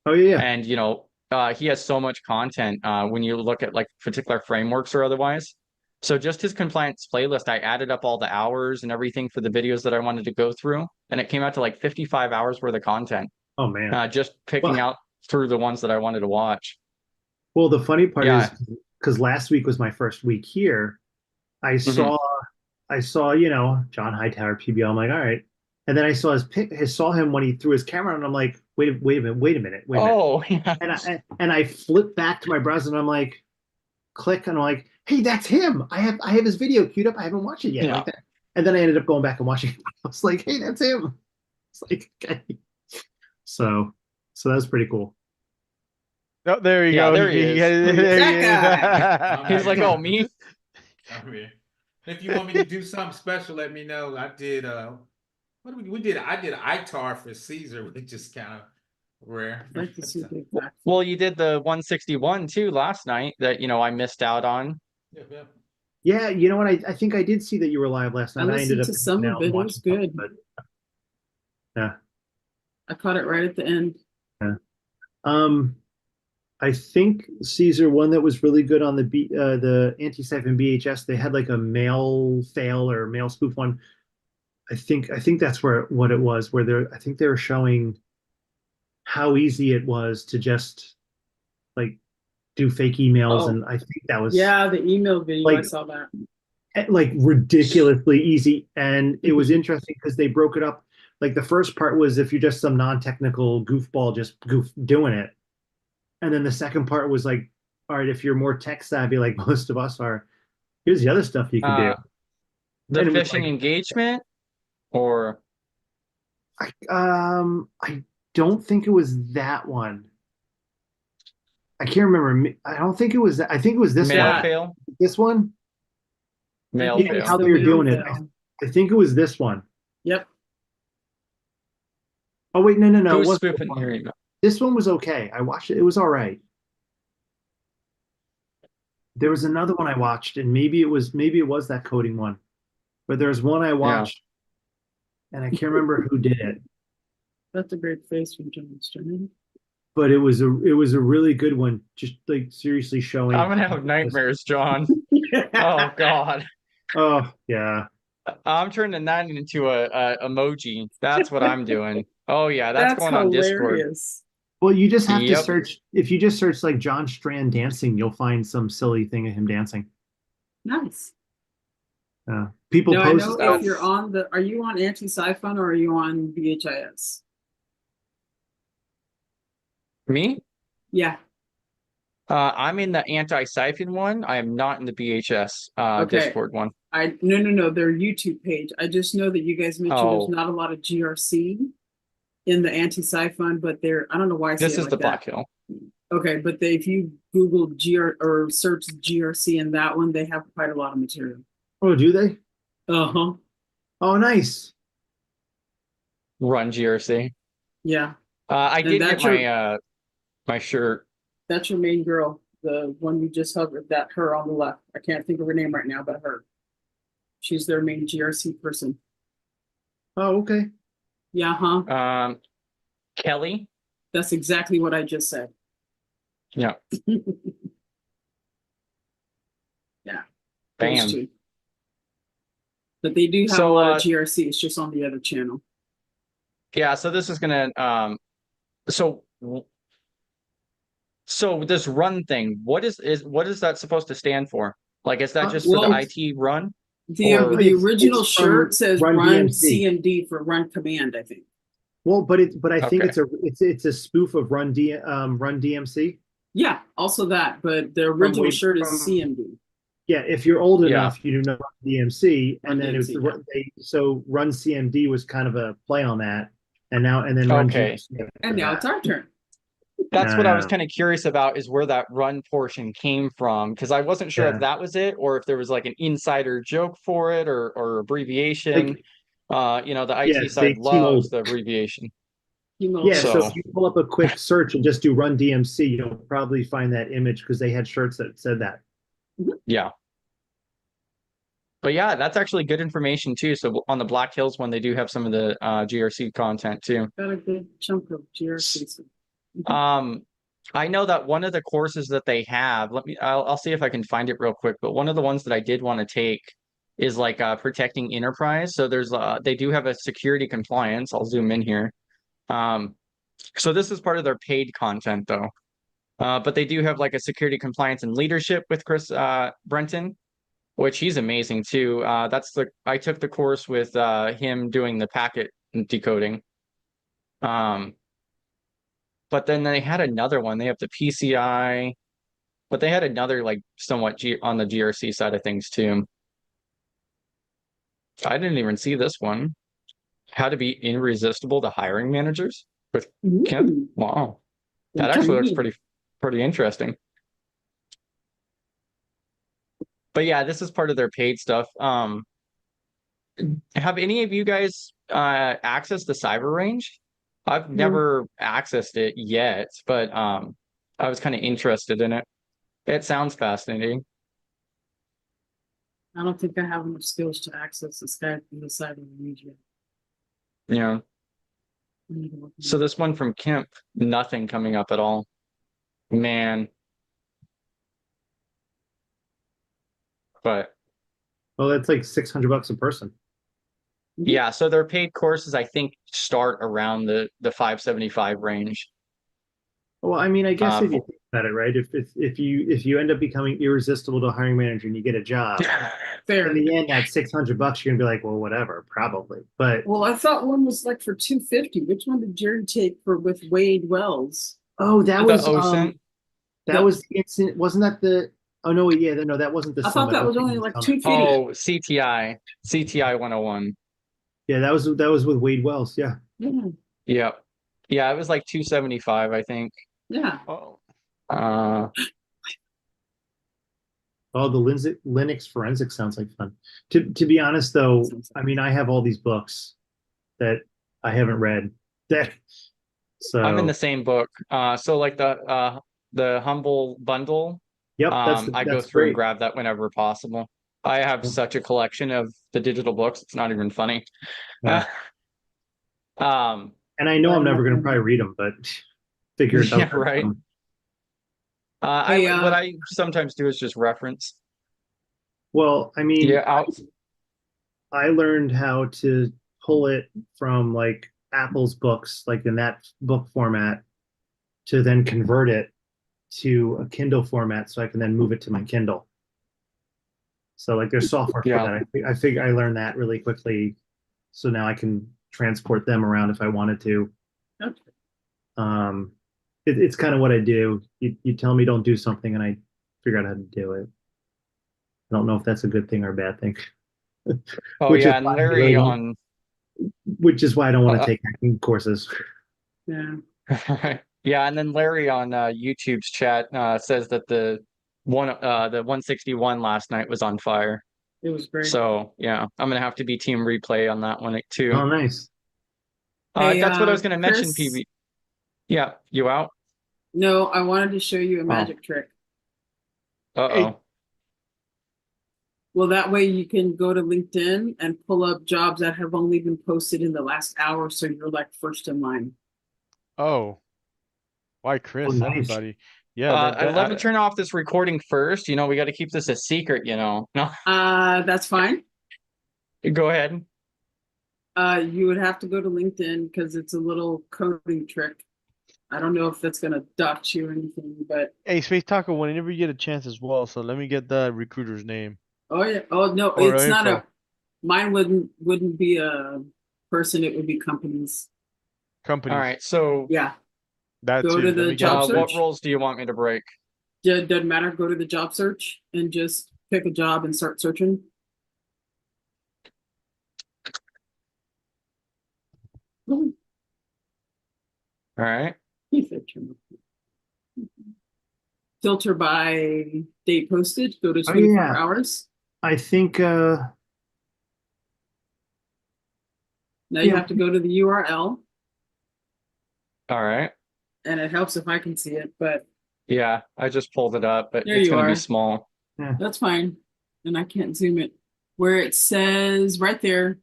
Oh yeah. And he has so much content when you look at like particular frameworks or otherwise. So just his compliance playlist, I added up all the hours and everything for the videos that I wanted to go through, and it came out to like 55 hours worth of content. Oh man. Just picking out through the ones that I wanted to watch. Well, the funny part is because last week was my first week here, I saw John Hightower PBL. I'm like, all right. And then I saw saw him when he threw his camera on, and I'm like, wait a minute. Oh, And I flipped back to my browser and I'm like, click, and I'm like, hey, that's him. I have his video queued up. I haven't watched it yet. Yeah. Like that. And then I ended up going back and watching it. I was like, hey, that's him. It's like, okay. So that's pretty cool. Oh, there you go. There he is. That He's like, oh, me? I mean, if you want me to do something special, let me know. I did What did we did? I did ITAR for Caesar, which is kind of rare. I'd like to see the exact. Well, you did the 161 too last night that, I missed out on. Yep, yep. Yeah, you know what? I think I did see that you were live last I night. I ended listened up to some hanging of out it. and It was watching good. but yeah. I caught it right at the end. Um, I think Caesar, one that was really good on the anti-siphon BHS, they had like a mail fail or mail spoof one. I think that's what it was, where I think they were showing how easy it was to just like do fake emails, Oh. and I think that was Yeah, the email video, I like saw that. like ridiculously easy. And it was interesting because they broke it up. Like the first part was if you're just some non-technical goofball, just doing it. And then the second part was like, all right, if you're more tech savvy, like most of us are, here's the other stuff you can do. The And it was phishing like, engagement, or I don't think it was that one. I can't remember. I don't think it was that. I think it was this mail one. Yeah. fail? This one? Mail think Yeah, it's fail. how the they were mail doing it. fail. I think it was this one. Yep. Oh wait, no, it Who's wasn't this spoofing one. your email? This one was okay. I watched it. It was all right. There was another one I watched, and maybe it was that coding one. But there was one I watched, and I can't remember who did it. That's a great face from John Stern. But it was a really good one. Just like seriously showing. I'm gonna have nightmares, John. Oh God. Oh yeah. I'm turning that into a emoji. That's what I'm doing. Oh yeah, that's That's going on Discord. hilarious. Well, you just have to Yep. search. If you just search like John Strand dancing, you'll find some silly thing of him dancing. Nice. People Now I post know stuff. if you're on are you on anti-siphon or are you on BHIS? Me? Yeah. I'm in the anti-siphon one. I am not in the BHS Okay. Discord one. No, their YouTube page. I just know that you guys mentioned Oh. there's not a lot of GRC in the anti-siphon, but I don't know why I say This it is like the that. Black Hill. Okay, but if you Google or search GRC in that one, they have quite a lot of material. Oh, do they? Uh-huh. Oh, nice. Run GRC. Yeah. I And did get that's my shirt. That's your main girl, the one you just hovered, her on the left. I can't think of her name right now, but her. She's their main GRC person. Oh, okay. Yeah, huh? Kelly. That's exactly what I just said. Yeah. Yeah. Bam. Those two. But they do have a lot of GRC. It's just on the other channel. Yeah. So this is gonna So this run thing, what is that supposed to stand for? Like, is that just for the IT run? The original it's from shirt says Run run DMC. CMD for run command, I think. Well, but I think Okay. it's a spoof of Run DMC. Yeah, also that, but the original shirt is from- CMD. Yeah, if you're old Yeah. enough, you do know Run DMC, Run and then DMC, it was so Run CMD was kind of a play on that, and then Run Okay. DMC. And now it's our turn. That's what I was Yeah. kind of curious about, is where that run portion came from, because I wasn't sure Yeah. if that was it or if there was like an insider joke for it or abbreviation. The IT Yes, side they seem loves old. the abbreviation. Yeah, so So- if you pull up a quick search and just do Run DMC, you'll probably find that image because they had shirts that said that. Yeah. But yeah, that's actually good information too. So on the Black Hills one, they do have some of the GRC content too. Got a good chunk of GRC. I know that one of the courses that they have, I'll see if I can find it real quick, but one of the ones that I did want to take is like protecting enterprise. So they do have a security compliance. I'll zoom in here. So this is part of their paid content though. But they do have like a security compliance and leadership with Chris Brenton, which he's amazing too. I took the course with him doing the packet decoding. But then they had another one. They have the PCI, but they had another like somewhat on the GRC side of things too. I didn't even see this one. How to be irresistible to hiring managers with Kent. Ooh. Wow, that actually looks pretty interesting. But yeah, this is part of their paid stuff. Have any of you guys access the cyber range. I've never accessed it yet, but I was kind of interested in it. It sounds fascinating. I don't think I have enough skills to access the Skype in the cyber region. Yeah. I need to work on So that. this one from Kemp, nothing coming up at all. Man. But Well, that's like $600 a person. yeah, so their paid courses I think start around the 575 range. Well, I mean, I guess if you for- think about it, right? If you end up becoming irresistible to a hiring manager and you get a job, Fair. in the end, that $600 you're gonna be like, well, whatever, probably. But Well, I thought one was like for 250. Which one did Jerry take for with Wade Wells? oh, that The was OSINT. that was the incident. Wasn't that the? Oh no, yeah, no, that wasn't the I thought summit. that was Okay, only the like summit. 250. Oh, CTI 101. Yeah, that was with Wade Wells. Yeah. Yeah. Yep. Yeah, it was like 275, I think. Yeah. Oh, Uh Oh, the Linux forensic sounds like fun. To be honest, though, I mean, I have all these books that I haven't read. That so I'm in the same book. So like the Humble bundle, yep, I go that's through and great. grab that whenever possible. I have such a collection of the digital books, it's not even funny. Yeah. Um, And I know I'm never going to probably read them, but figure it yeah, out. right. Hey, What I sometimes do is just reference. Well, I mean, Yeah, I learned how to pull it from like Apple's books, like in that book format, to then convert it to a Kindle format so I can then move it to my Kindle. So like there's software for Yeah. that. I figure I learned that really quickly. So now I can transport them around if I wanted to. Okay. It's kind of what I do. You tell me don't do something and I figure out how to do it. I don't know if that's a good thing or a bad thing. Oh Which is yeah, and why I Larry really don't- on Which is why I don't want to take hacking courses. Yeah. yeah, and then Larry on YouTube's chat says that the 161 last night was on fire. It was great. So yeah, I'm gonna have to be team replay on that one too. Oh, nice. Hey, That's what I was gonna mention, Chris? PB. Yeah, you out? No, I wanted to show you a magic trick. Uh-oh. Well, that way you can go to LinkedIn and pull up jobs that have only been posted in the last hour, so you're like first in line. oh. Why, Chris? nice. Everybody. Yeah, Let me turn off this recording first. You know, we got to keep this a secret, you know. No, That's fine. go ahead. You would have to go to LinkedIn because it's a little coding trick. I don't know if that's gonna dox you or anything, but hey, Space Taco, whenever you get a chance as well, so let me get the recruiter's name. oh yeah, oh no, Or it's not info. a. Mine wouldn't be a person. It would be companies. Company. All right, so Yeah, That Go too. to Let the me get job it. what search? roles do you want me to break? it doesn't matter. Go to the job search and just pick a job and start searching. Oh, All right. filter by date posted. Go to Oh, 24 yeah. hours. I think Now you Yeah. have to go to the URL, All right. and it helps if I can see it, but Yeah, I just pulled it up, but There it's you going to be are. small. that's fine. And I can't zoom it. Where it says right there,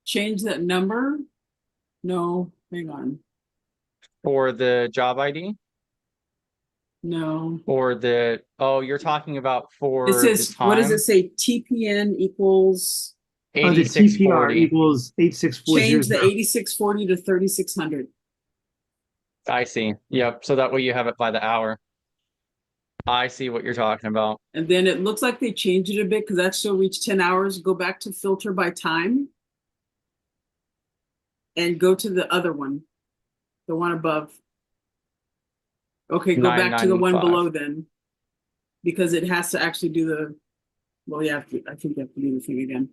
change that number. No, hang on. For the job ID No. or you're talking about for It says, the what does it time? say? TPN equals, the TPR 8640. equals 8640. change the 8640 to 3600. I see. Yep. So that way you have it by the hour. I see what you're talking about. And then it looks like they changed it a bit because that still reached 10 hours. Go back to filter by time. And go to the other one. The one above. Okay, go back to the one 995. below then. Because it has to actually do the, well, yeah, I think you have to do the thing again.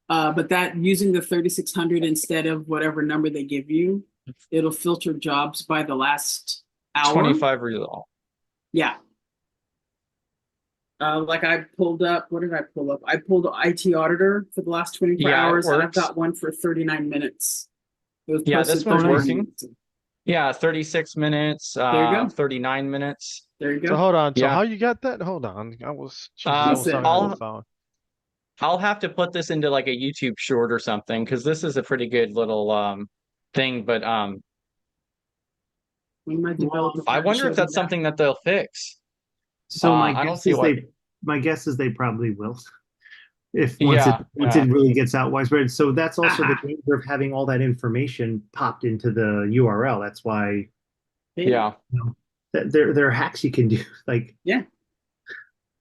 But that using the 3600 instead of whatever number they give you, it'll filter jobs by the last hour. 25 result. Yeah. Like I pulled up, what did I pull up? I pulled IT auditor for the last 24 Yeah, it hours, and I've works. got one for 39 minutes. It was Yeah, posted this one's 39 working. minutes. Yeah, 36 minutes, There you go. 39 minutes. There you So go. hold on. So Yeah. how you got that? Hold on. Jesus, I was Listen. talking on the phone. I'll have to put this into like a YouTube short or something because this is a pretty good little thing. But When my developer I friend wonder if showed me that's that. something that they'll fix. So I don't see what. my guess is they probably will. If Yeah, once yeah. it really gets out widespread. So that's also the Aha. danger of having all that information popped into the URL. That's why Yeah, there are hacks you can do. Like Yeah.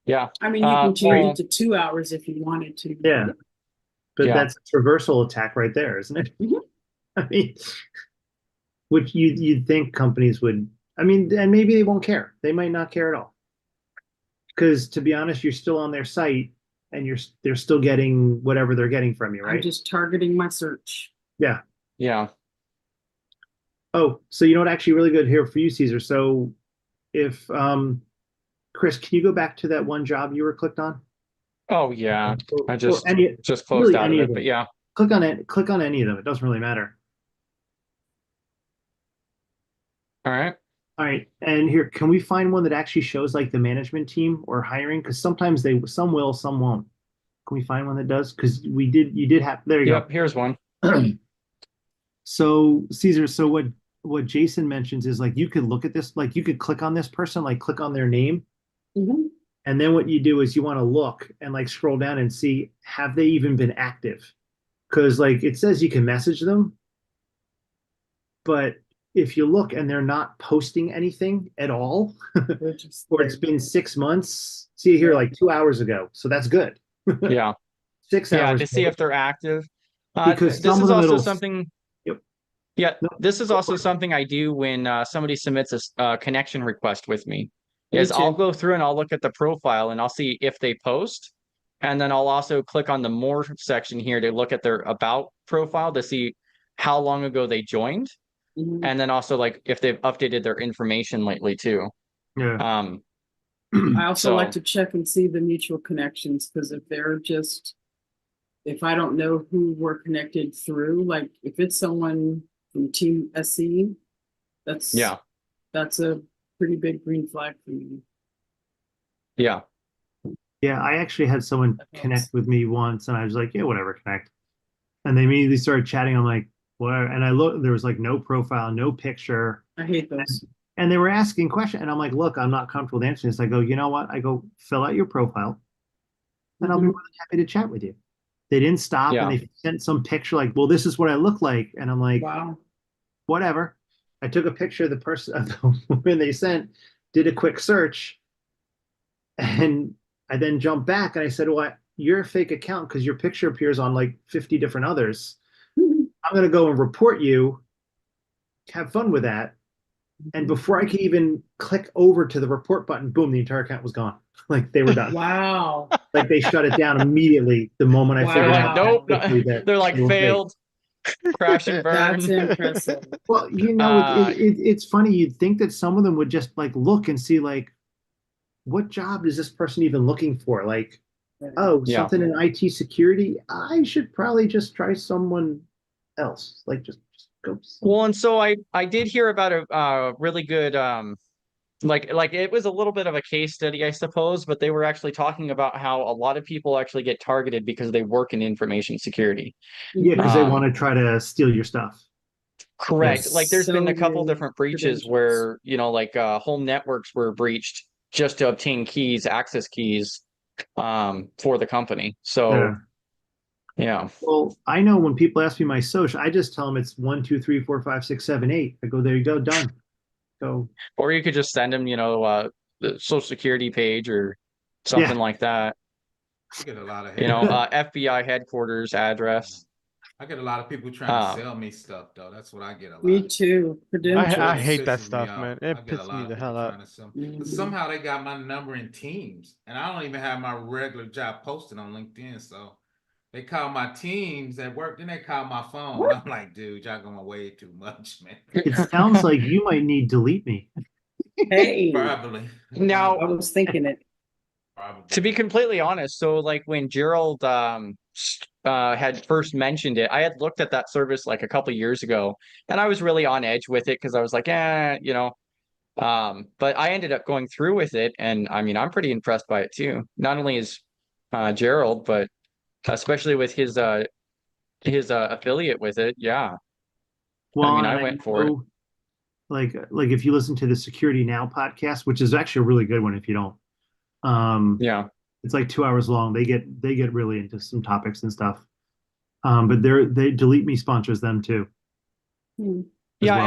yeah. I mean, you can change Well, it to 2 hours if you wanted to. yeah, but Yeah. that's a traversal attack right there, isn't it? Mhm. I mean, which you'd think companies would. I mean, and maybe they won't care. They might not care at all. Because to be honest, you're still on their site and they're still getting whatever they're getting from you, I'm right? just targeting my search. Yeah. Yeah. Oh, so you know what? Actually, really good here for you, Caesar. So if Chris, can you go back to that one job you were clicked on? Oh yeah. I Or just any, closed really out of any it, of them. but yeah. Click on it. Click on any of them. It doesn't really matter. All right. All right, and here, can we find one that actually shows like the management team or hiring? Because sometimes some will, some won't. Can we find one that does? Because you did have. There you Yep. Here's one. go. So Caesar, so what Jason mentions is like you could look at this, like you could click on this person, like click on their name, Mhm. and then what you do is you want to look and like scroll down and see have they even been active? Because like it says you can message them, but if you look and they're not posting anything at all, They're just or it's there. been 6 months, see here like 2 hours ago, so that's good. Yeah. 6 Yeah. hours To see ago, if they're active. because This some of is them also it'll. something. Yep. Yeah. No, This is go also for it. something I do when somebody submits a connection request with me. Me Is I'll too. go through and I'll look at the profile and I'll see if they post. And then I'll also click on the more section here to look at their about profile to see how long ago they joined. Mhm. And then also like if they've updated their information lately too. Yeah. I also like So to check and see the mutual connections because if I don't know who we're connected through, like if it's someone from Team SE, yeah, that's a pretty big green flag for me. yeah, Yeah, I actually had someone That helps. connect with me once, and I was like, "Yeah, whatever, connect." And they immediately started chatting. I'm like, "What?" And I looked, there was like no profile, no picture, I hate those. and they were asking questions. And I'm like, "Look, I'm not comfortable with answering this." I go, "You know what?" I go, "Fill out your profile, and I'll be Mhm. more than happy to chat with you." They didn't stop, and yeah, they sent some picture like, "Well, this is what I look like," and I'm like, Wow. "Whatever." I took a picture of the person of the woman they sent, did a quick search, and I then jumped back and I said, "Well, you're a fake account because your picture appears on like 50 different others. I'm going to go and report you. Have fun with that." And before I could even click over to the report button, boom, the entire account was gone. Like they were done. Wow. Like they shut it down immediately the moment I they're figured like, out nope, quickly that they're like it was fake. failed, crash and burn. That's impressive. Well, it's funny. You'd think that some of them would just like look and see like, what job is this person even looking for? Like, oh, Yeah. something in IT security. I should probably just try someone else. Like, just go. Well, and so I did hear about a really good like it was a little bit of a case study, I suppose, but they were actually talking about how a lot of people actually get targeted because they work in information security. Yeah, because they Um, want to try to steal your stuff. Correct. Yes. Like there's been So a couple many different breaches credentials. where, like whole networks were breached just to obtain keys, access keys for the company. So yeah. Well, I know when people ask me my social, I just tell them it's 1, 2, 3, 4, 5, 6, 7, 8. I go, there you go, done. So Or you could just send them, the social security page or something yeah, like that. I get a lot of FBI headquarters address. I get a lot of people trying to Uh, sell me stuff though. That's what I get a lot. Me too. Credentials. I It hate that pisses me stuff, off. man. I It get a pisses lot me of the people hell off. trying to sell me. But Mhm. somehow they got my number in Teams, and I don't even have my regular job posted on LinkedIn. So they call my Teams at work, then they call my phone. I'm like, dude, y'all going way too much, man. it sounds like you might need delete me. Hey, Probably. Now- I was thinking it. To be completely honest, so like when Gerald had first mentioned it, I had looked at that service like a couple of years ago, and I was really on edge with it because I was like, but I ended up going through with it, and I mean, I'm pretty impressed by it too. Not only is Gerald, but especially with his affiliate with it. Yeah, Well, I mean, and I went for it. know, like if you listen to the Security Now podcast, which is actually a really good one if you don't. Yeah. It's like 2 hours long. They get really into some topics and stuff. But they Delete Me sponsors them too. Hmm. As Yeah, well.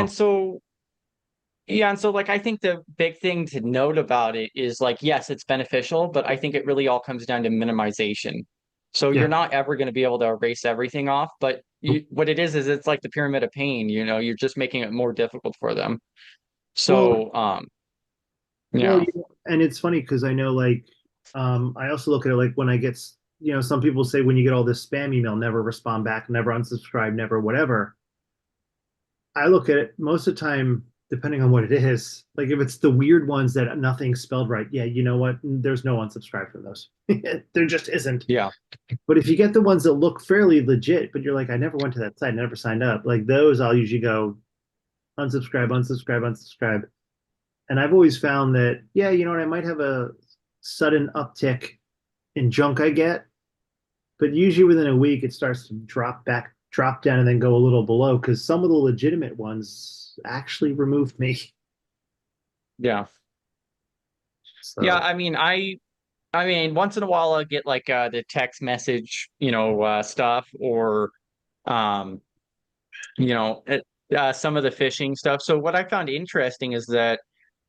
and so like I think the big thing to note about it is like yes, it's beneficial, but I think it really all comes down to minimization. So Yeah. you're not ever going to be able to erase everything off, but what it is it's like the pyramid of pain, you're just making it more difficult for them. Well, So well, yeah. and it's funny because I know I also look at it like when I get some people say when you get all this spam email, never respond back, never unsubscribe, never whatever. I look at it most of the time, depending on what it is. Like if it's the weird ones that nothing's spelled right, yeah, you know what? There's no unsubscribe from those. There just isn't. Yeah. But if you get the ones that look fairly legit, but you're like, I never went to that site, never signed up, like those, I'll usually go unsubscribe, unsubscribe, unsubscribe. And I've always found that, yeah, you know what, I might have a sudden uptick in junk I get, but usually within a week it starts to drop down, and then go a little below because some of the legitimate ones actually removed me. Yeah. So Yeah, I mean once in a while I'll get like the text message, stuff or um some of the phishing stuff. So what I found interesting is that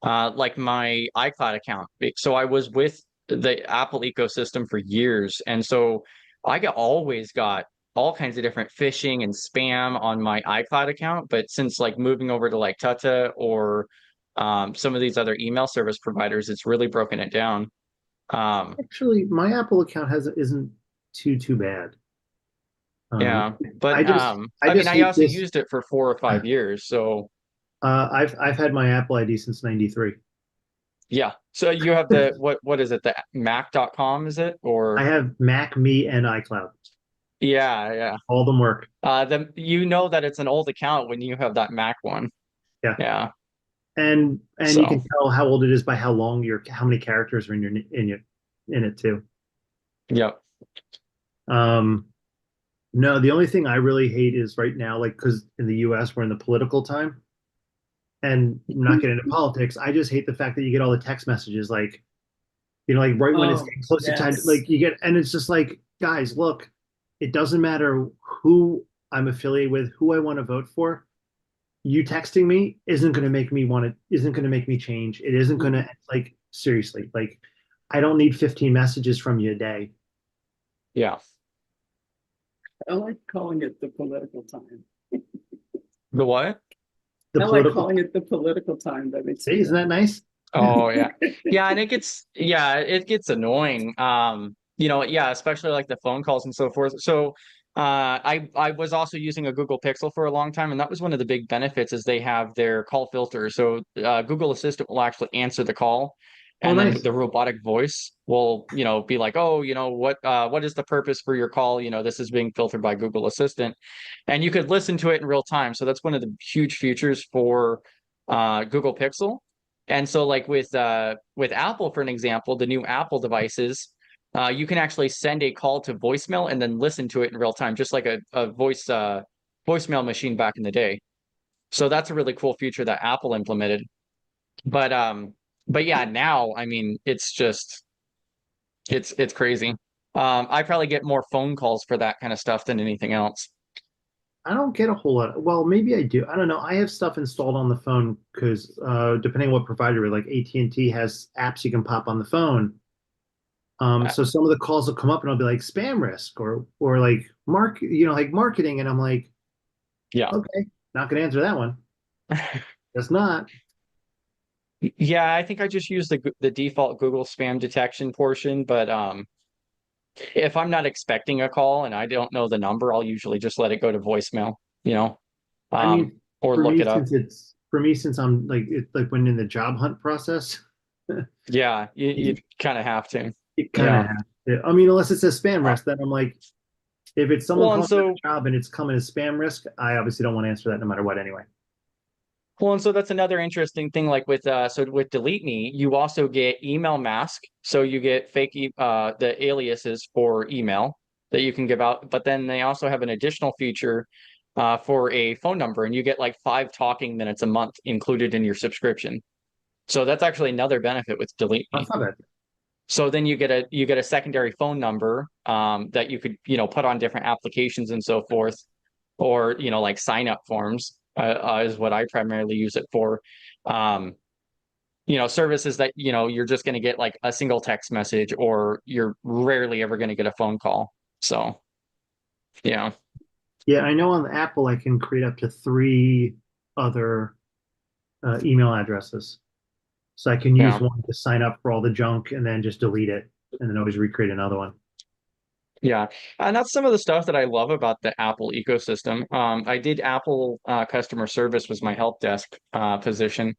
like my iCloud account. So I was with the Apple ecosystem for years, and so always got all kinds of different phishing and spam on my iCloud account. But since like moving over to like Tata or some of these other email service providers, it's really broken it down. Um, actually, my Apple account isn't too bad. yeah, I but just I I mean, just I hate also this. used it for 4 or 5 years, so I've had my Apple ID since '93. yeah. So you have the what is it? The Mac.com, is it? I Or have Mac, Me, and iCloud. yeah, yeah. All of them work. That it's an old account when you have that Mac one. Yeah, Yeah. and you So can tell how old it is by how many characters are in it too. yep. Um, no, the only thing I really hate is right now, like because in the U.S. we're in the political time, and I'm not getting into politics. I just hate the fact that you get all the text messages like like right when it's Oh, getting close to time, yes. like you get, and it's just like, guys, look, it doesn't matter who I'm affiliated with, who I want to vote for. You texting me isn't going to make me change. It isn't going to, like, seriously, like, I don't need 15 messages from you a day. Yeah. I like calling it the political time. The what? The I like political, calling it the political time. That makes hey, me isn't that nice? Oh yeah. Yeah, and it gets annoying. Yeah, especially like the phone calls and so forth. So I was also using a Google Pixel for a long time, and that was one of the big benefits is they have their call filter. So Google Assistant will actually answer the call, Oh, and then nice. the robotic voice will, be like, oh, what is the purpose for your call? This is being filtered by Google Assistant. And you could listen to it in real time. So that's one of the huge features for Google Pixel. And so like with Apple, for an example, the new Apple devices, you can actually send a call to voicemail and then listen to it in real time, just like a voicemail machine back in the day. So that's a really cool feature that Apple implemented. But yeah, now I mean it's crazy. I probably get more phone calls for that kind of stuff than anything else. I don't get a whole lot. Well, maybe I do. I don't know. I have stuff installed on the phone because depending on what provider, like AT&T has apps you can pop on the phone. So some of the calls will come up and I'll be like spam risk or like like marketing, and I'm like, Yeah. okay, not gonna answer that one. That's not. Yeah, I think I just use the default Google spam detection portion, but if I'm not expecting a call and I don't know the number, I'll usually just let it go to voicemail, I mean, or look it up. since I'm like when in the job hunt process. Yeah, you kind of have to. it kind of Yeah. has to. I mean, unless it says spam risk, then I'm like, if it's someone Well, and calling so about a job and it's coming as spam risk, I obviously don't want to answer that no matter what anyway. Well, and so that's another interesting thing. Like with so with Delete Me, you also get email mask. So you get the aliases for email that you can give out. But then they also have an additional feature for a phone number, and you get like 5 talking minutes a month included in your subscription. So that's actually another benefit with Delete Me. That's not bad. So then you get a secondary phone number that you could put on different applications and so forth, or like sign up forms is what I primarily use it for. Um, services that you're just going to get like a single text message, or you're rarely ever going to get a phone call. So yeah, Yeah, I know on the Apple I can create up to 3 other email addresses. So I can use yeah, one to sign up for all the junk and then just delete it and then always recreate another one. yeah, and that's some of the stuff that I love about the Apple ecosystem. I did Apple customer service was my help desk position.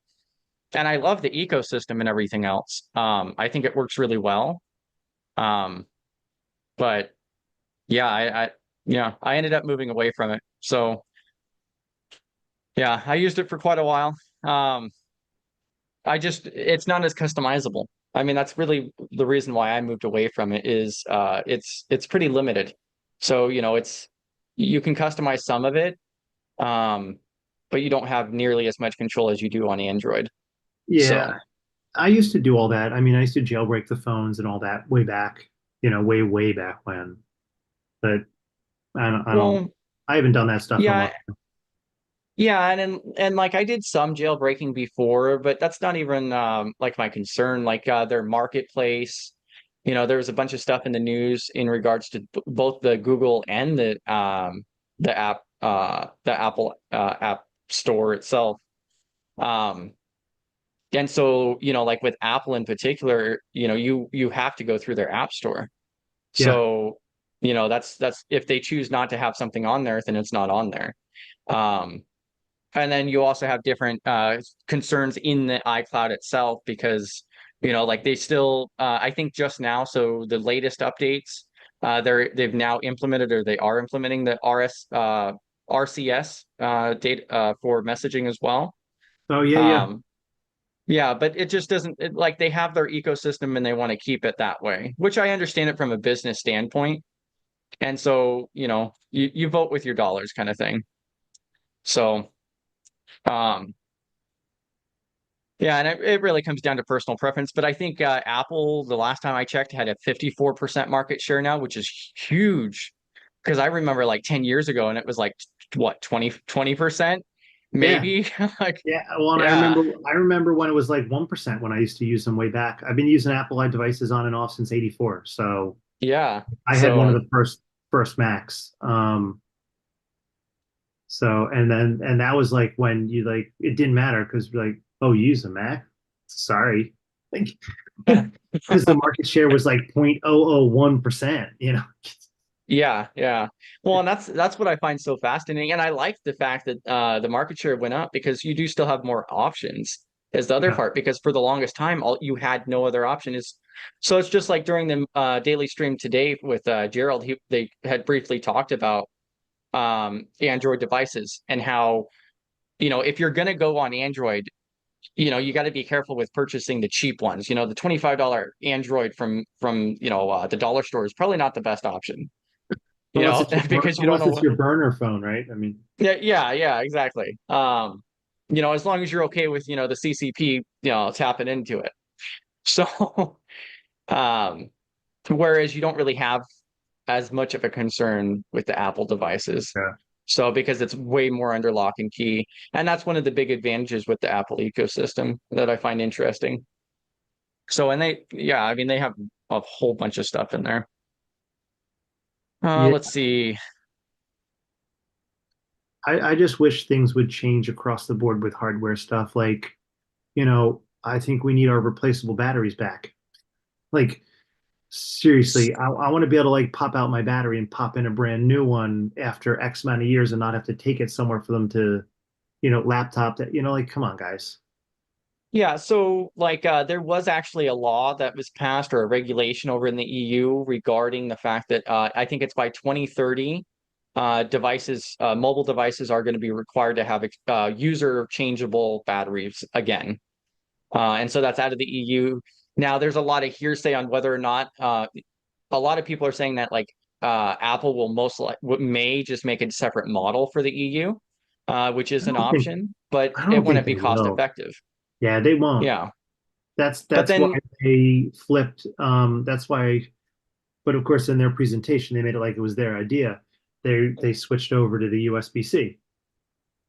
And I love the ecosystem and everything else. I think it works really well. Um, but yeah, I ended up moving away from it. So yeah, I used it for quite a while. Um, it's not as customizable. I mean, that's really the reason why I moved away from it is it's pretty limited. So, you can customize some of it, um, but you don't have nearly as much control as you do on Android. Yeah, So I used to do all that. I mean, I used to jailbreak the phones and all that way back, way, way back when. But well, I haven't done that stuff in a yeah, while. yeah, and like I did some jailbreaking before, but that's not even like my concern. Like their marketplace, there was a bunch of stuff in the news in regards to both the Google and the Apple app store itself. Um, and so, like with Apple in particular, you have to go through their app store. Yeah, So, that's if they choose not to have something on there, then it's not on there. Um, and then you also have different concerns in the iCloud itself because, like they still, I think just now, so the latest updates, they've now implemented or they are implementing the RCS data for messaging as well. oh yeah, yeah. Um, yeah, but it just doesn't like they have their ecosystem and they want to keep it that way, which I understand it from a business standpoint. And so, you vote with your dollars kind of thing. So, um, yeah, and it really comes down to personal preference. But I think Apple, the last time I checked, had a 54% market share now, which is huge. Because I remember like 10 years ago, and it was like what, 20%, Yeah. maybe? Like, Yeah, well, and yeah, I remember when it was like 1% when I used to use them way back. I've been using Apple devices on and off since '84. So yeah. I had one of So the first Macs. So and that was like when you like it didn't matter because like, oh, you use a Mac? Sorry. Like because the market share was like 0.001%, yeah, yeah. Well, and that's what I find so fascinating. And I like the fact that the market share went up because you do still have more options is the other Yeah. part, because for the longest time, all you had no other option is so it's just like during the daily stream today with Gerald, they had briefly talked about Android devices and how, if you're gonna go on Android, you got to be careful with purchasing the cheap ones. The $25 Android from the dollar store is probably not the best option. Because you don't Unless know it's what. your burner phone, right? I mean, Yeah, yeah, yeah, exactly. As long as you're okay with, the CCP, tapping into it. So, um, whereas you don't really have as much of a concern with the Apple devices. yeah. So, because it's way more under lock and key. And that's one of the big advantages with the Apple ecosystem that I find interesting. So, and yeah, I mean, they have a whole bunch of stuff in there. Yeah, Let's see. I just wish things would change across the board with hardware stuff. Like, I think we need our replaceable batteries back. Like, seriously, I want to be able to like pop out my battery and pop in a brand new one after X amount of years and not have to take it somewhere for them to, laptop that, like, come on, guys. Yeah, so like there was actually a law that was passed or a regulation over in the EU regarding the fact that I think it's by 2030 mobile devices are going to be required to have user changeable batteries again. And so that's out of the EU. Now there's a lot of hearsay on whether or not a lot of people are saying that like Apple will may just make a separate model for the EU, which is I an don't think option, but I it don't think wouldn't be they cost will. effective. Yeah, they won't. Yeah. That's But why then, they flipped. That's why. But of course, in their presentation, they made it like it was their idea. They switched over to the USB-C,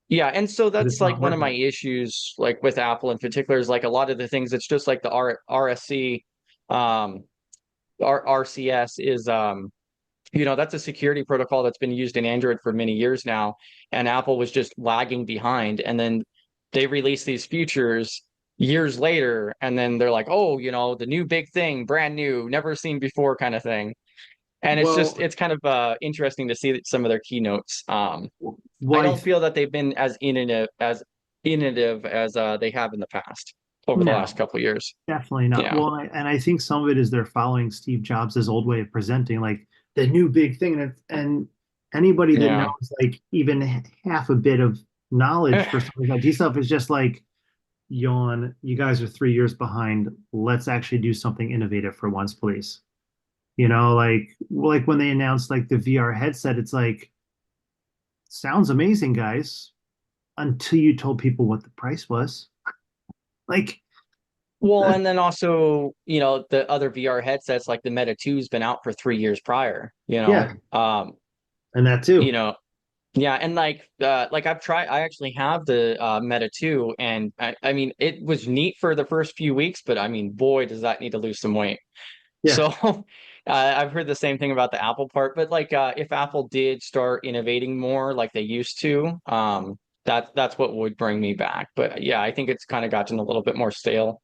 yeah, and so but that's it's like not one of my working. issues, like with Apple in particular, is like a lot of the things. It's just like the RSC, um, RCS is, that's a security protocol that's been used in Android for many years now, and Apple was just lagging behind, and then they release these features years later, and then they're like, oh, the new big thing, brand new, never seen before, kind of thing. And Well, it's kind of interesting to see that some of their keynotes. I well, don't feel that they've been as innovative as they have in the past over the last no, couple of years. definitely not. Yeah, Well, and I think some of it is they're following Steve Jobs' old way of presenting, like the new big thing, and anybody that yeah. knows like even half a bit of knowledge for some of the IT stuff is just like, yawn, you guys are 3 years behind. Let's actually do something innovative for once, please. Like when they announced like the VR headset, it's like, sounds amazing, guys, until you told people what the price was. Like, Well, and then also, the other VR headsets like the Meta 2's been out for 3 years prior, yeah, and that you too. know, yeah, and like I actually have the Meta 2, and I mean it was neat for the first few weeks, but I mean, boy, does that need to lose some weight. Yeah, So I've heard the same thing about the Apple part, but like if Apple did start innovating more like they used to, that's what would bring me back. But yeah, I think it's kind of gotten a little bit more stale.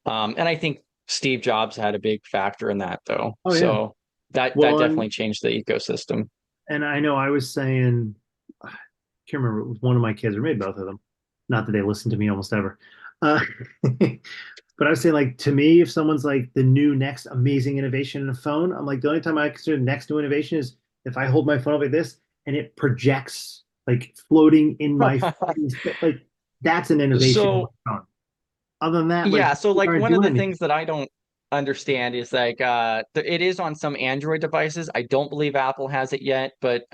And I think Steve Jobs had a big factor in that though. oh yeah. So that Well, definitely changed the ecosystem. and I know I was saying, I can't remember, it was one of my kids or maybe both of them. Not that they listen to me almost ever. Uh, but I was saying, like, to me, if someone's like the new next amazing innovation in a phone, I'm like, the only time I consider the next new innovation is if I hold my phone up like this and it projects like floating in my face. Like, that's an innovation in So my phone. Other than that, like, yeah, so we like aren't one of doing the anything. things that I don't understand is like it is on some Android devices. I don't believe Apple has it yet, but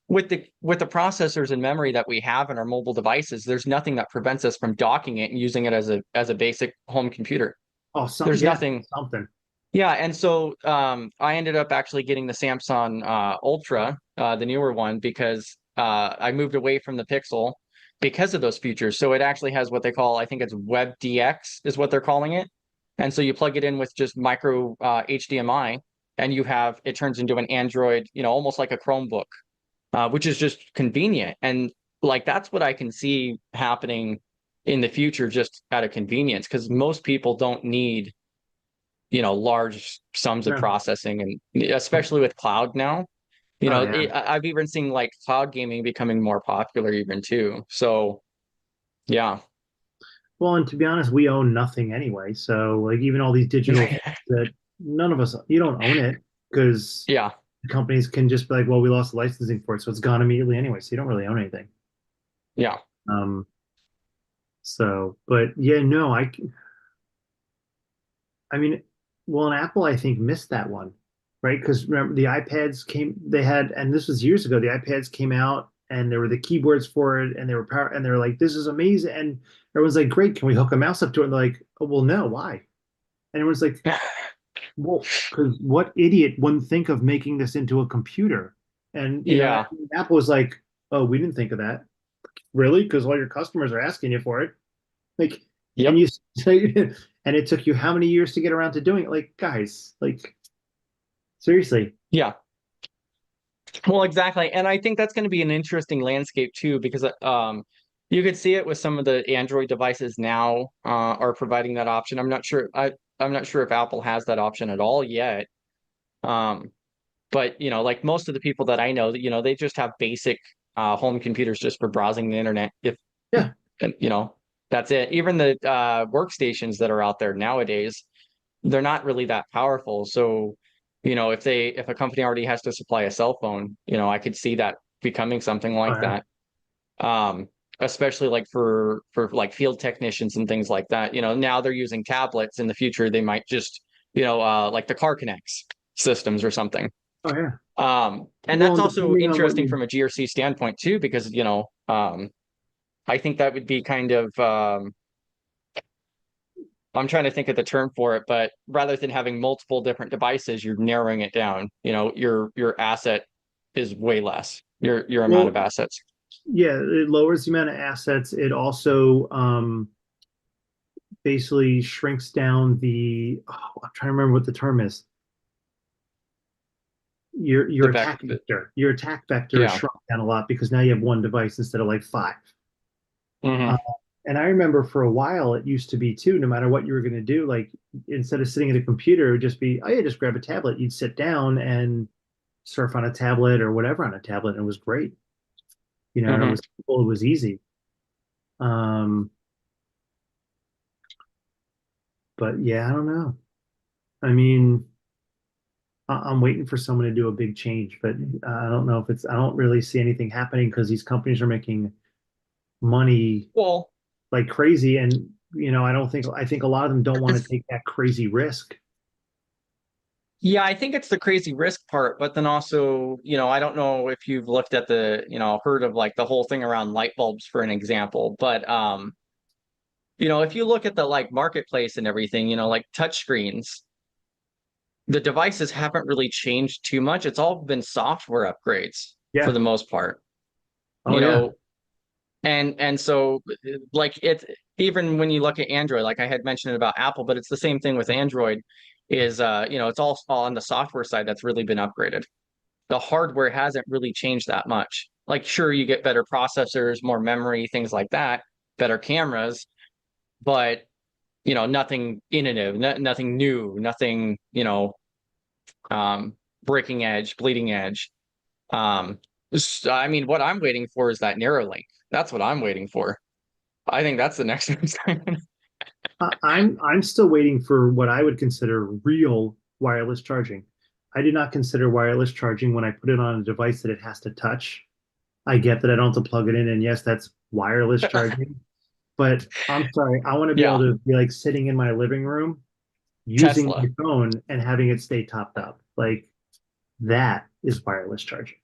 with the processors and memory that we have in our mobile devices, there's nothing that prevents us from docking it and using it as a basic home computer. Oh, some, There's yeah, nothing. something. Yeah, and so I ended up actually getting the Samsung Ultra, the newer one, because I moved away from the Pixel because of those features. So it actually has what they call, I think it's WebDX is what they're calling it. And so you plug it in with just micro HDMI, and it turns into an Android, almost like a Chromebook, which is just convenient. And like that's what I can see happening in the future, just out of convenience, because most people don't need large sums of No. processing, and especially with cloud now, Oh yeah. I've even seen like cloud gaming becoming more popular even too. So yeah. Well, and to be honest, we own nothing anyway. So like even all these digital things that none of us, you don't own it because Yeah. companies can just be like, well, we lost the licensing for it, so it's gone immediately anyway. So you don't really own anything. Yeah. Um, but yeah, no, I mean, well, and Apple, I think missed that one, right? Because remember the iPads they had, and this was years ago. The iPads came out, and there were the keyboards for it, and they were and they were like, this is amazing, and everyone's like, great, can we hook a mouse up to it? And they're like, oh, well, no, why? And everyone's like, well, because what idiot wouldn't think of making this into a computer? And Yeah. Apple was like, oh, we didn't think of that. Really? Because all your customers are asking you for it. Like, and Yep. you say, and it took you how many years to get around to doing it? Like, guys, like, seriously. Yeah. Well, exactly. And I think that's going to be an interesting landscape too, because you could see it with some of the Android devices now are providing that option. I'm not sure if Apple has that option at all yet. Um, but like most of the people that I know, they just have basic home computers just for browsing the internet. If Yeah. and That's it. Even the workstations that are out there nowadays, they're not really that powerful. So, if a company already has to supply a cell phone, I could see that becoming something like Alright. that. Especially like for like field technicians and things like that. Now they're using tablets. In the future, they might just, like the car connects systems or something. Oh yeah. And Well, that's and also depending on what interesting you, from a GRC standpoint too, because I think that would be kind of I'm trying to think of the term for it, but rather than having multiple different devices, you're narrowing it down. Your asset is way less. Your amount well, of assets. yeah, it lowers the amount of assets. It also basically shrinks down the, I'm trying to remember what the term is. Your The back, attack vector. Your attack vector is yeah. shrunk down a lot because now you have one device instead of like 5. Mhm. And I remember for a while it used to be too, no matter what you were going to do, like instead of sitting at a computer, it would just be, oh yeah, just grab a tablet. You'd sit down and surf on a tablet or whatever on a tablet, and it was great. And it Mhm. was simple, it was easy. Um, but yeah, I don't know. I mean, I'm waiting for someone to do a big change, but I don't know if I don't really see anything happening because these companies are making money Well, like crazy. And, I think a lot of them don't want to take that crazy risk. yeah, I think it's the crazy risk part, but then also, I don't know if you've looked at heard of like the whole thing around light bulbs for an example, but if you look at the like marketplace and everything, like touch screens, the devices haven't really changed too much. It's all been software upgrades for Yeah. the most part. Oh, You yeah. know, and so like it's even when you look at Android, like I had mentioned about Apple, but it's the same thing with Android, is it's all on the software side that's really been upgraded. The hardware hasn't really changed that much. Like sure, you get better processors, more memory, things like that, better cameras, but nothing innovative, nothing new, nothing, um, breaking edge, bleeding edge. Um, I mean, what I'm waiting for is that narrow link. That's what I'm waiting for. I think that's the next thing. I'm still waiting for what I would consider real wireless charging. I do not consider wireless charging when I put it on a device that it has to touch. I get that I don't have to plug it in, and yes, that's wireless charging. But I'm sorry, I want to be able Yeah, to be like sitting in my living room using my Tesla. phone and having it stay topped up. Like that is wireless charging.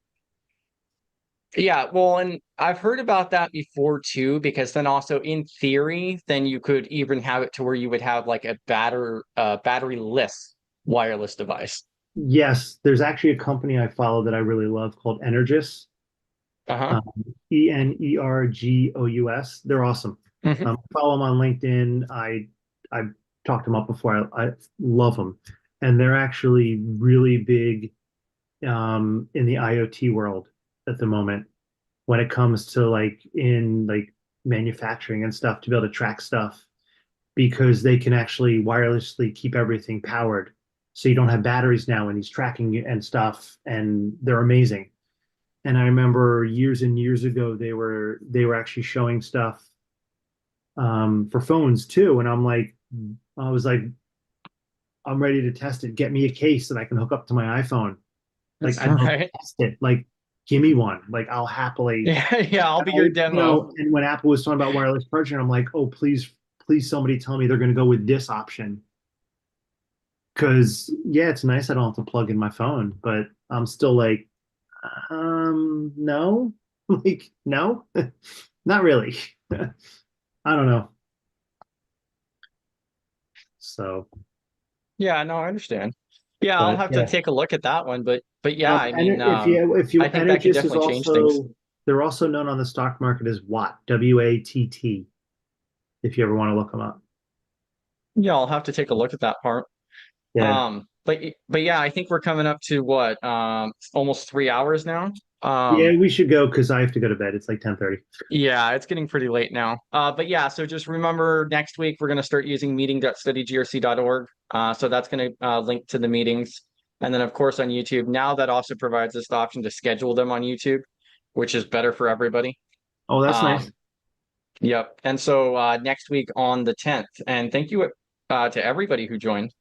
Yeah, well, and I've heard about that before too, because then also in theory, then you could even have it to where you would have like a battery-less wireless device. Yes, there's actually a company I follow that I really love called Energis. Uh-huh. Um, Energous. They're awesome. Mhm. Follow them on LinkedIn. I've talked them up before. I love them, and they're actually really big in the IoT world at the moment when it comes to like manufacturing and stuff to be able to track stuff because they can actually wirelessly keep everything powered. So you don't have batteries now in these tracking and stuff, and they're amazing. And I remember years and years ago they were actually showing stuff for phones too. And I was like, I'm ready to test it. Get me a case that I can hook up to my iPhone. Like That's I'd love right. to test it. Like give me one. Like I'll happily. Yeah, yeah, I'll be your demo. And when Apple was talking about wireless charging, I'm like, oh please, please, somebody tell me they're going to go with this option. Because yeah, it's nice I don't have to plug in my phone, but I'm still like, no, like no, not really. I don't know. So, Yeah, no, I understand. Yeah, I'll but have to yeah. take a look at that one, but yeah, I And mean, if you I think that could Energis is definitely change things. also they're also known on the stock market as Watt, WATT, if you ever want to look them up. Yeah, I'll have to take a look at that part. Yeah. But yeah, I think we're coming up to what, almost 3 hours now. Yeah, we should go because I have to go to bed. It's like 10:30. Yeah, it's getting pretty late now. But yeah, so just remember next week we're going to start using meeting.studygrc.org. So that's going to link to the meetings. And then of course on YouTube. Now that also provides us the option to schedule them on YouTube, which is better for everybody. Oh, that's nice. Um, Yep. And so next week on the 10th. And thank you to everybody who joined.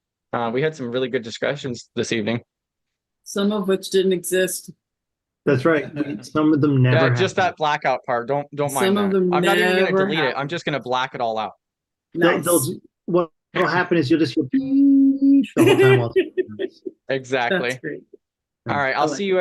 We had some really good discussions this evening. Some of which didn't exist. That's right. Some of them never Just happened. that blackout part. Don't Some mind of that. them I'm not even going to never delete it. I'm happened. just going to black it all out. Nice. What will happen is you'll just hear beep the whole time while it's Exactly. That's great. All right. I I'll like see you